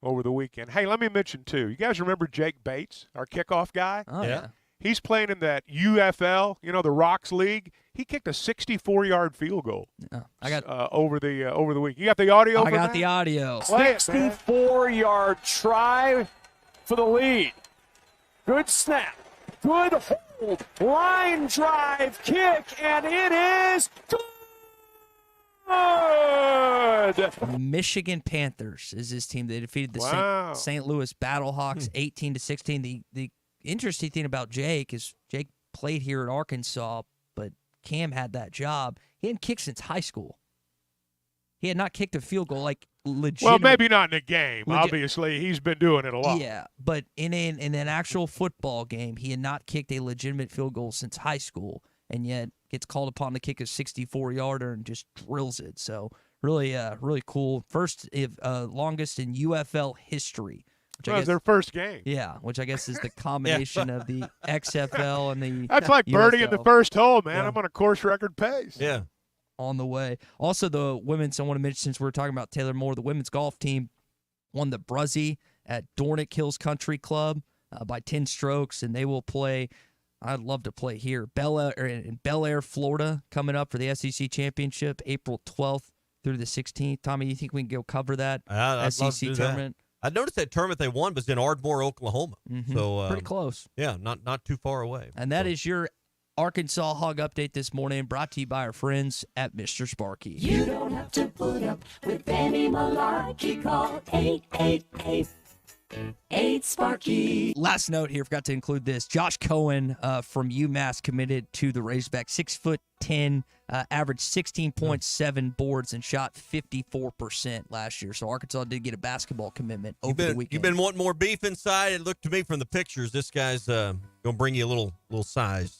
over the weekend. Hey, let me mention, too, you guys remember Jake Bates, our kickoff guy? Oh, yeah. He's playing in that UFL, the Rocks League. He kicked a 64-yard field goal. I got over the week. You got the audio? I got the audio. 64-yard try for the lead. Good snap. Good hold. Line drive kick, and it is good. Michigan Panthers is his team. They defeated the St. Louis Battlehawks 18-16. The interesting thing about Jake is Jake played here at Arkansas, but Cam had that job. He hadn't kicked since high school. He had not kicked a field goal legit. Well, maybe not in a game. Obviously, he's been doing it a lot. Yeah, but in an actual football game, he had not kicked a legitimate field goal since high school, and yet gets called upon to kick a 64-yarder and just drills it. So really cool. First, longest in UFL history. That was their first game. Yeah, which I guess is the combination of the XFL and the That's like birdie in the first hole, man. Yeah. I'm on a course record pace. Yeah. On the way. Also, the women's, I want to mention, since we're talking about Taylor Moore, the women's golf team won the Bruzzy at Dornick Hills Country Club by 10 strokes, and they will play, I'd love to play here, in Bel Air, Florida, coming up for the SEC Championship, April 12th through the 16th. Tommy, you think we can go cover that I'd love to SEC do tournament? That. I noticed that tournament they won was in Ardmore, Oklahoma. Mm-hmm. So pretty close. Yeah, not too far away. And that is your Arkansas Hog Update this morning, brought to you by our friends at Mr. Sparky. You don't have to put up with any malarkey. Call 888-8 Sparky. Last note here, forgot to include this. Josh Cohen from UMass committed to the Razorbacks. 6'10", averaged 16.7 boards and shot 54% last year. So Arkansas did get a basketball commitment over the weekend. You've been wanting more beef inside. It looked to me from the pictures, this guy's going to bring you a little size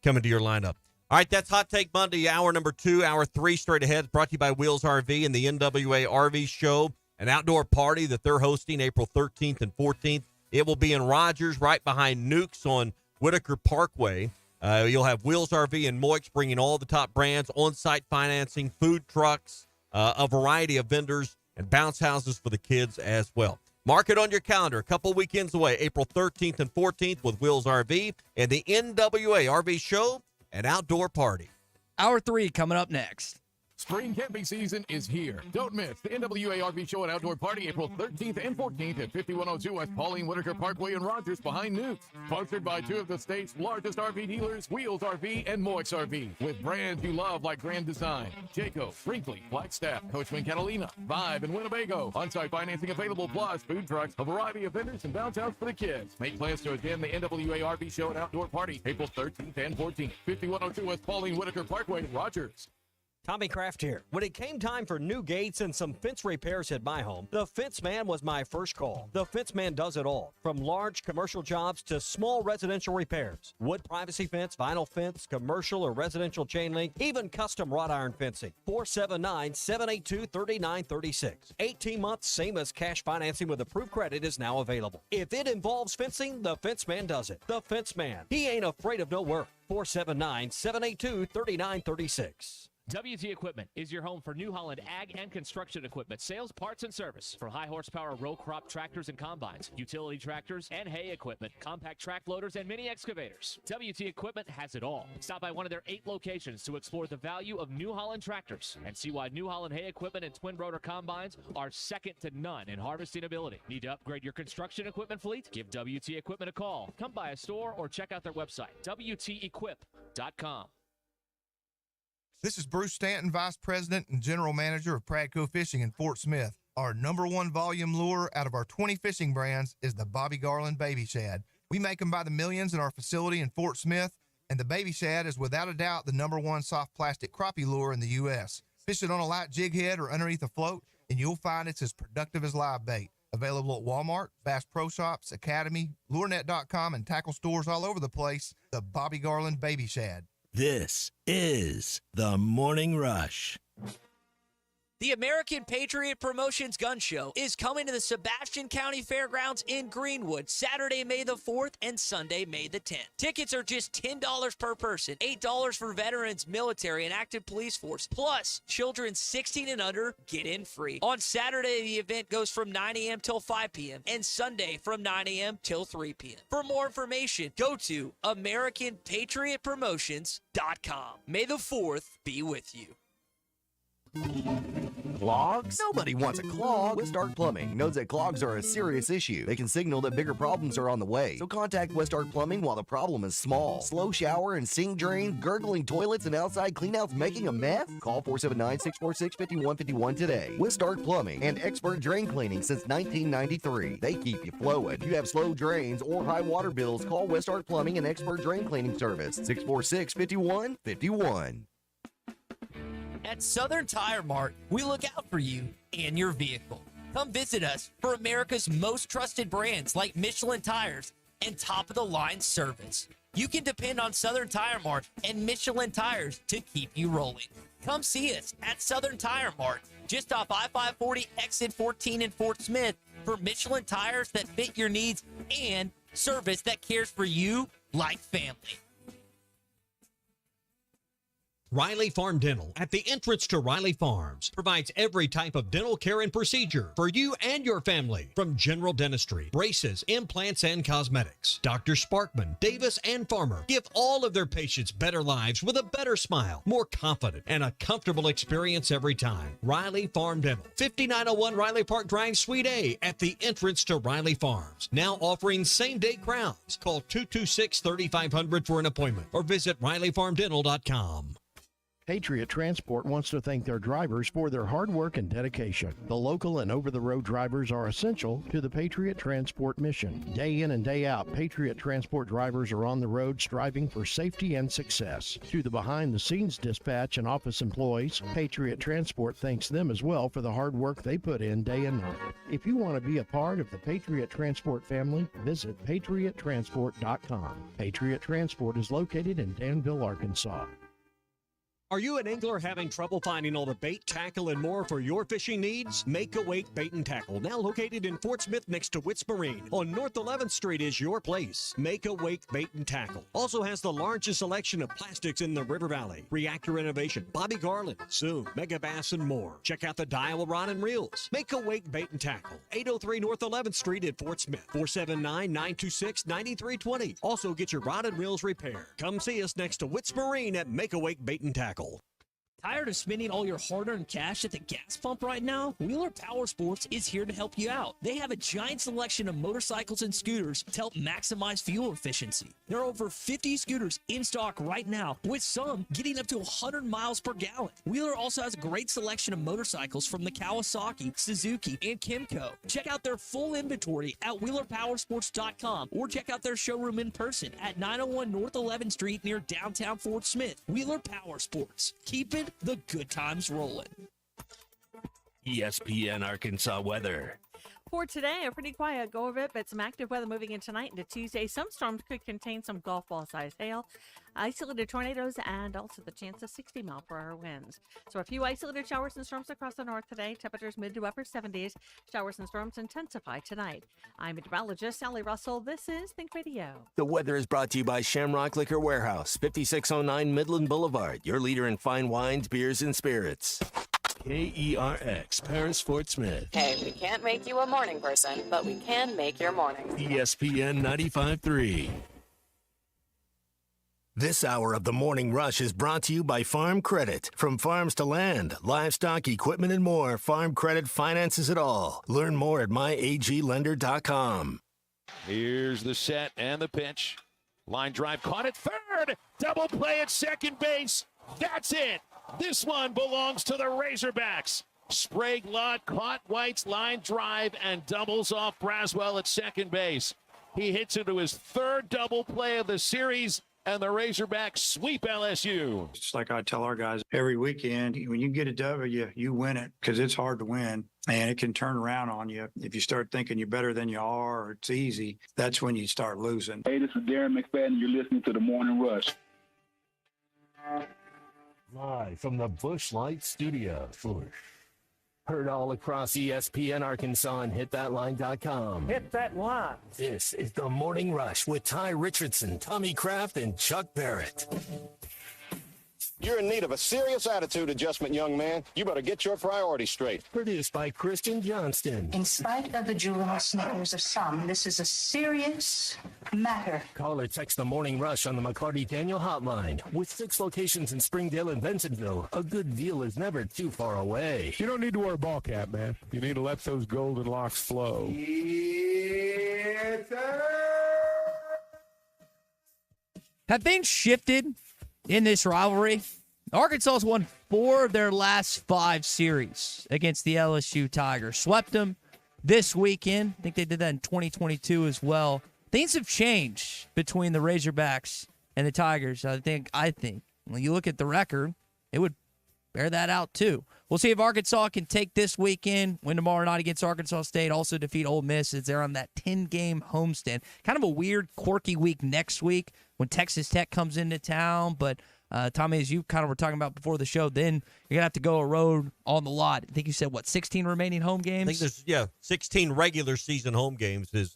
coming to your lineup. All right, that's Hot Take Monday, hour number 2, hour 3 straight ahead. Brought to you by Wheels RV and the NWA RV Show, an outdoor party that they're hosting April 13th and 14th. It will be in Rogers, right behind Nukes on Whitaker Parkway. You'll have Wheels RV and Moix bringing all the top brands, on-site financing, food trucks, a variety of vendors, and bounce houses for the kids as well. Mark it on your calendar. A couple weekends away, April 13th and 14th with Wheels RV and the NWA RV Show, an outdoor party. Hour 3 coming up next. Spring camping season is here. Don't miss the NWA RV Show and Outdoor Party April 13th and 14th at 5102 West Pauline Whitaker Parkway in Rogers behind Newt's. Sponsored by two of the state's largest RV dealers, Wheels RV and Moix RV, with brands you love like Grand Design, Jayco, Brinkley, Flagstaff, Coachman Catalina, Vibe, and Winnebago. On-site financing available, plus food trucks, a variety of vendors, and downtowns for the kids. Make plans to attend the NWA RV Show and Outdoor Party April 13th and 14th, 5102 West Pauline Whitaker Parkway in Rogers. Tommy Kraft here. When it came time for new gates and some fence repairs at my home, the Fence Man was my first call. The Fence Man does it all, from large commercial jobs to small residential repairs. Wood privacy fence, vinyl fence, commercial or residential chain link, even custom wrought iron fencing. 479-782-3936. 18 months, same as cash financing with approved credit is now available. If it involves fencing, the Fence Man does it. The Fence Man. He ain't afraid of no work. 479-782-3936. WT Equipment is your home for New Holland ag and construction equipment, sales, parts, and service for high horsepower row crop tractors and combines, utility tractors and hay equipment, compact track loaders, and mini excavators. WT Equipment has it all. Stop by one of their 8 locations to explore the value of New Holland tractors and see why New Holland hay equipment and twin rotor combines are second to none in harvesting ability. Need to upgrade your construction equipment fleet? Give WT Equipment a call. Come by a store or check out their website, WTEquip.com. This is Bruce Stanton, Vice President and General Manager of Pradco Fishing in Fort Smith. Our #1 volume lure out of our 20 fishing brands is the Bobby Garland Baby Shad. We make them by the millions in our facility in Fort Smith, and the Baby Shad is without a doubt the #1 soft plastic crappie lure in the U.S. Fish it on a light jig head or underneath a float, and you'll find it's as productive as live bait. Available at Walmart, Bass Pro Shops, Academy, LureNet.com, and tackle stores all over the place. The Bobby Garland Baby Shad. This is The Morning Rush. The American Patriot Promotions Gun Show is coming to the Sebastian County Fairgrounds in Greenwood, Saturday, May the 4th and Sunday, May the 10th. Tickets are just $10 per person, $8 for veterans, military, and active police force. Plus, children 16 and under get in free. On Saturday, the event goes from 9 a.m. till 5 p.m. and Sunday from 9 a.m. till 3 p.m. For more information, go to AmericanPatriotPromotions.com. May the 4th be with you. Clogs? Nobody wants a clog. Westark Plumbing knows that clogs are a serious issue. They can signal that bigger problems are on the way. So contact Westark Plumbing while the problem is small. Slow shower and sink drain, gurgling toilets, and outside cleanouts making a mess? Call 479-646-5151 today. Westark Plumbing and expert drain cleaning since 1993. They keep you flowing. If you have slow drains or high water bills, call Westark Plumbing and expert drain cleaning service. 646-5151. At Southern Tire Mart, we look out for you and your vehicle. Come visit us for America's most trusted brands like Michelin Tires and top-of-the-line service. You can depend on Southern Tire Mart and Michelin Tires to keep you rolling. Come see us at Southern Tire Mart, just off I-540 exit 14 in Fort Smith, for Michelin tires that fit your needs and service that cares for you like family. Riley Farm Dental, at the entrance to Riley Farms, provides every type of dental care and procedure for you and your family, from general dentistry, braces, implants, and cosmetics. Dr. Sparkman, Davis, and Farmer give all of their patients better lives with a better smile, more confident, and a comfortable experience every time. Riley Farm Dental, 5901 Riley Park Drive, Suite A, at the entrance to Riley Farms. Now offering same-day crowns. Call 226-3500 for an appointment or visit RileyFarmDental.com. Patriot Transport wants to thank their drivers for their hard work and dedication. The local and over-the-road drivers are essential to the Patriot Transport mission. Day in and day out, Patriot Transport drivers are on the road striving for safety and success. To the behind-the-scenes dispatch and office employees, Patriot Transport thanks them as well for the hard work they put in day and night. If you want to be a part of the Patriot Transport family, visit PatriotTransport.com. Patriot Transport is located in Danville, Arkansas. Are you an angler having trouble finding all the bait, tackle, and more for your fishing needs? Make a Wake Bait and Tackle, now located in Fort Smith next to Witts Marine on North 11th Street, is your place. Make a Wake Bait and Tackle also has the largest selection of plastics in the River Valley. Reactor Innovation, Bobby Garland, Zoom, Mega Bass, and more. Check out the Daiwa Rod and Reels. Make a Wake Bait and Tackle, 803 North 11th Street at Fort Smith, 479-926-9320. Also get your rod and reels repaired. Come see us next to Witts Marine at Make a Wake Bait and Tackle. Tired of spending all your hard-earned cash at the gas pump right now? Wheeler Power Sports is here to help you out. They have a giant selection of motorcycles and scooters to help maximize fuel efficiency. There are over 50 scooters in stock right now, with some getting up to 100 miles per gallon. Wheeler also has a great selection of motorcycles from the Kawasaki, Suzuki, and Kymco. Check out their full inventory at WheelerPowersports.com or check out their showroom in person at 901 North 11th Street near downtown Fort Smith. Wheeler Power Sports. Keep it the good times rolling. ESPN Arkansas weather. For today, a pretty quiet go of it, but some active weather moving in tonight into Tuesday. Some storms could contain some golf ball sized hail, isolated tornadoes, and also the chance of 60-mile-per-hour winds. So a few isolated showers and storms across the north today. Temperatures mid to upper 70s. Showers and storms intensify tonight. I'm meteorologist Sally Russell. This is Think Radio. The weather is brought to you by Shamrock Liquor Warehouse, 5609 Midland Boulevard, your leader in fine wines, beers, and spirits. KERX, Paris, Fort Smith. Hey, we can't make you a morning person, but we can make your morning. ESPN 95.3. This hour of the Morning Rush is brought to you by Farm Credit. From farms to land, livestock, equipment, and more, Farm Credit finances it all. Learn more at myaglender.com. Here's the set and the pitch. Line drive caught at third. Double play at second base. That's it. This one belongs to the Razorbacks. Sprague Lott caught White's line drive and doubles off Braswell at second base. He hits into his third double play of the series, and the Razorbacks sweep LSU. Just like I tell our guys every weekend, when you get a W, you win it because it's hard to win. And it can turn around on you. If you start thinking you're better than you are or it's easy, that's when you start losing. Hey, this is Darren McFadden. You're listening to the Morning Rush. Live from the Busch Light Studio. Heard all across ESPN Arkansas and hitthatline.com. Hit that line. This is the Morning Rush with Ty Richardson, Tommy Kraft, and Chuck Barrett. You're in need of a serious attitude adjustment, young man. You better get your priorities straight. Produced by Kristen Johnston. In spite of the juvenile snickers of some, this is a serious matter. Call or text the Morning Rush on the McLarty Daniel Hotline. With 6 locations in Springdale and Bentonville, a good deal is never too far away. You don't need to wear a ball cap, man. You need to let those golden locks flow. Have things shifted in this rivalry? Arkansas's won 4 of their last 5 series against the LSU Tigers. Swept them this weekend. I think they did that in 2022 as well. Things have changed between the Razorbacks and the Tigers. I think when you look at the record, it would bear that out too. We'll see if Arkansas can take this weekend, win tomorrow night against Arkansas State, also defeat Ole Miss as they're on that 10-game homestand. Kind of a weird, quirky week next week when Texas Tech comes into town. But, Tommy, as you kind of were talking about before the show, then you're going to have to go a road on the lot. I think you said, 16 remaining home games? I think there's, 16 regular season home games is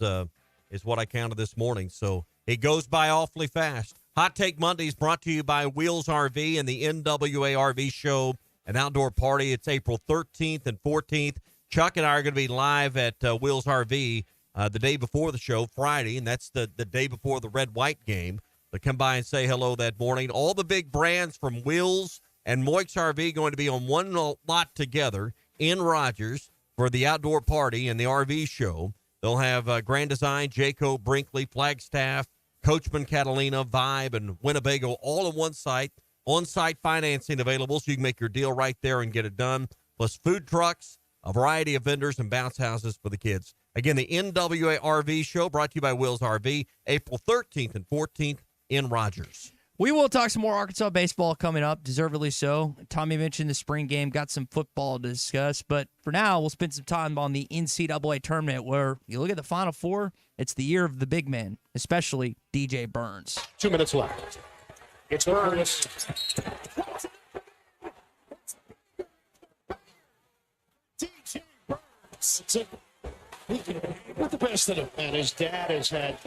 what I counted this morning. So it goes by awfully fast. Hot Take Monday is brought to you by Wheels RV and the NWA RV Show, an outdoor party. It's April 13th and 14th. Chuck and I are going to be live at Wheels RV the day before the show, Friday, and that's the day before the red-white game. So come by and say hello that morning. All the big brands from Wheels and Moix RV going to be on one lot together in Rogers for the outdoor party and the RV show. They'll have Grand Design, Jayco, Brinkley, Flagstaff, Coachman, Catalina, Vibe, and Winnebago all in one site. On-site financing available, so you can make your deal right there and get it done. Plus food trucks, a variety of vendors, and bounce houses for the kids. Again, the NWA RV Show brought to you by Wills RV, April 13th and 14th in Rogers. We will talk some more Arkansas baseball coming up, deservedly so. Tommy mentioned the spring game, got some football to discuss. But for now, we'll spend some time on the NCAA tournament where you look at the Final Four, it's the year of the big man, especially DJ Burns. 2 minutes left. It's Burns. DJ Burns. With the best of him, and his dad has had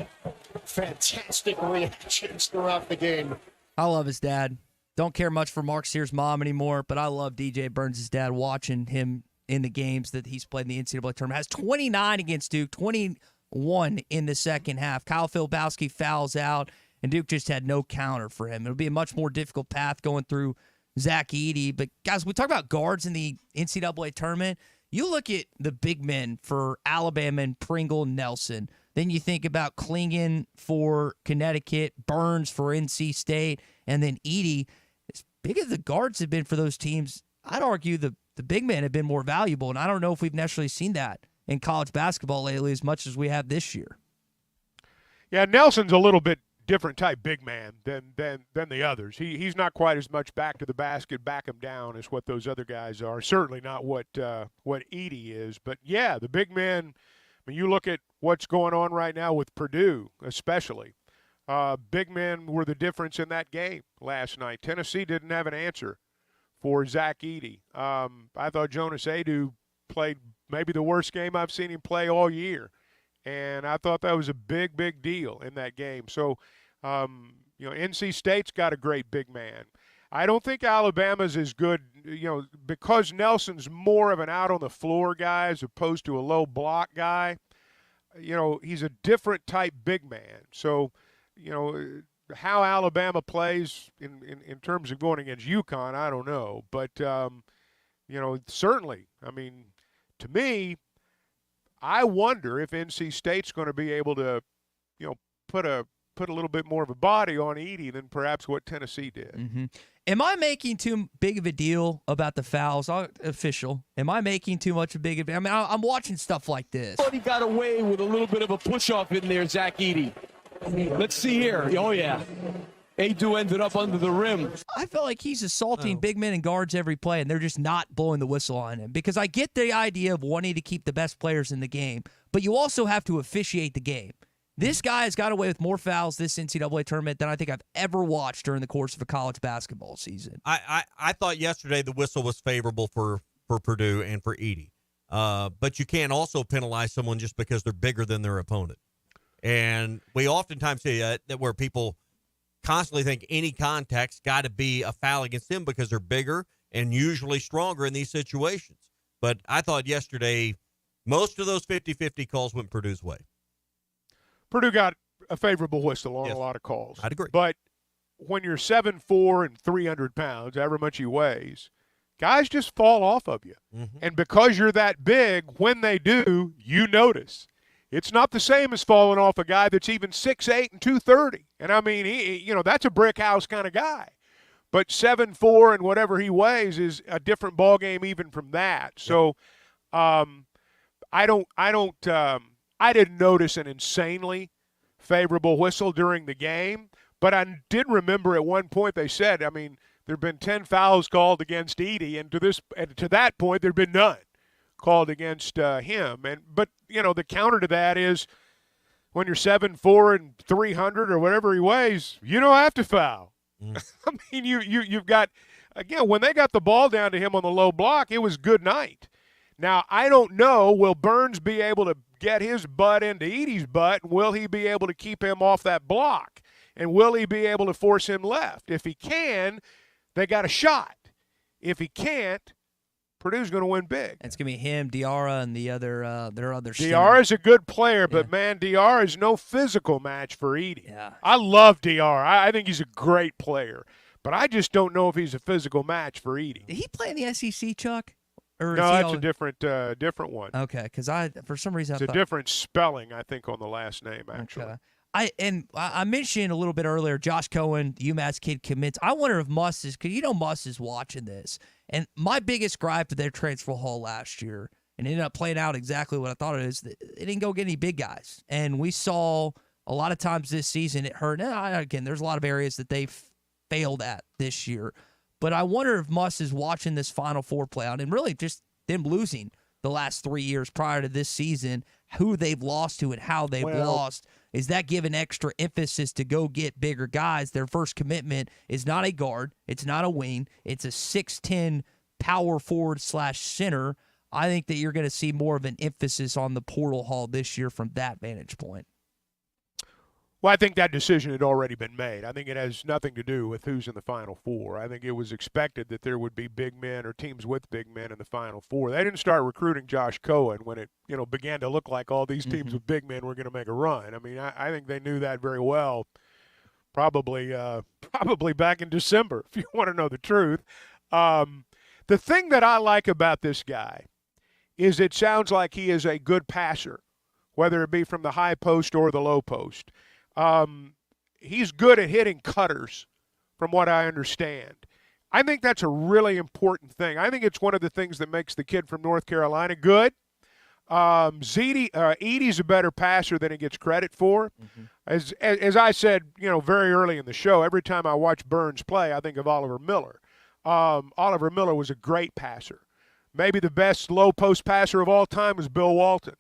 fantastic reactions throughout the game. I love his dad. Don't care much for Mark Sears' mom anymore, but I love DJ Burns' dad, watching him in the games that he's played in the NCAA tournament. Has 29 against Duke, 21 in the second half. Kyle Filipowski fouls out, and Duke just had no counter for him. It'll be a much more difficult path going through Zach Edey. But, guys, we talk about guards in the NCAA tournament. You look at the big men for Alabama and Pringle, Nelson. Then you think about Klingon for Connecticut, Burns for NC State, and then Edey. As big as the guards have been for those teams, I'd argue the big men have been more valuable, and I don't know if we've necessarily seen that in college basketball lately as much as we have this year. Yeah, Nelson's a little bit different type big man than the others. He's not quite as much back to the basket, back him down as what those other guys are. Certainly not what Edey is. But yeah, the big man. I mean, you look at what's going on right now with Purdue, especially. Big men were the difference in that game last night. Tennessee didn't have an answer for Zach Edey. I thought Jonas Adu played maybe the worst game I've seen him play all year. And I thought that was a big, big deal in that game. So, NC State's got a great big man. I don't think Alabama's as good, because Nelson's more of an out-on-the-floor guy as opposed to a low-block guy. He's a different type big man. So, how Alabama plays in terms of going against UConn, I don't know. But, certainly, I mean, to me, I wonder if NC State's going to be able to, put a little bit more of a body on Edey than perhaps what Tennessee did. Mm-hmm. Am I making too big of a deal about the fouls? Official. Am I making too much of a big of a deal? I mean, I'm watching stuff like this. But he got away with a little bit of a push-off in there, Zach Edey. Let's see here. Oh, yeah. Adu ended up under the rim. I feel like he's assaulting big men and guards every play, and they're just not blowing the whistle on him. Because I get the idea of wanting to keep the best players in the game, but you also have to officiate the game. This guy has got away with more fouls this NCAA tournament than I think I've ever watched during the course of a college basketball season. I thought yesterday the whistle was favorable for Purdue and for Edey. But you can't also penalize someone just because they're bigger than their opponent. And we oftentimes see that where people constantly think any contact's got to be a foul against them because they're bigger and usually stronger in these situations. But I thought yesterday most of those 50-50 calls went Purdue's way. Purdue got a favorable whistle on a lot of calls. I'd agree. But when you're 7'4" and 300 pounds, however much he weighs, guys just fall off of you. Mm-hmm. And because you're that big, when they do, you notice. It's not the same as falling off a guy that's even 6'8" and 230. And, I mean, that's a brick house kind of guy. But 7'4" and whatever he weighs is a different ballgame even from that. So I didn't notice an insanely favorable whistle during the game, but I did remember at one point they said, I mean, there have been 10 fouls called against Edey, and to that point there have been none called against him. But the counter to that is when you're 7'4" and 300 or whatever he weighs, you don't have to foul. I mean, you've got, again, when they got the ball down to him on the low block, it was good night. Now, I don't know, will Burns be able to get his butt into Edey's butt, and will he be able to keep him off that block? And will he be able to force him left? If he can, they got a shot. If he can't, Purdue's going to win big. It's going to be him, Diarra, and their other Diarra's a good player, but, man, Diarra is no physical match for Edey. Yeah. I love Diarra. I think he's a great player. But I just don't know if he's a physical match for Edey. Did he play in the SEC, Chuck? Or no, that's a different one. Okay, because for some reason it's a different spelling, I think, on the last name, actually. Okay. I mentioned a little bit earlier, Josh Cohen, the UMass kid, commits. I wonder if Muss is, because Muss is watching this. And my biggest gripe to their transfer haul last year, and it ended up playing out exactly what I thought it is, they didn't go get any big guys. And we saw a lot of times this season it hurt. And again, there's a lot of areas that they've failed at this year. But I wonder if Muss is watching this Final Four play out and really just them losing the last 3 years prior to this season, who they've lost to and how they've lost. Is that giving extra emphasis to go get bigger guys? Their first commitment is not a guard. It's not a wing. It's a 6'10" power forward / center. I think that you're going to see more of an emphasis on the portal haul this year from that vantage point. Well, I think that decision had already been made. I think it has nothing to do with who's in the Final Four. I think it was expected that there would be big men or teams with big men in the Final Four. They didn't start recruiting Josh Cohen when it, began to look like all these teams with big men were going to make a run. I mean, I think they knew that very well Probably back in December, if you want to know the truth. The thing that I like about this guy is it sounds like he is a good passer, whether it be from the high post or the low post. He's good at hitting cutters, from what I understand. I think that's a really important thing. I think it's one of the things that makes the kid from North Carolina good. Edey's a better passer than he gets credit for. As I said, very early in the show, every time I watch Burns play, I think of Oliver Miller. Oliver Miller was a great passer. Maybe the best low post passer of all time was Bill Walton.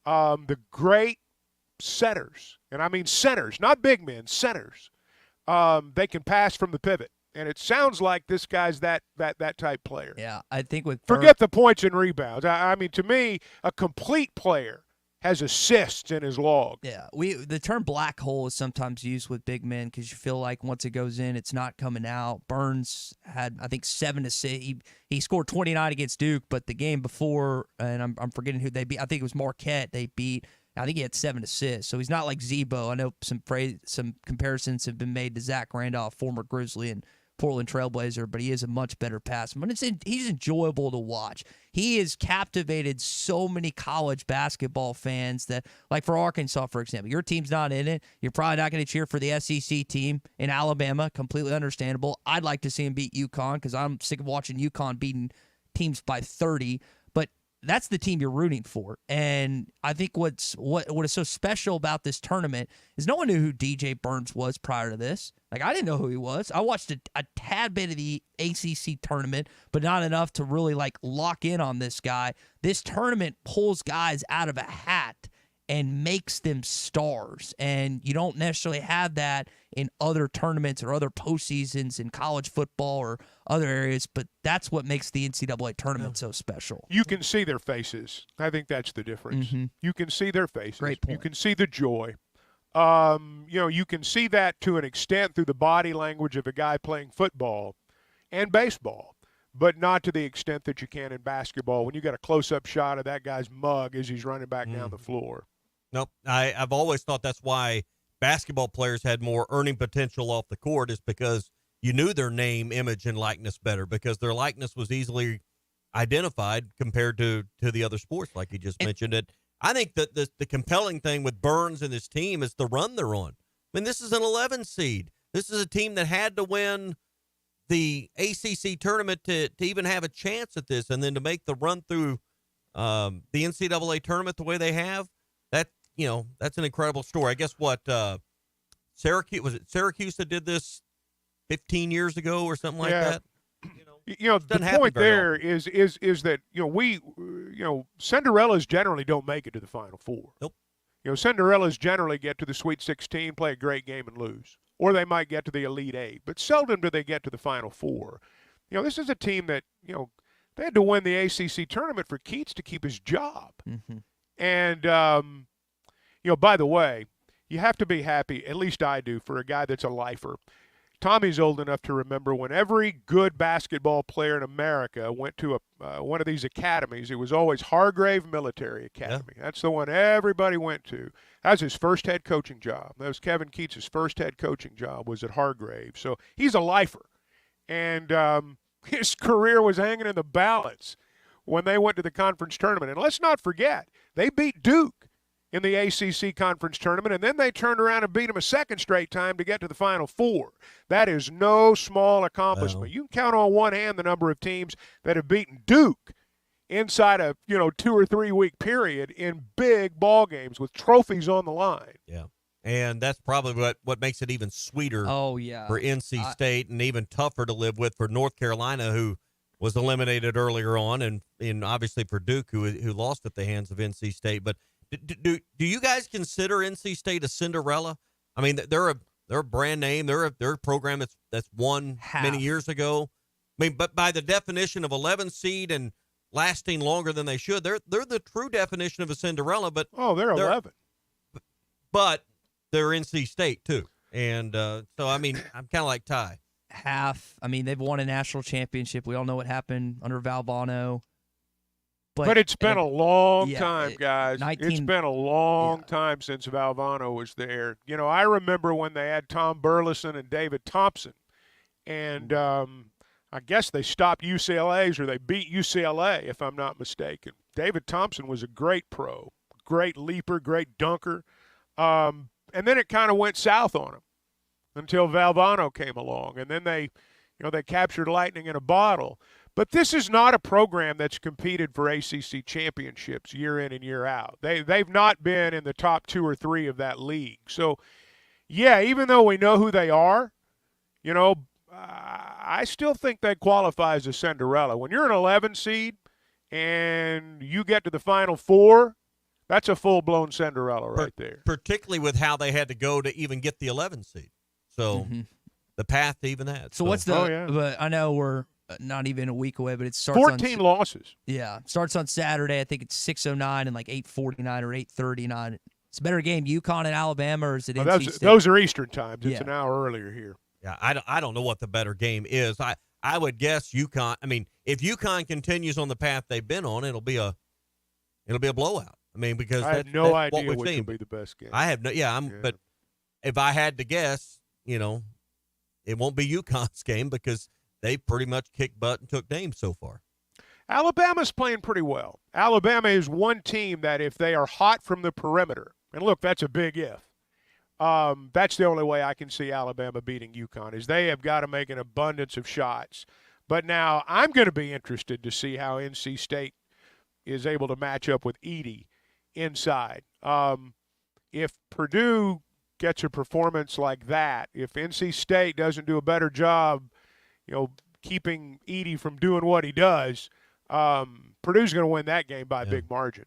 The great centers, and I mean centers, not big men, centers. They can pass from the pivot. And it sounds like this guy's that type player. Yeah, I think with forget the points and rebounds. I mean, to me, a complete player has assists in his log. Yeah, the term black hole is sometimes used with big men because you feel like once it goes in, it's not coming out. Burns had, I think, 7 assists. He scored 29 against Duke, but the game before, and I'm forgetting who they beat. I think it was Marquette they beat. I think he had 7 assists, so he's not like Zebo. I know some comparisons have been made to Zach Randolph, former Grizzly and Portland Trailblazer, but he is a much better passer. But he's enjoyable to watch. He has captivated so many college basketball fans that, like for Arkansas, for example, your team's not in it. You're probably not going to cheer for the SEC team in Alabama. Completely understandable. I'd like to see him beat UConn because I'm sick of watching UConn beating teams by 30. But that's the team you're rooting for. And I think what is so special about this tournament is no one knew who DJ Burns was prior to this. Like, I didn't know who he was. I watched a tad bit of the ACC tournament, but not enough to really, lock in on this guy. This tournament pulls guys out of a hat and makes them stars. And you don't necessarily have that in other tournaments or other postseasons in college football or other areas, but that's what makes the NCAA tournament so special. You can see their faces. I think that's the difference. Mm-hmm. You can see their faces. Great point. You can see the joy. You can see that to an extent through the body language of a guy playing football and baseball, but not to the extent that you can in basketball when you got a close-up shot of that guy's mug as he's running back down the floor. Nope. I've always thought that's why basketball players had more earning potential off the court, is because you knew their name, image, and likeness better because their likeness was easily identified compared to the other sports, like you just mentioned it. I think that the compelling thing with Burns and his team is the run they're on. I mean, this is an 11 seed. This is a team that had to win the ACC tournament to even have a chance at this, and then to make the run through the NCAA tournament the way they have. That's an incredible story. I guess what Syracuse that did this 15 years ago or something like that. The point there is that Cinderellas generally don't make it to the Final Four. Nope. Cinderellas generally get to the Sweet 16, play a great game, and lose, or they might get to the Elite Eight, but seldom do they get to the Final Four. This is a team that they had to win the ACC tournament for Keats to keep his job. Mm-hmm. And by the way, you have to be happy, at least I do, for a guy that's a lifer. Tommy's old enough to remember when every good basketball player in America went to one of these academies. It was always Hargrave Military Academy. Yeah. That's the one everybody went to. That was his first head coaching job. That was Kevin Keats' first head coaching job was at Hargrave. So he's a lifer. And his career was hanging in the balance when they went to the conference tournament. And let's not forget, they beat Duke in the ACC conference tournament, and then they turned around and beat them a second straight time to get to the Final Four. That is no small accomplishment. Well, you can count on one hand the number of teams that have beaten Duke inside a 2 or 3 week period in big ball games with trophies on the line. Yeah, and that's probably what makes it even sweeter. Oh yeah, for NC State, and even tougher to live with for North Carolina, who was eliminated earlier on, and obviously for Duke, who lost at the hands of NC State, but. Do you guys consider NC State a Cinderella? I mean, they're a brand name. They're a program that's won many years ago. I mean, but by the definition of 11 seed and lasting longer than they should, they're the true definition of a Cinderella. But they're 11. But they're NC State too, and so I mean, I'm kind of like Ty. Half. I mean, they've won a national championship. We all know what happened under Valvano. But it's been a long yeah, time, guys. 19 It's been a long time since Valvano was there. You know, I remember when they had Tom Burleson and David Thompson. And I guess they stopped UCLA's or they beat UCLA, if I'm not mistaken. David Thompson was a great pro, great leaper, great dunker. And then it kind of went south on him until Valvano came along. And then they captured lightning in a bottle. But this is not a program that's competed for ACC championships year in and year out. They've not been in the top 2 or 3 of that league. So, yeah, even though we know who they are, you know, I still think they qualify as a Cinderella. When you're an 11 seed and you get to the Final Four, that's a full-blown Cinderella right there. Particularly with how they had to go to even get the 11 seed. So the path to even that. So what's the but I know we're not even a week away, but it starts 14 losses. Yeah. Starts on Saturday. I think it's 6:09 and like 8:49 or 8:39. It's a better game, UConn and Alabama, or is it NC State? Those are Eastern times. It's an hour earlier here. Yeah, I don't know what the better game is. I would guess UConn. I mean, if UConn continues on the path they've been on, it'll be a blowout. I mean, because I have no idea which will be the best game. I have no. Yeah, but if I had to guess, you know, it won't be UConn's game because they pretty much kicked butt and took names so far. Alabama's playing pretty well. Alabama is one team that if they are hot from the perimeter, and look, that's a big if. That's the only way I can see Alabama beating UConn is they have got to make an abundance of shots. But now I'm going to be interested to see how NC State is able to match up with Edey inside. If Purdue gets a performance like that, if NC State doesn't do a better job, you know, keeping Edey from doing what he does, Purdue's going to win that game by a big margin.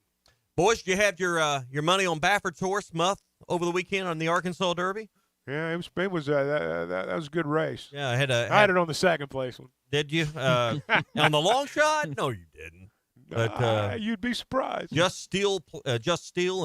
Boys, did you have your money on Baffert's horse, Muff, over the weekend on the Arkansas Derby? Yeah, that was a good race. Yeah, I had it on the second place one. Did you? On the long shot? No, you didn't. But you'd be surprised. Just Steele,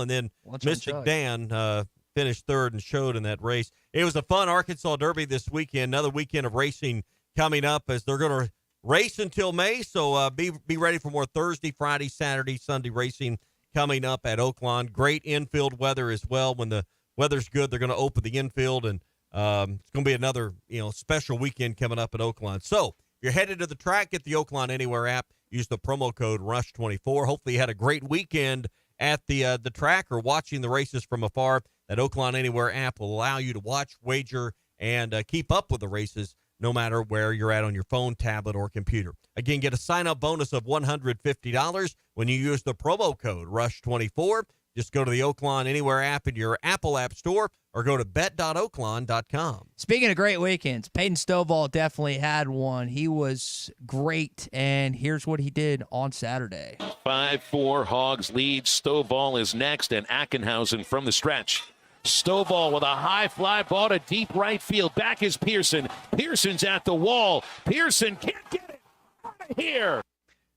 and then Mystic Dan finished third and showed in that race. It was a fun Arkansas Derby this weekend. Another weekend of racing coming up as they're going to race until May. So be ready for more Thursday, Friday, Saturday, Sunday racing coming up at Oaklawn. Great infield weather as well. When the weather's good, they're going to open the infield, and it's going to be another special weekend coming up at Oaklawn. So if you're headed to the track, get the Oaklawn Anywhere app. Use the promo code RUSH24. Hopefully you had a great weekend at the track or watching the races from afar. That Oaklawn Anywhere app will allow you to watch, wager, and keep up with the races no matter where you're at on your phone, tablet, or computer. Again, get a sign-up bonus of $150 when you use the promo code RUSH24. Just go to the Oaklawn Anywhere app in your Apple App Store or go to bet.oaklawn.com. Speaking of great weekends, Peyton Stovall definitely had one. He was great, and here's what he did on Saturday. 5-4 Hogs lead. Stovall is next, and Ackenhausen from the stretch. Stovall with a high fly ball to deep right field. Back is Pearson. Pearson's at the wall. Pearson can't get it out of here.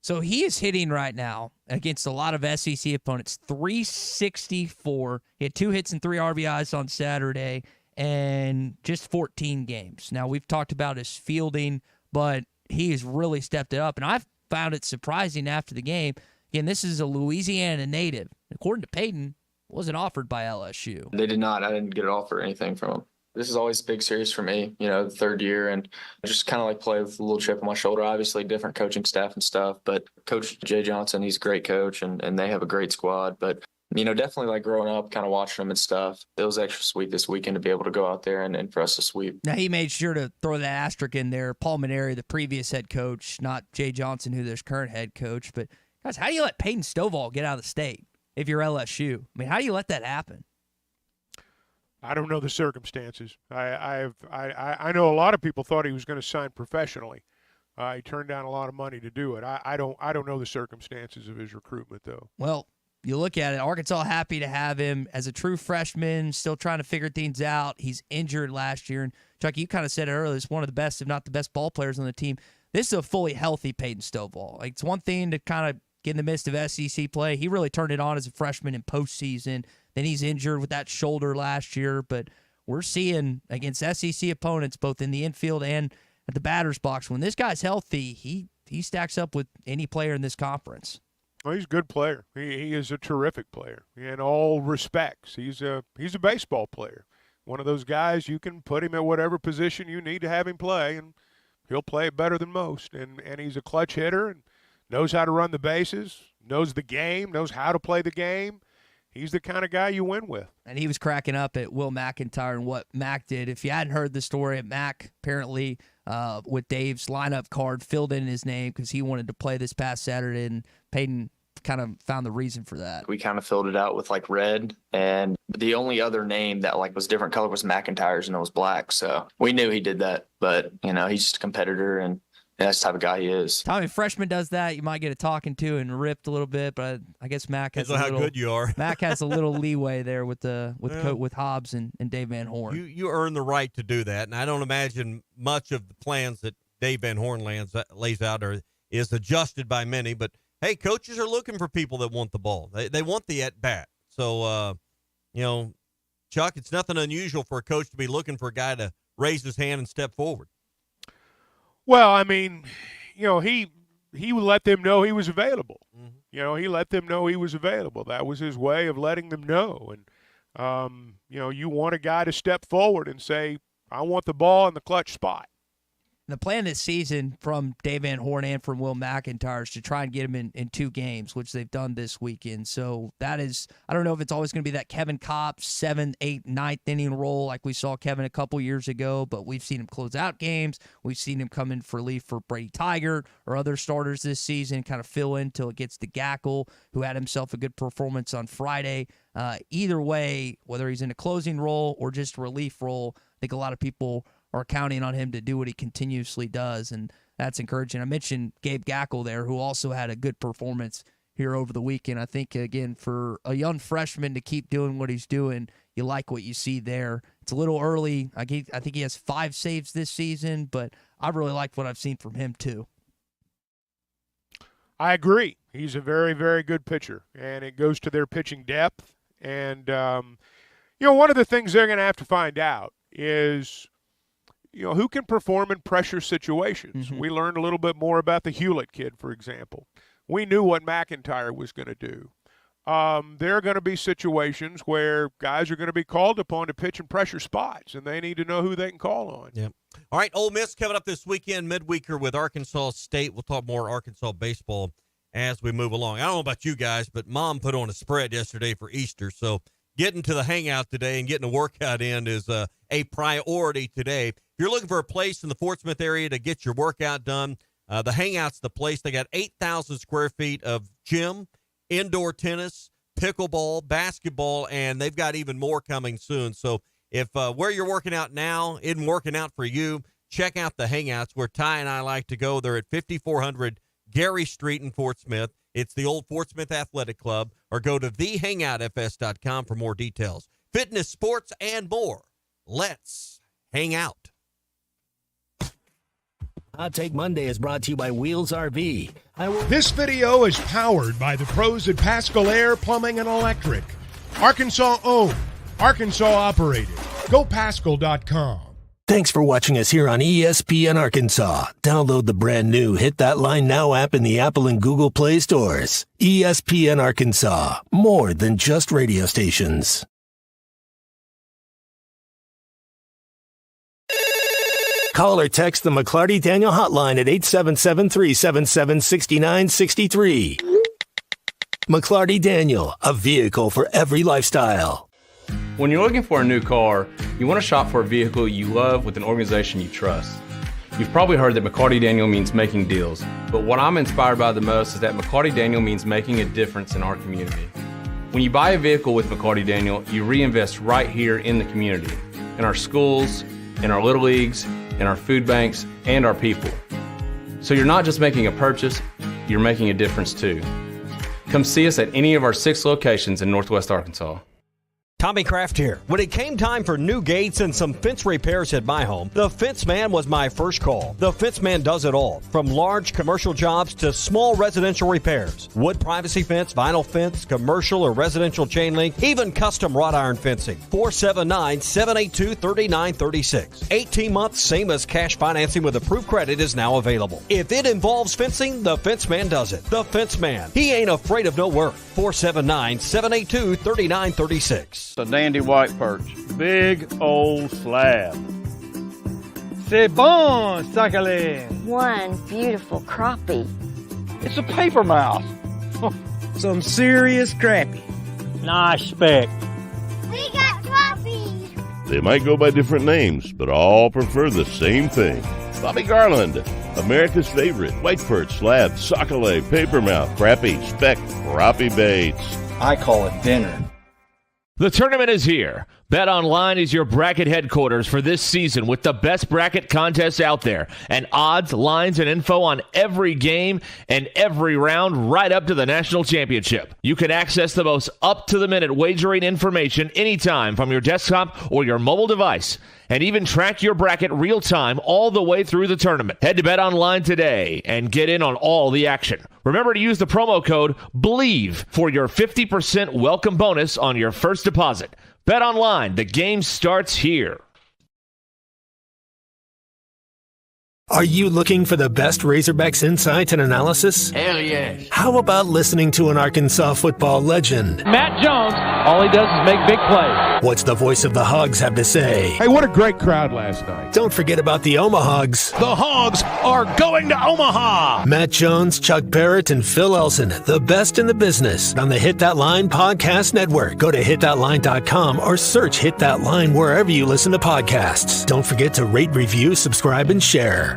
So he is hitting right now against a lot of SEC opponents. 364. He had 2 hits and 3 RBIs on Saturday and just 14 games. Now, we've talked about his fielding, but he has really stepped it up. And I've found it surprising after the game. Again, this is a Louisiana native. According to Peyton, wasn't offered by LSU. They did not. I didn't get an offer or anything from them. This is always a big series for me, the third year, and just kind of like play with a little chip on my shoulder. Obviously, different coaching staff and stuff, but Coach Jay Johnson, he's a great coach, and they have a great squad. But, definitely like growing up, kind of watching them and stuff, it was extra sweet this weekend to be able to go out there and for us to sweep. Now, he made sure to throw the asterisk in there. Paul Maneri, the previous head coach, not Jay Johnson, who their current head coach. But, guys, how do you let Peyton Stovall get out of the state if you're LSU? I mean, how do you let that happen? I don't know the circumstances. I know a lot of people thought he was going to sign professionally. He turned down a lot of money to do it. I don't know the circumstances of his recruitment, though. Well, you look at it, Arkansas happy to have him as a true freshman, still trying to figure things out. He's injured last year. And, Chuck, you kind of said it earlier, he's one of the best, if not the best ball players on the team. This is a fully healthy Peyton Stovall. Like, it's one thing to kind of get in the midst of SEC play. He really turned it on as a freshman in postseason. Then he's injured with that shoulder last year. But we're seeing against SEC opponents, both in the infield and at the batter's box, when this guy's healthy, he stacks up with any player in this conference. Well, he's a good player. He is a terrific player in all respects. He's a baseball player. One of those guys you can put him at whatever position you need to have him play, and he'll play it better than most. And he's a clutch hitter and knows how to run the bases, knows the game, knows how to play the game. He's the kind of guy you win with. And he was cracking up at Will McIntyre and what Mac did. If you hadn't heard the story, Mac apparently with Dave's lineup card filled in his name because he wanted to play this past Saturday, and Peyton kind of found the reason for that. We kind of filled it out with like red, and the only other name that like was different color was McIntyre's, and it was black. So we knew he did that, but he's just a competitor, and that's the type of guy he is. Tommy, freshman does that, you might get a talking to and ripped a little bit, but I guess Mac has how good you are. Mac has a little leeway there with Hobbs and Dave Van Horn. You earn the right to do that, and I don't imagine much of the plans that Dave Van Horn lays out is adjusted by many. But hey, coaches are looking for people that want the ball. They want the at bat. So Chuck, it's nothing unusual for a coach to be looking for a guy to raise his hand and step forward. Well, I mean, he let them know he was available. Mm-hmm. He let them know he was available. That was his way of letting them know. And, you want a guy to step forward and say, I want the ball in the clutch spot. The plan this season from Dave Van Horn and from Will McIntyre is to try and get him in 2 games, which they've done this weekend. So that is, I don't know if it's always going to be that Kevin Kopp 7th, 8th, 9th inning role like we saw Kevin a couple years ago, but we've seen him close out games. We've seen him come in for relief for Brady Tiger or other starters this season, kind of fill in until it gets to Gackle, who had himself a good performance on Friday. Either way, whether he's in a closing role or just a relief role, I think a lot of people are counting on him to do what he continuously does, and that's encouraging. I mentioned Gabe Gackle there, who also had a good performance here over the weekend. I think, again, for a young freshman to keep doing what he's doing, you like what you see there. It's a little early. I think he has 5 saves this season, but I really like what I've seen from him too. I agree. He's a very, very good pitcher, and it goes to their pitching depth. And, one of the things they're going to have to find out is – who can perform in pressure situations? Mm-hmm. We learned a little bit more about the Hewlett kid, for example. We knew what McIntyre was going to do. There are going to be situations where guys are going to be called upon to pitch in pressure spots, and they need to know who they can call on. Yep. All right, Ole Miss coming up this weekend, midweeker with Arkansas State. We'll talk more Arkansas baseball as we move along. I don't know about you guys, but Mom put on a spread yesterday for Easter, so getting to the hangout today and getting a workout in is a priority today. If you're looking for a place in the Fort Smith area to get your workout done, the Hangout's the place. They got 8,000 square feet of gym, indoor tennis, pickleball, basketball, and they've got even more coming soon. So if where you're working out now isn't working out for you, check out the Hangouts where Ty and I like to go. They're at 5400 Gary Street in Fort Smith. It's the old Fort Smith Athletic Club, or go to thehangoutfs.com for more details. Fitness, sports, and more. Let's hang out. Hot Take Monday is brought to you by Wheels RV. This video is powered by the pros at Pascal Air Plumbing and Electric. Arkansas owned, Arkansas operated. GoPascal.com. Thanks for watching us here on ESPN Arkansas. Download the brand new Hit That Line Now app in the Apple and Google Play stores. ESPN Arkansas, more than just radio stations. Call or text the McLarty Daniel hotline at 877-377-6963. McLarty Daniel, a vehicle for every lifestyle. When you're looking for a new car, you want to shop for a vehicle you love with an organization you trust. You've probably heard that McLarty Daniel means making deals, but what I'm inspired by the most is that McLarty Daniel means making a difference in our community. When you buy a vehicle with McLarty Daniel, you reinvest right here in the community, in our schools, in our little leagues, in our food banks, and our people. So you're not just making a purchase, you're making a difference too. Come see us at any of our 6 locations in Northwest Arkansas. Tommy Kraft here. When it came time for new gates and some fence repairs at my home, the Fence Man was my first call. The Fence Man does it all, from large commercial jobs to small residential repairs. Wood privacy fence, vinyl fence, commercial or residential chain link, even custom wrought iron fencing. 479-782-3936. 18 months, same as cash financing with approved credit is now available. If it involves fencing, the Fence Man does it. The Fence Man. He ain't afraid of no work. 479-782-3936. A dandy white perch. Big old slab. C'est bon, sacalé. One beautiful crappie. It's a paper mouse. Some serious crappie. Nice speck. We got crappies. They might go by different names, but all prefer the same thing. Bobby Garland, America's favorite white perch, slab, sockeye, papermouth, crappie, speck, crappie baits. I call it dinner. The tournament is here. BetOnline is your bracket headquarters for this season with the best bracket contests out there and odds, lines, and info on every game and every round right up to the national championship. You can access the most up-to-the-minute wagering information anytime from your desktop or your mobile device and even track your bracket real-time all the way through the tournament. Head to BetOnline today and get in on all the action. Remember to use the promo code BELIEVE for your 50% welcome bonus on your first deposit. BetOnline, the game starts here. Are you looking for the best Razorbacks insights and analysis? Hell yes. How about listening to an Arkansas football legend? Matt Jones, all he does is make big plays. What's the voice of the Hogs have to say? Hey, what a great crowd last night. Don't forget about the Omahogs. The Hogs are going to Omaha. Matt Jones, Chuck Barrett, and Phil Elson, the best in the business on the Hit That Line Podcast Network. Go to hitthatline.com or search Hit That Line wherever you listen to podcasts. Don't forget to rate, review, subscribe, and share.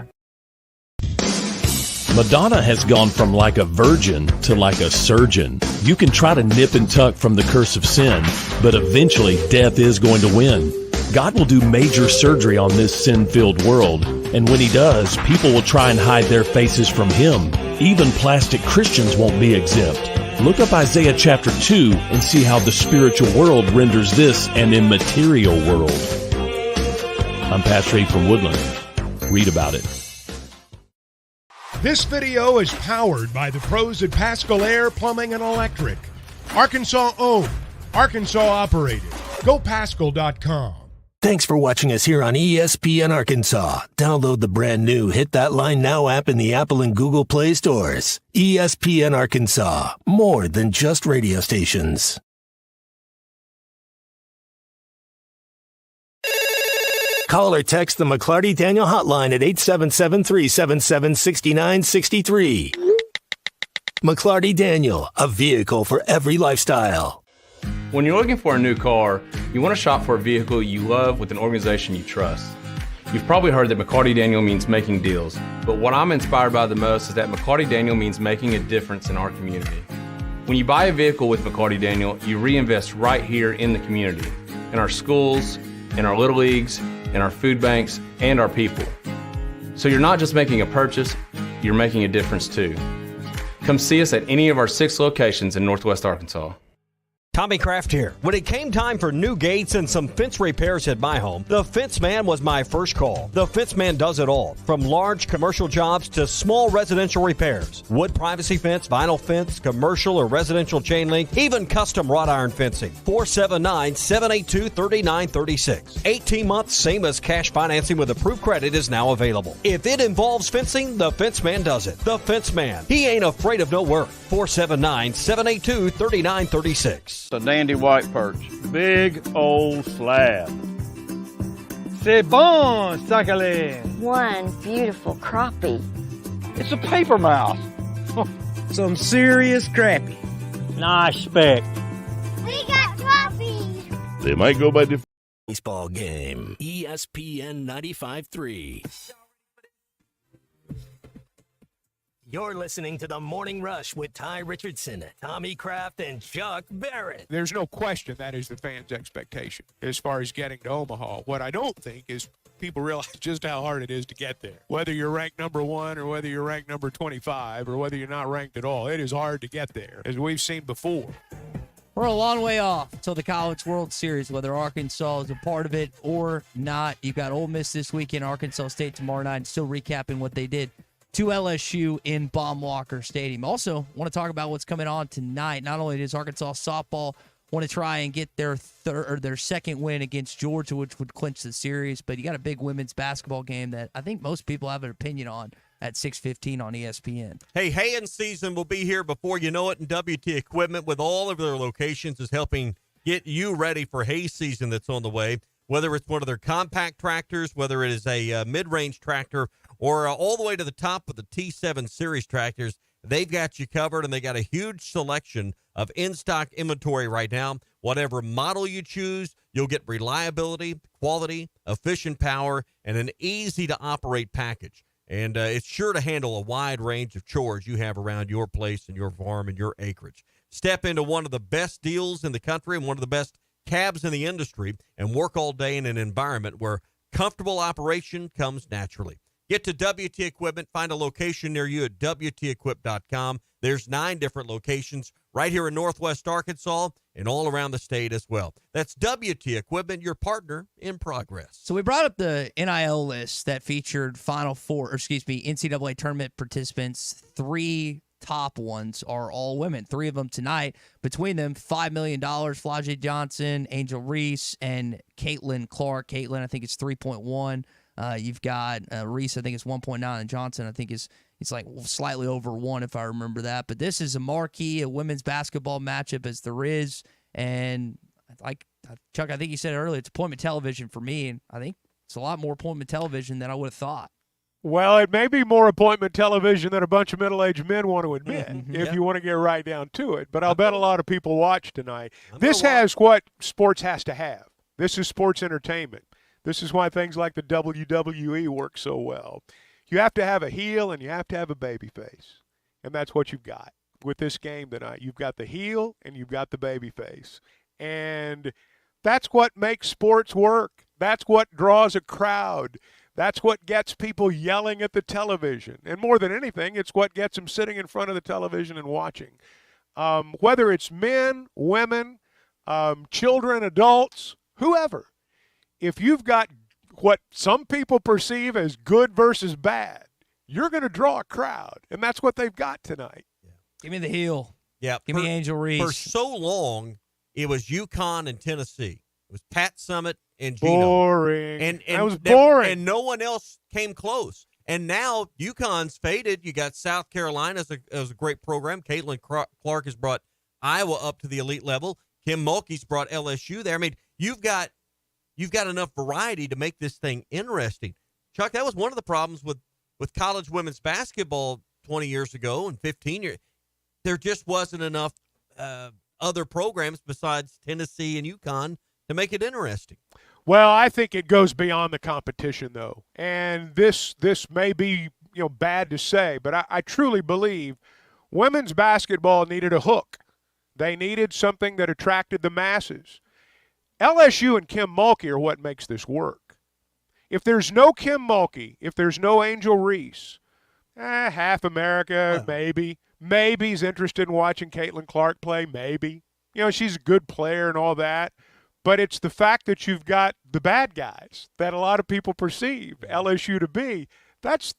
Madonna has gone from like a virgin to like a surgeon. You can try to nip and tuck from the curse of sin, but eventually death is going to win. God will do major surgery on this sin-filled world, and when he does, people will try and hide their faces from him. Even plastic Christians won't be exempt. Look up Isaiah chapter 2 and see how the spiritual world renders this an immaterial world. I'm Pastor Abe from Woodland. Read about it. This video is powered by the pros at Pascal Air Plumbing and Electric. Arkansas owned, Arkansas operated. GoPascal.com. Thanks for watching us here on ESPN Arkansas. Download the brand new Hit That Line Now app in the Apple and Google Play stores. ESPN Arkansas, more than just radio stations. Call or text the McLarty Daniel hotline at 877-377-6963. McLarty Daniel, a vehicle for every lifestyle. When you're looking for a new car, you want to shop for a vehicle you love with an organization you trust. You've probably heard that McLarty Daniel means making deals, but what I'm inspired by the most is that McLarty Daniel means making a difference in our community. When you buy a vehicle with McLarty Daniel, you reinvest right here in the community, in our schools, in our little leagues, in our food banks, and our people. So you're not just making a purchase, you're making a difference too. Come see us at any of our 6 locations in Northwest Arkansas. Tommy Kraft here. When it came time for new gates and some fence repairs at my home, the Fence Man was my first call. The Fence Man does it all, from large commercial jobs to small residential repairs. Wood privacy fence, vinyl fence, commercial or residential chain link, even custom wrought iron fencing. 479-782-3936. 18 months, same as cash financing with approved credit is now available. If it involves fencing, the Fence Man does it. The Fence Man. He ain't afraid of no work. 479-782-3936. A dandy white perch. Big old slab. C'est bon, sacalé. One beautiful crappie. It's a paper mouse. Some serious crappie. Nice speck. We got crappies. They might go by different. Baseball game. ESPN 95.3. You're listening to The Morning Rush with Ty Richardson, Tommy Kraft, and Chuck Barrett. There's no question that is the fans' expectation as far as getting to Omaha. What I don't think is people realize just how hard it is to get there. Whether you're ranked number 1 or whether you're ranked number 25 or whether you're not ranked at all, it is hard to get there, as we've seen before. We're a long way off till the College World Series, whether Arkansas is a part of it or not. You've got Ole Miss this weekend, Arkansas State tomorrow night, and still recapping what they did to LSU in Baum-Walker Stadium. Also, want to talk about what's coming on tonight. Not only does Arkansas softball want to try and get their second win against Georgia, which would clinch the series, but you got a big women's basketball game that I think most people have an opinion on at 6:15 on ESPN. Hey, haying season will be here before you know it, and WT Equipment with all of their locations is helping get you ready for hay season that's on the way. Whether it's one of their compact tractors, whether it is a mid-range tractor, or all the way to the top of the T7 Series tractors, they've got you covered, and they got a huge selection of in-stock inventory right now. Whatever model you choose, you'll get reliability, quality, efficient power, and an easy-to-operate package. And it's sure to handle a wide range of chores you have around your place and your farm and your acreage. Step into one of the best deals in the country and one of the best cabs in the industry and work all day in an environment where comfortable operation comes naturally. Get to WT Equipment. Find a location near you at WTEquip.com. There's 9 different locations right here in Northwest Arkansas and all around the state as well. That's WT Equipment, your partner in progress. So we brought up the NIL list that featured NCAA tournament participants. 3 top ones are all women. 3 of them tonight. Between them, $5 million. Flau'jae Johnson, Angel Reese, and Caitlin Clark. Caitlin, I think it's 3.1. You've got Reese, I think it's 1.9, and Johnson, I think it's like slightly over 1, if I remember that. But this is a marquee, a women's basketball matchup as there is. And like Chuck, I think you said it earlier, it's appointment television for me, and I think it's a lot more appointment television than I would have thought. Well, it may be more appointment television than a bunch of middle-aged men want to admit, if you want to get right down to it. But I'll bet a lot of people watch tonight. This has what sports has to have. This is sports entertainment. This is why things like the WWE work so well. You have to have a heel and you have to have a baby face. And that's what you've got with this game tonight. You've got the heel and you've got the baby face. And that's what makes sports work. That's what draws a crowd. That's what gets people yelling at the television. And more than anything, it's what gets them sitting in front of the television and watching. Whether it's men, women, children, adults, whoever. If you've got what some people perceive as good versus bad, you're going to draw a crowd, and that's what they've got tonight. Yeah. Give me the heel. Yeah, Give me Angel Reese. For so long, it was UConn and Tennessee. It was Pat Summitt and Gino. Boring. And that was boring. And no one else came close. And now UConn's faded. You got South Carolina as a great program. Caitlin Clark has brought Iowa up to the elite level. Kim Mulkey's brought LSU there. I mean, you've got enough variety to make this thing interesting. Chuck, that was one of the problems with college women's basketball 20 years ago and 15 years. There just wasn't enough other programs besides Tennessee and UConn to make it interesting. Well, I think it goes beyond the competition, though. And this may be bad to say, but I truly believe women's basketball needed a hook. They needed something that attracted the masses. LSU and Kim Mulkey are what makes this work. If there's no Kim Mulkey, if there's no Angel Reese, half America, maybe's interested in watching Caitlin Clark play, maybe. She's a good player and all that. But it's the fact that you've got the bad guys that a lot of people perceive LSU to be. That's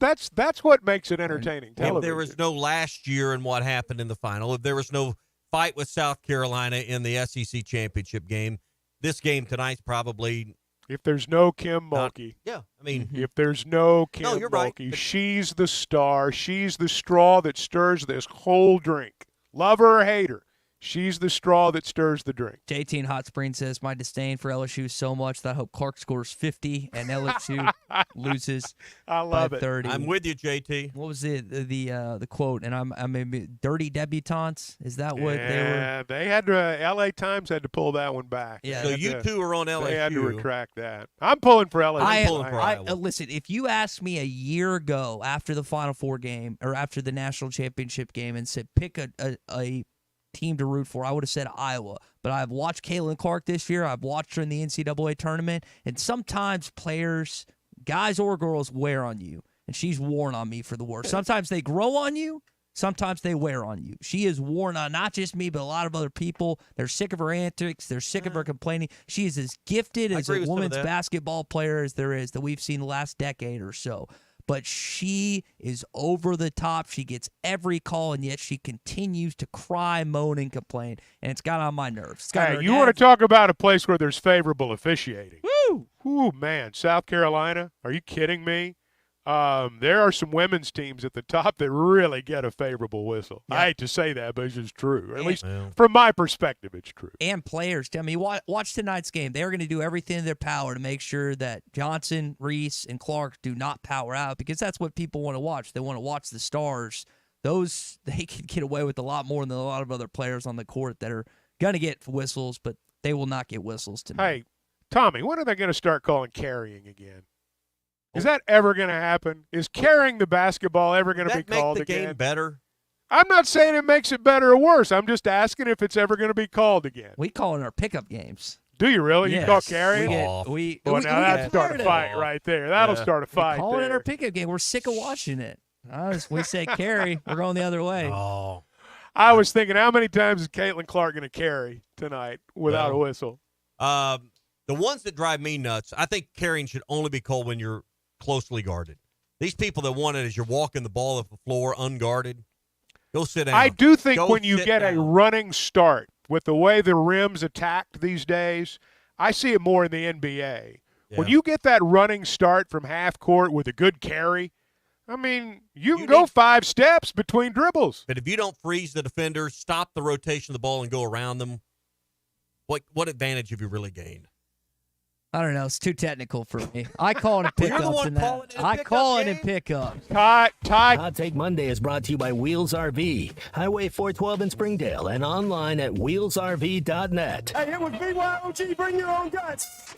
what makes it entertaining television. If there was no last year and what happened in the final, if there was no fight with South Carolina in the SEC championship game, this game tonight's probably. If there's no Kim Mulkey. If there's no Kim you're Mulkey, right. She's the star. She's the straw that stirs this whole drink. Love her or hate her. She's the straw that stirs the drink. JT in Hot Springs says, my disdain for LSU is so much that I hope Clark scores 50 and LSU loses I love by it. 30. I'm with you, JT. What was the quote? And I'm dirty debutantes. Is that what they were? Yeah, they had to. LA Times had to pull that one back. Yeah. So you two are on LSU. They had to retract that. I'm pulling for LSU. Listen, if you asked me a year ago after the Final Four game or after the national championship game and said pick a team to root for, I would have said Iowa. But I've watched Caitlin Clark this year. I've watched her in the NCAA tournament. And sometimes players, guys or girls, wear on you. And she's worn on me for the worst. Sometimes they grow on you. sometimes they wear on you. She is worn on not just me, but a lot of other people. They're sick of her antics. They're sick of her complaining. She is as gifted as a women's basketball player as there is that we've seen the last decade or so. But she is over the top. She gets every call, and yet she continues to cry, moan, and complain. And it's got on my nerves. Hey, you want to talk about a place where there's favorable officiating? Woo! Ooh, man, South Carolina. Are you kidding me? There are some women's teams at the top that really get a favorable whistle. Yep. I hate to say that, but it's just true. At least from my perspective, it's true. And players, tell me, watch tonight's game. They're going to do everything in their power to make sure that Johnson, Reese, and Clark do not power out, because that's what people want to watch. They want to watch the stars. They can get away with a lot more than a lot of other players on the court that are going to get whistles, but they will not get whistles tonight. Hey, Tommy, when are they going to start calling carrying again? Is that ever going to happen? Is carrying the basketball ever going to be called again? Make the game better? I'm not saying it makes it better or worse. I'm just asking if it's ever going to be called again. We call it in our pickup games. Do you really? Yes. You call carrying? Now that'll start a fight right there. That'll start a fight. We call it in our pickup game. We're sick of watching it. We say carry. We're going the other way. Oh. I was thinking, how many times is Caitlin Clark going to carry tonight without a whistle? The ones that drive me nuts, I think carrying should only be called when you're closely guarded. These people that want it as you're walking the ball off the floor unguarded, go sit down. I do think when you get a running start with the way the rim's attacked these days, I see it more in the NBA. Yeah. When you get that running start from half court with a good carry, I mean, you can go 5 steps between dribbles. But if you don't freeze the defenders, stop the rotation of the ball and go around them, what advantage have you really gained? I don't know. It's too technical for me. I call it a pickup tonight. I call it a pickup. Hot Take Monday is brought to you by Wheels RV, Highway 412 in Springdale, and online at wheelsrv.net. Hey, it was BYOG. Bring your own guts.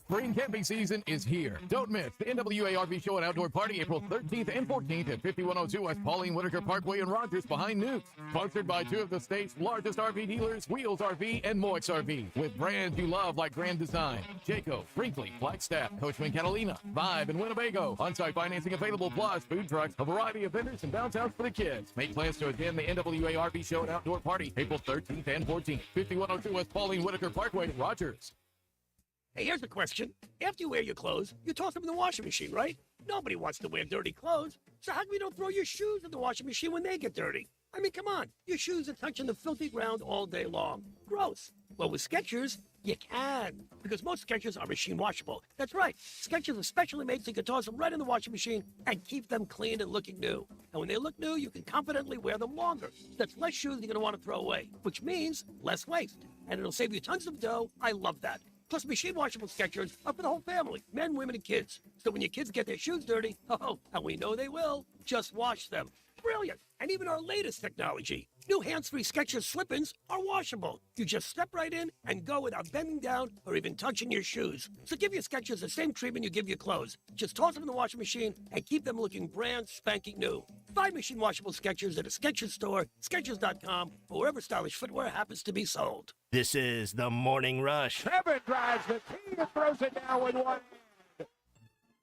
Spring camping season is here. Don't miss the NWA RV Show and Outdoor Party April 13th and 14th at 5102 West Pauline Whitaker Parkway in Rogers behind Newt. Sponsored by 2 of the state's largest RV dealers, Wheels RV and Moix RV, with brands you love like Grand Design, Jayco, Brinkley, Flagstaff, Coachman Catalina, Vibe, and Winnebago. On-site financing available, plus food trucks, a variety of vendors, and downtowns for the kids. Make plans to attend the NWA RV Show and Outdoor Party April 13th and 14th, 5102 West Pauline Whitaker Parkway, Rogers. Hey, here's a question. After you wear your clothes, you toss them in the washing machine, right? Nobody wants to wear dirty clothes. So how come you don't throw your shoes in the washing machine when they get dirty? I mean, come on. Your shoes are touching the filthy ground all day long. Gross. Well, with Skechers, you can. Because most Skechers are machine washable. That's right. Skechers are specially made so you can toss them right in the washing machine and keep them clean and looking new. And when they look new, you can confidently wear them longer. That's less shoes you're going to want to throw away, which means less waste. And it'll save you tons of dough. I love that. Plus, machine washable Skechers are for the whole family, men, women, and kids. So when your kids get their shoes dirty, and we know they will, just wash them. Brilliant. And even our latest technology, new hands-free Skechers slip-ins are washable. You just step right in and go without bending down or even touching your shoes. So give your Skechers the same treatment you give your clothes. Just toss them in the washing machine and keep them looking brand spanking new. Buy machine washable Skechers at a Skechers store, Skechers.com, or wherever stylish footwear happens to be sold. This is the Morning Rush. Kevin drives the key and throws it down with one.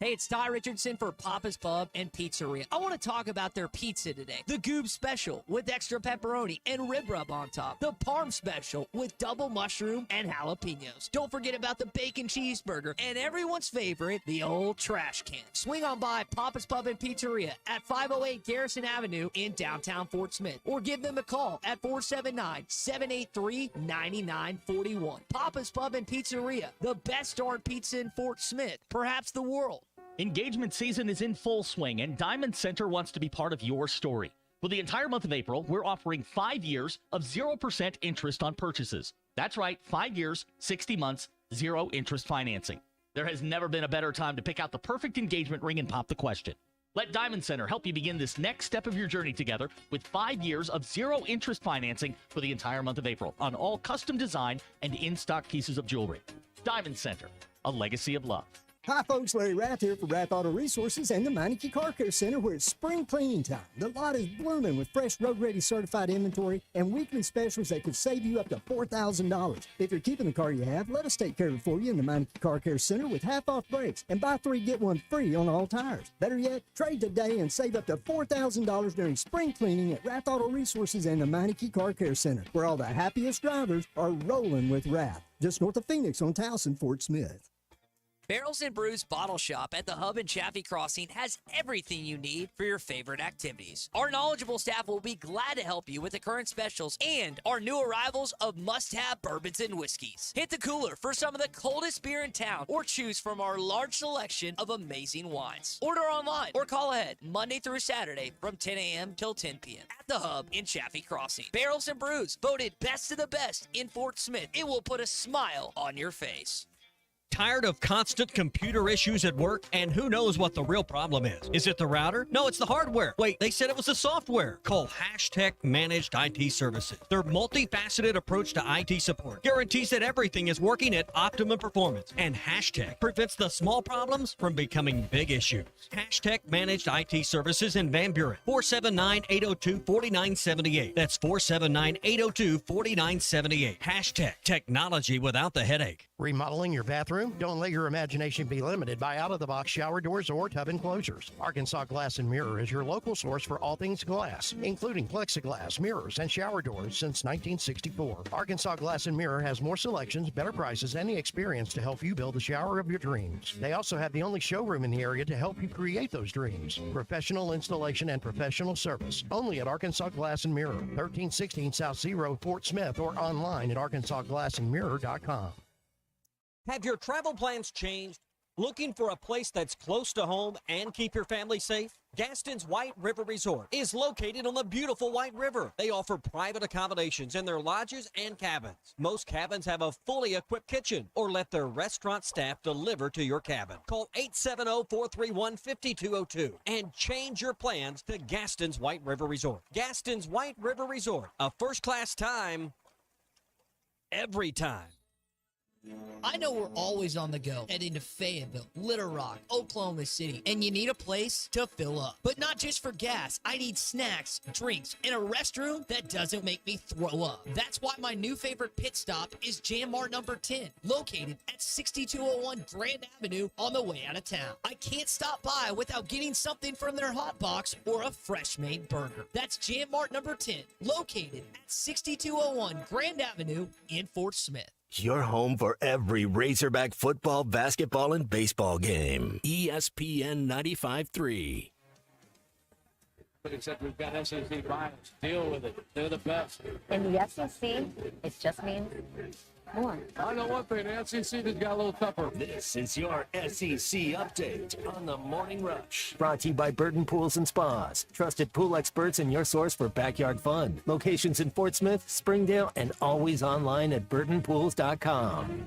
Hey, it's Ty Richardson for Papa's Pub and Pizzeria. I want to talk about their pizza today. The Goob Special with extra pepperoni and rib rub on top. The Parm Special with double mushroom and jalapenos. Don't forget about the bacon cheeseburger and everyone's favorite, the old trash can. Swing on by Papa's Pub and Pizzeria at 508 Garrison Avenue in downtown Fort Smith. Or give them a call at 479-783-9941. Papa's Pub and Pizzeria, the best darn pizza in Fort Smith, perhaps the world. Engagement season is in full swing, and Diamond Center wants to be part of your story. For the entire month of April, we're offering 5 years of 0% interest on purchases. That's right, 5 years, 60 months, 0 interest financing. There has never been a better time to pick out the perfect engagement ring and pop the question. Let Diamond Center help you begin this next step of your journey together with 5 years of 0 interest financing for the entire month of April on all custom design and in-stock pieces of jewelry. Diamond Center, a legacy of love. Hi folks, Larry Rath here for Rath Auto Resources and the Meineke Car Care Center, where it's spring cleaning time. The lot is blooming with fresh road-ready certified inventory and weekly specials that could save you up to $4,000. If you're keeping the car you have, let us take care of it for you in the Meineke Car Care Center with half-off brakes and buy 3 get 1 free on all tires. Better yet, trade today and save up to $4,000 during spring cleaning at Rath Auto Resources and the Meineke Car Care Center, where all the happiest drivers are rolling with Rath. Just north of Phoenix on Towson, Fort Smith. Barrels and Brews Bottle Shop at the Hub in Chaffee Crossing has everything you need for your favorite activities. Our knowledgeable staff will be glad to help you with the current specials and our new arrivals of must-have bourbons and whiskeys. Hit the cooler for some of the coldest beer in town or choose from our large selection of amazing wines. Order online or call ahead Monday through Saturday from 10 a.m. till 10 p.m. at the Hub in Chaffee Crossing. Barrels and Brews, voted best of the best in Fort Smith. It will put a smile on your face. Tired of constant computer issues at work? And who knows what the real problem is? Is it the router? No, it's the hardware. Wait, they said it was the software. Call Hashtag Managed IT Services. Their multifaceted approach to IT support guarantees that everything is working at optimum performance. And Hashtag prevents the small problems from becoming big issues. Hashtag Managed IT Services in Van Buren. 479-802-4978. That's 479-802-4978. Hashtag Technology without the headache. Remodeling your bathroom? Don't let your imagination be limited by out-of-the-box shower doors or tub enclosures. Arkansas Glass and Mirror is your local source for all things glass, including plexiglass, mirrors, and shower doors since 1964. Arkansas Glass and Mirror has more selections, better prices, and the experience to help you build the shower of your dreams. They also have the only showroom in the area to help you create those dreams. Professional installation and professional service. Only at Arkansas Glass and Mirror, 1316 South C Road, Fort Smith, or online at arkansasglassandmirror.com. Have your travel plans changed? Looking for a place that's close to home and keep your family safe? Gaston's White River Resort is located on the beautiful White River. They offer private accommodations in their lodges and cabins. Most cabins have a fully equipped kitchen or let their restaurant staff deliver to your cabin. Call 870-431-5202 and change your plans to Gaston's White River Resort. Gaston's White River Resort, a first-class time, every time. I know we're always on the go, heading to Fayetteville, Little Rock, Oklahoma City, and you need a place to fill up. But not just for gas. I need snacks, drinks, and a restroom that doesn't make me throw up. That's why my new favorite pit stop is Jam Mart number 10, located at 6201 Grand Avenue on the way out of town. I can't stop by without getting something from their hot box or a fresh-made burger. That's Jam Mart number 10, located at 6201 Grand Avenue in Fort Smith. Your home for every Razorback football, basketball, and baseball game. ESPN 95.3. Except we've got SEC bias. Deal with it. They're the best. In the SEC, it just means more. I know one thing. The SEC just got a little tougher. This is your SEC update on the Morning Rush. Brought to you by Burton Pools and Spas. Trusted pool experts and your source for backyard fun. Locations in Fort Smith, Springdale, and always online at burtonpools.com.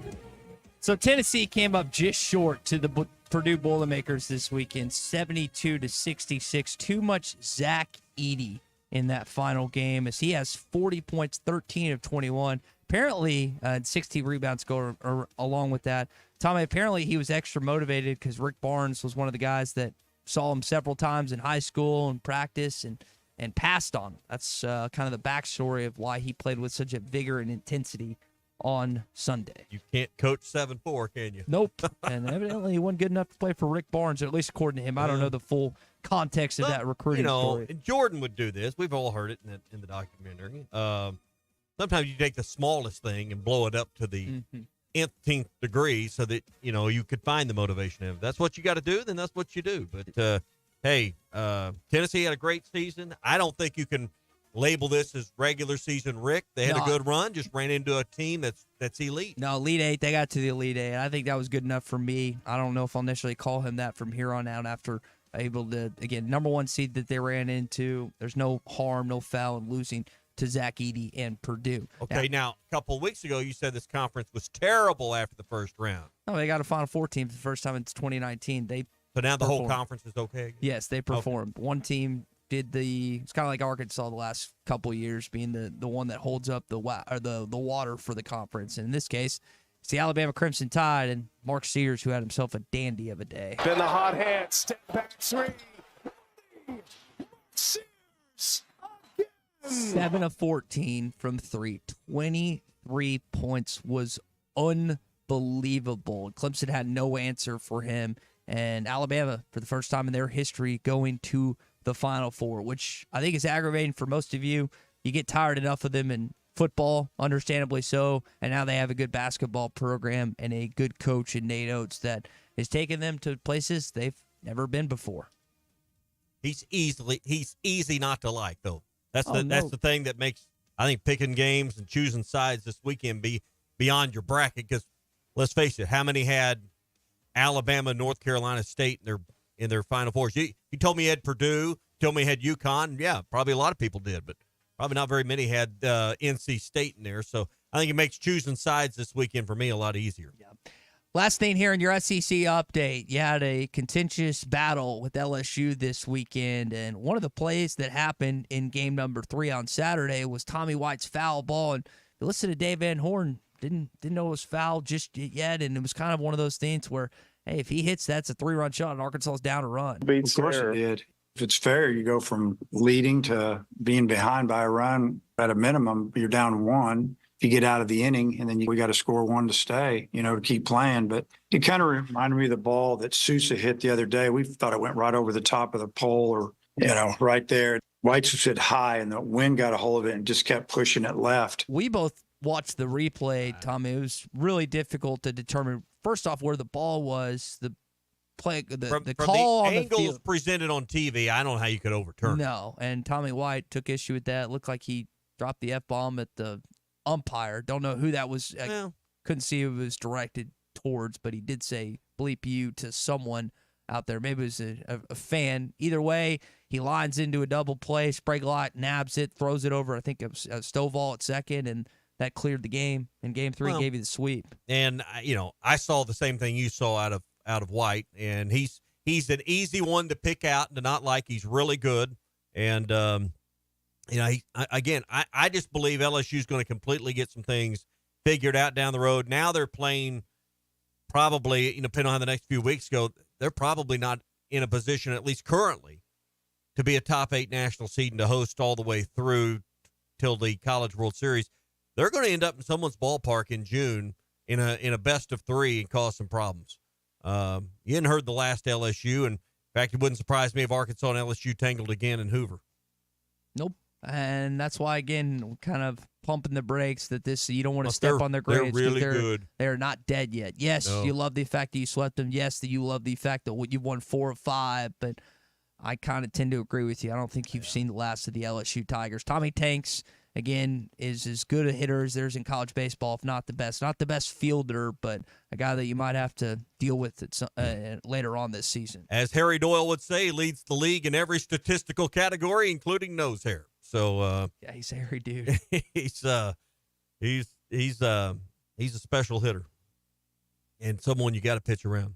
So Tennessee came up just short to the Purdue Boilermakers this weekend, 72-66. Too much Zach Edey in that final game, as he has 40 points, 13 of 21. Apparently, 16 rebounds go along with that. Tommy, apparently he was extra motivated because Rick Barnes was one of the guys that saw him several times in high school and practice and passed on him. That's kind of the backstory of why he played with such a vigor and intensity on Sunday. You can't coach 7-4, can you? Nope. And evidently he wasn't good enough to play for Rick Barnes, or at least according to him. I don't know the full context of that recruiting story. And Jordan would do this. We've all heard it in the documentary. Sometimes you take the smallest thing and blow it up to the nth degree so that, you could find the motivation. If that's what you got to do, then that's what you do. But, hey, Tennessee had a great season. I don't think you can label this as regular season Rick. They had a good run, just ran into a team that's elite. No, Elite Eight, they got to the Elite Eight. I think that was good enough for me. I don't know if I'll necessarily call him that from here on out after able to, again, number one seed that they ran into. There's no harm, no foul in losing to Zach Edey and Purdue. Okay, now a couple of weeks ago, you said this conference was terrible after the first round. No, they got a Final Four team for the first time in 2019. So now the whole conference is okay again? Yes, they performed. Okay. One team did it's kind of like Arkansas the last couple of years, being the one that holds up the water for the conference. And in this case, It's the Alabama Crimson Tide and Mark Sears, who had himself a dandy of a day. Been the hot hand. Step back three. 7 of 14 from 3. 23 points was unbelievable. Clemson had no answer for him. And Alabama, for the first time in their history, going to the Final Four, which I think is aggravating for most of you. You get tired enough of them in football, understandably so, and now they have a good basketball program and a good coach in Nate Oates that is taking them to places they've never been before. He's easy not to like, though. That's the thing that makes, I think, picking games and choosing sides this weekend be beyond your bracket. Because let's face it, how many had Alabama, North Carolina State in their Final Fours? You told me you had Purdue, told me you had UConn. Yeah, probably a lot of people did, but probably not very many had NC State in there. So I think it makes choosing sides this weekend for me a lot easier. Yeah. Last thing here in your SEC update, you had a contentious battle with LSU this weekend, and one of the plays that happened in game number 3 on Saturday was Tommy White's foul ball. And if you listen to Dave Van Horn, didn't know it was foul just yet, and it was kind of one of those things where, hey, if he hits that, it's a 3-run shot, and Arkansas is down a run. Of course it did. If it's fair, you go from leading to being behind by a run. At a minimum, you're down 1. You get out of the inning, and then we got to score 1 to stay, to keep playing. But it kind of reminded me of the ball that Sousa hit the other day. We thought it went right over the top of the pole or, right there. White's hit high, and the wind got a hold of it and just kept pushing it left. We both watched the replay, Tommy. It was really difficult to determine, first off, where the ball was, the play, the call on the angles field presented on TV. I don't know how you could overturn it. No, and Tommy White took issue with that. It looked like he dropped the F-bomb at the umpire. Don't know who that was. Couldn't see who it was directed towards, but he did say bleep you to someone out there. Maybe it was a fan. Either way, he lines into a double play. Sprague-Lott nabs it, throws it over, I think it was Stovall at second, and that cleared the game. And game 3 gave you the sweep. And, I saw the same thing you saw out of White, and he's an easy one to pick out and to not like. He's really good. And, I just believe LSU is going to completely get some things figured out down the road. Now they're playing probably, depending on how the next few weeks go, they're probably not in a position, at least currently, to be a top 8 national seed and to host all the way through till the College World Series. They're going to end up in someone's ballpark in June in a best of 3 and cause some problems. You hadn't heard the last LSU, and in fact, it wouldn't surprise me if Arkansas and LSU tangled again in Hoover. Nope. And that's why, again, kind of pumping the brakes that you don't want to step on their grades. They're really good. They're not dead yet. Yes, you love the fact that you swept them. Yes, that you love the fact that you won 4 of 5. But I kind of tend to agree with you. I don't think you've seen the last of the LSU Tigers. Tommy Tanks, again, is as good a hitter as there's in college baseball, if not the best. Not the best fielder, but a guy that you might have to deal with later on this season. As Harry Doyle would say, leads the league in every statistical category, including nose hair. So yeah, he's a hairy dude. he's a special hitter and someone you got to pitch around.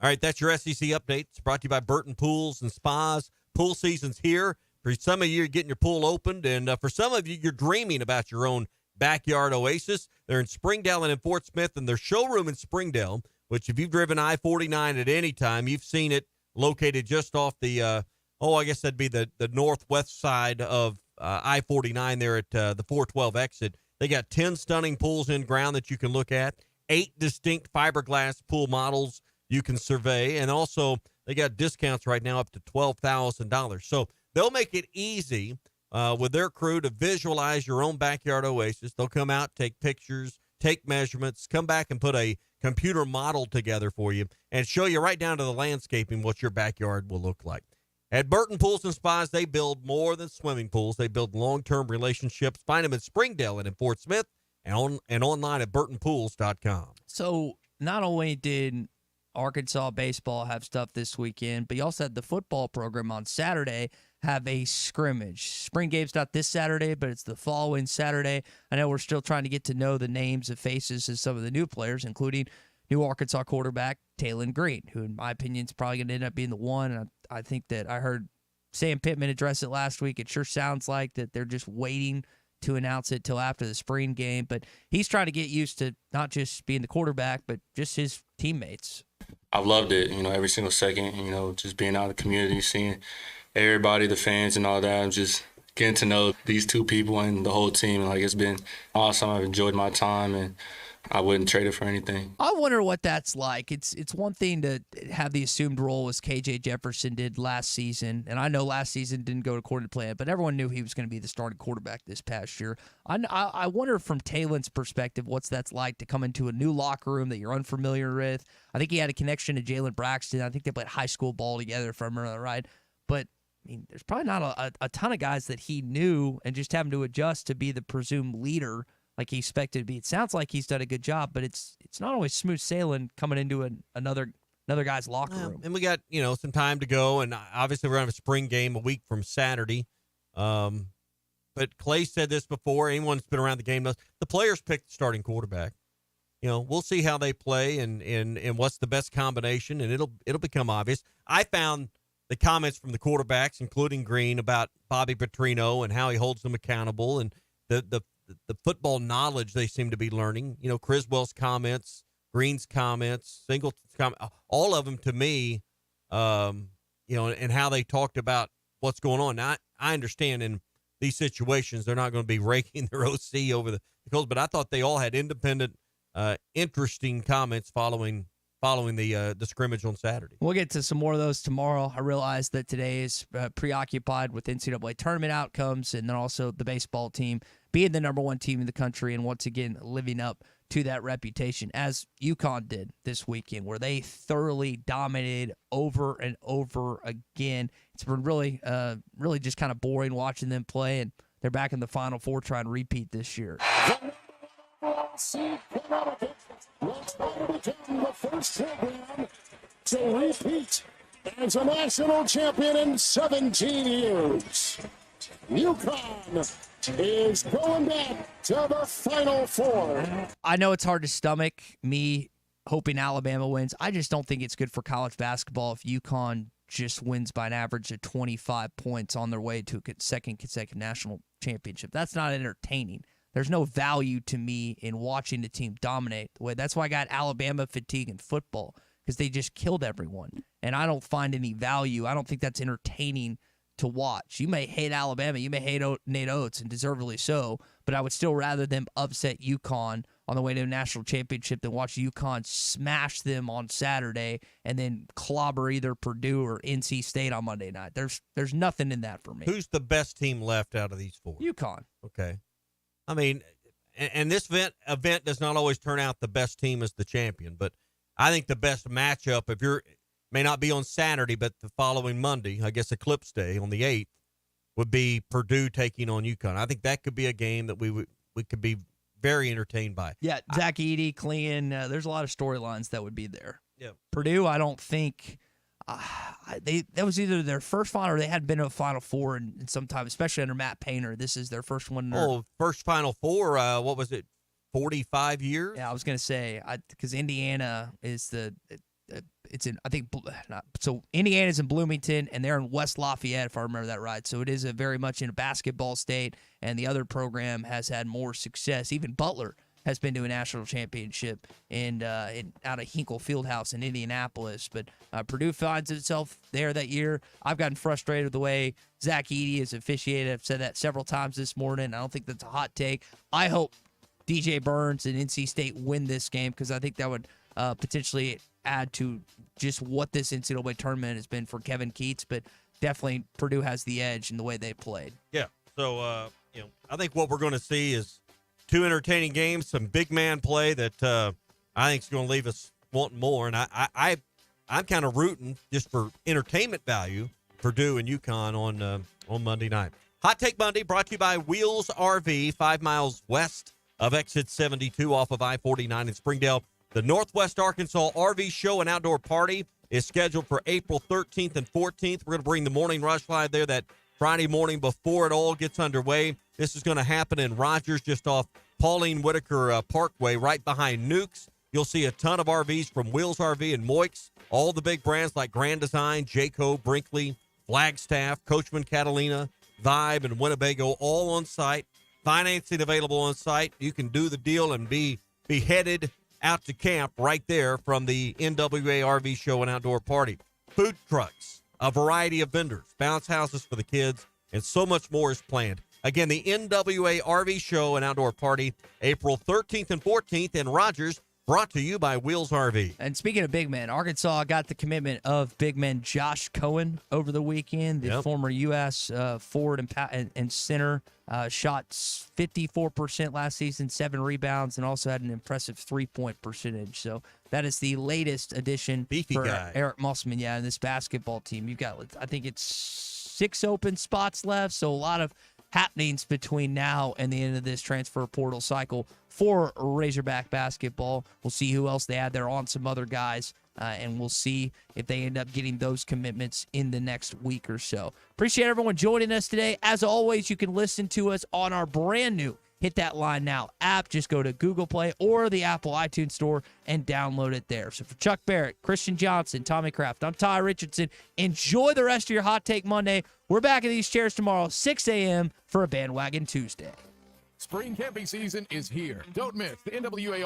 All right, that's your SEC update. It's brought to you by Burton Pools and Spas. Pool season's here. For some of you, you're getting your pool opened, and for some of you, you're dreaming about your own backyard oasis. They're in Springdale and in Fort Smith, and their showroom in Springdale, which if you've driven I-49 at any time, you've seen it located just off the I guess that'd be the northwest side of I-49 there at the 412 exit. They got 10 stunning pools in ground that you can look at, 8 distinct fiberglass pool models you can survey, and also they got discounts right now up to $12,000. So they'll make it easy with their crew to visualize your own backyard oasis. They'll come out, take pictures, take measurements, come back and put a computer model together for you and show you right down to the landscaping what your backyard will look like. At Burton Pools and Spas, they build more than swimming pools. They build long-term relationships. Find them in Springdale and in Fort Smith and online at burtonpools.com. So not only did Arkansas baseball have stuff this weekend, but you also had the football program on Saturday have a scrimmage. Spring game's not this Saturday, but it's the following Saturday. I know we're still trying to get to know the names and faces of some of the new players, including new Arkansas quarterback Talon Green, who in my opinion is probably going to end up being the one. And I think that I heard Sam Pittman address it last week. It sure sounds like that they're just waiting to announce it till after the spring game. But he's trying to get used to not just being the quarterback, but just his teammates. I've loved it, every single second, just being out in the community, seeing everybody, the fans and all that. I'm just getting to know these two people and the whole team. It's been awesome. I've enjoyed my time, and I wouldn't trade it for anything. I wonder what that's like. It's one thing to have the assumed role as KJ Jefferson did last season, and I know last season didn't go according to plan, but everyone knew he was going to be the starting quarterback this past year. I wonder from Taylon's perspective what's that's like to come into a new locker room that you're unfamiliar with. I think he had a connection to Jalen Braxton. I think they played high school ball together, if I remember right. But there's probably not a ton of guys that he knew, and just having to adjust to be the presumed leader like he expected to be. It sounds like he's done a good job, but it's not always smooth sailing coming into another guy's locker room. And we got, some time to go, and obviously we're going to have a spring game a week from Saturday. But Clay said this before. Anyone that's been around the game knows the players pick the starting quarterback. We'll see how they play and what's the best combination, and it'll become obvious. I found the comments from the quarterbacks, including Green, about Bobby Petrino and how he holds them accountable, and the football knowledge they seem to be learning. Criswell's comments, Green's comments, Singleton's comments, all of them to me, and how they talked about what's going on. Now, I understand in these situations they're not going to be raking their OC over the coals, but I thought they all had independent, interesting comments following the scrimmage on Saturday. We'll get to some more of those tomorrow. I realize that today is preoccupied with NCAA tournament outcomes, and then also the baseball team being the number one team in the country, and once again living up to that reputation, as UConn did this weekend, where they thoroughly dominated over and over again. It's been really just kind of boring watching them play, and they're back in the Final Four trying to repeat this year. Connecticut will try to become the first program to repeat as a national champion in 17 years. UConn is going back to the Final Four. I know it's hard to stomach me hoping Alabama wins. I just don't think it's good for college basketball if UConn just wins by an average of 25 points on their way to a second consecutive national championship. That's not entertaining. There's no value to me in watching the team dominate the way. That's why I got Alabama fatigue in football, because they just killed everyone. And I don't find any value. I don't think that's entertaining to watch. You may hate Alabama. You may hate Nate Oates, and deservedly so, but I would still rather them upset UConn on the way to a national championship than watch UConn smash them on Saturday and then clobber either Purdue or NC State on Monday night. There's nothing in that for me. Who's the best team left out of these four? UConn. Okay. I mean, and this event does not always turn out the best team as the champion, but I think the best matchup, may not be on Saturday, but the following Monday, I guess Eclipse Day on the 8th, would be Purdue taking on UConn. I think that could be a game that we could be very entertained by. Yeah, Zach Edey, Clean, there's a lot of storylines that would be there. Yeah. Purdue, I don't think that was either their first final or they had been to a Final Four in some time, especially under Matt Painter. This is their first one. First Final Four, what was it, 45 years? Yeah, I was going to say, because Indiana is it's in, I think, so Indiana's in Bloomington, and they're in West Lafayette, if I remember that right. So it is a very much in a basketball state, and the other program has had more success. Even Butler has been to a national championship out of Hinkle Fieldhouse in Indianapolis. But Purdue finds itself there that year. I've gotten frustrated with the way Zach Edey is officiated. I've said that several times this morning. I don't think that's a hot take. I hope DJ Burns and NC State win this game, because I think that would potentially add to just what this NCAA tournament has been for Kevin Keats. But definitely Purdue has the edge in the way they played. Yeah. So, I think what we're going to see is two entertaining games, some big man play that I think is going to leave us wanting more. And I'm kind of rooting just for entertainment value, Purdue and UConn on Monday night. Hot Take Monday brought to you by Wheels RV, 5 miles west of exit 72 off of I-49 in Springdale. The Northwest Arkansas RV Show and Outdoor Party is scheduled for April 13th and 14th. We're going to bring the Morning Rush live there that Friday morning before it all gets underway. This is going to happen in Rogers, just off Pauline Whitaker Parkway, right behind Nukes. You'll see a ton of RVs from Wheels RV and Moix. All the big brands like Grand Design, Jayco, Brinkley, Flagstaff, Coachman Catalina, Vibe, and Winnebago all on site. Financing available on site. You can do the deal and be headed out to camp right there from the NWA RV Show and Outdoor Party. Food trucks, a variety of vendors, bounce houses for the kids, and so much more is planned. Again, the NWA RV Show and Outdoor Party, April 13th and 14th in Rogers, brought to you by Wheels RV. And speaking of big men, Arkansas got the commitment of big man Josh Cohen over the weekend, the former U.S. forward and center. Shot 54% last season, 7 rebounds, and also had an impressive 3-point percentage. So that is the latest addition for guy. Eric Musselman, in this basketball team. You've got, I think it's 6 open spots left, so a lot of happenings between now and the end of this transfer portal cycle for Razorback basketball. We'll see who else they add there on some other guys, and we'll see if they end up getting those commitments in the next week or so. Appreciate everyone joining us today. As always, you can listen to us on our brand new Hit That Line Now app. Just go to Google Play or the Apple iTunes Store and download it there. So for Chuck Barrett, Christian Johnson, Tommy Kraft, I'm Ty Richardson. Enjoy the rest of your Hot Take Monday. We're back in these chairs tomorrow, 6 a.m. for a Bandwagon Tuesday. Spring camping season is here. Don't miss the NWA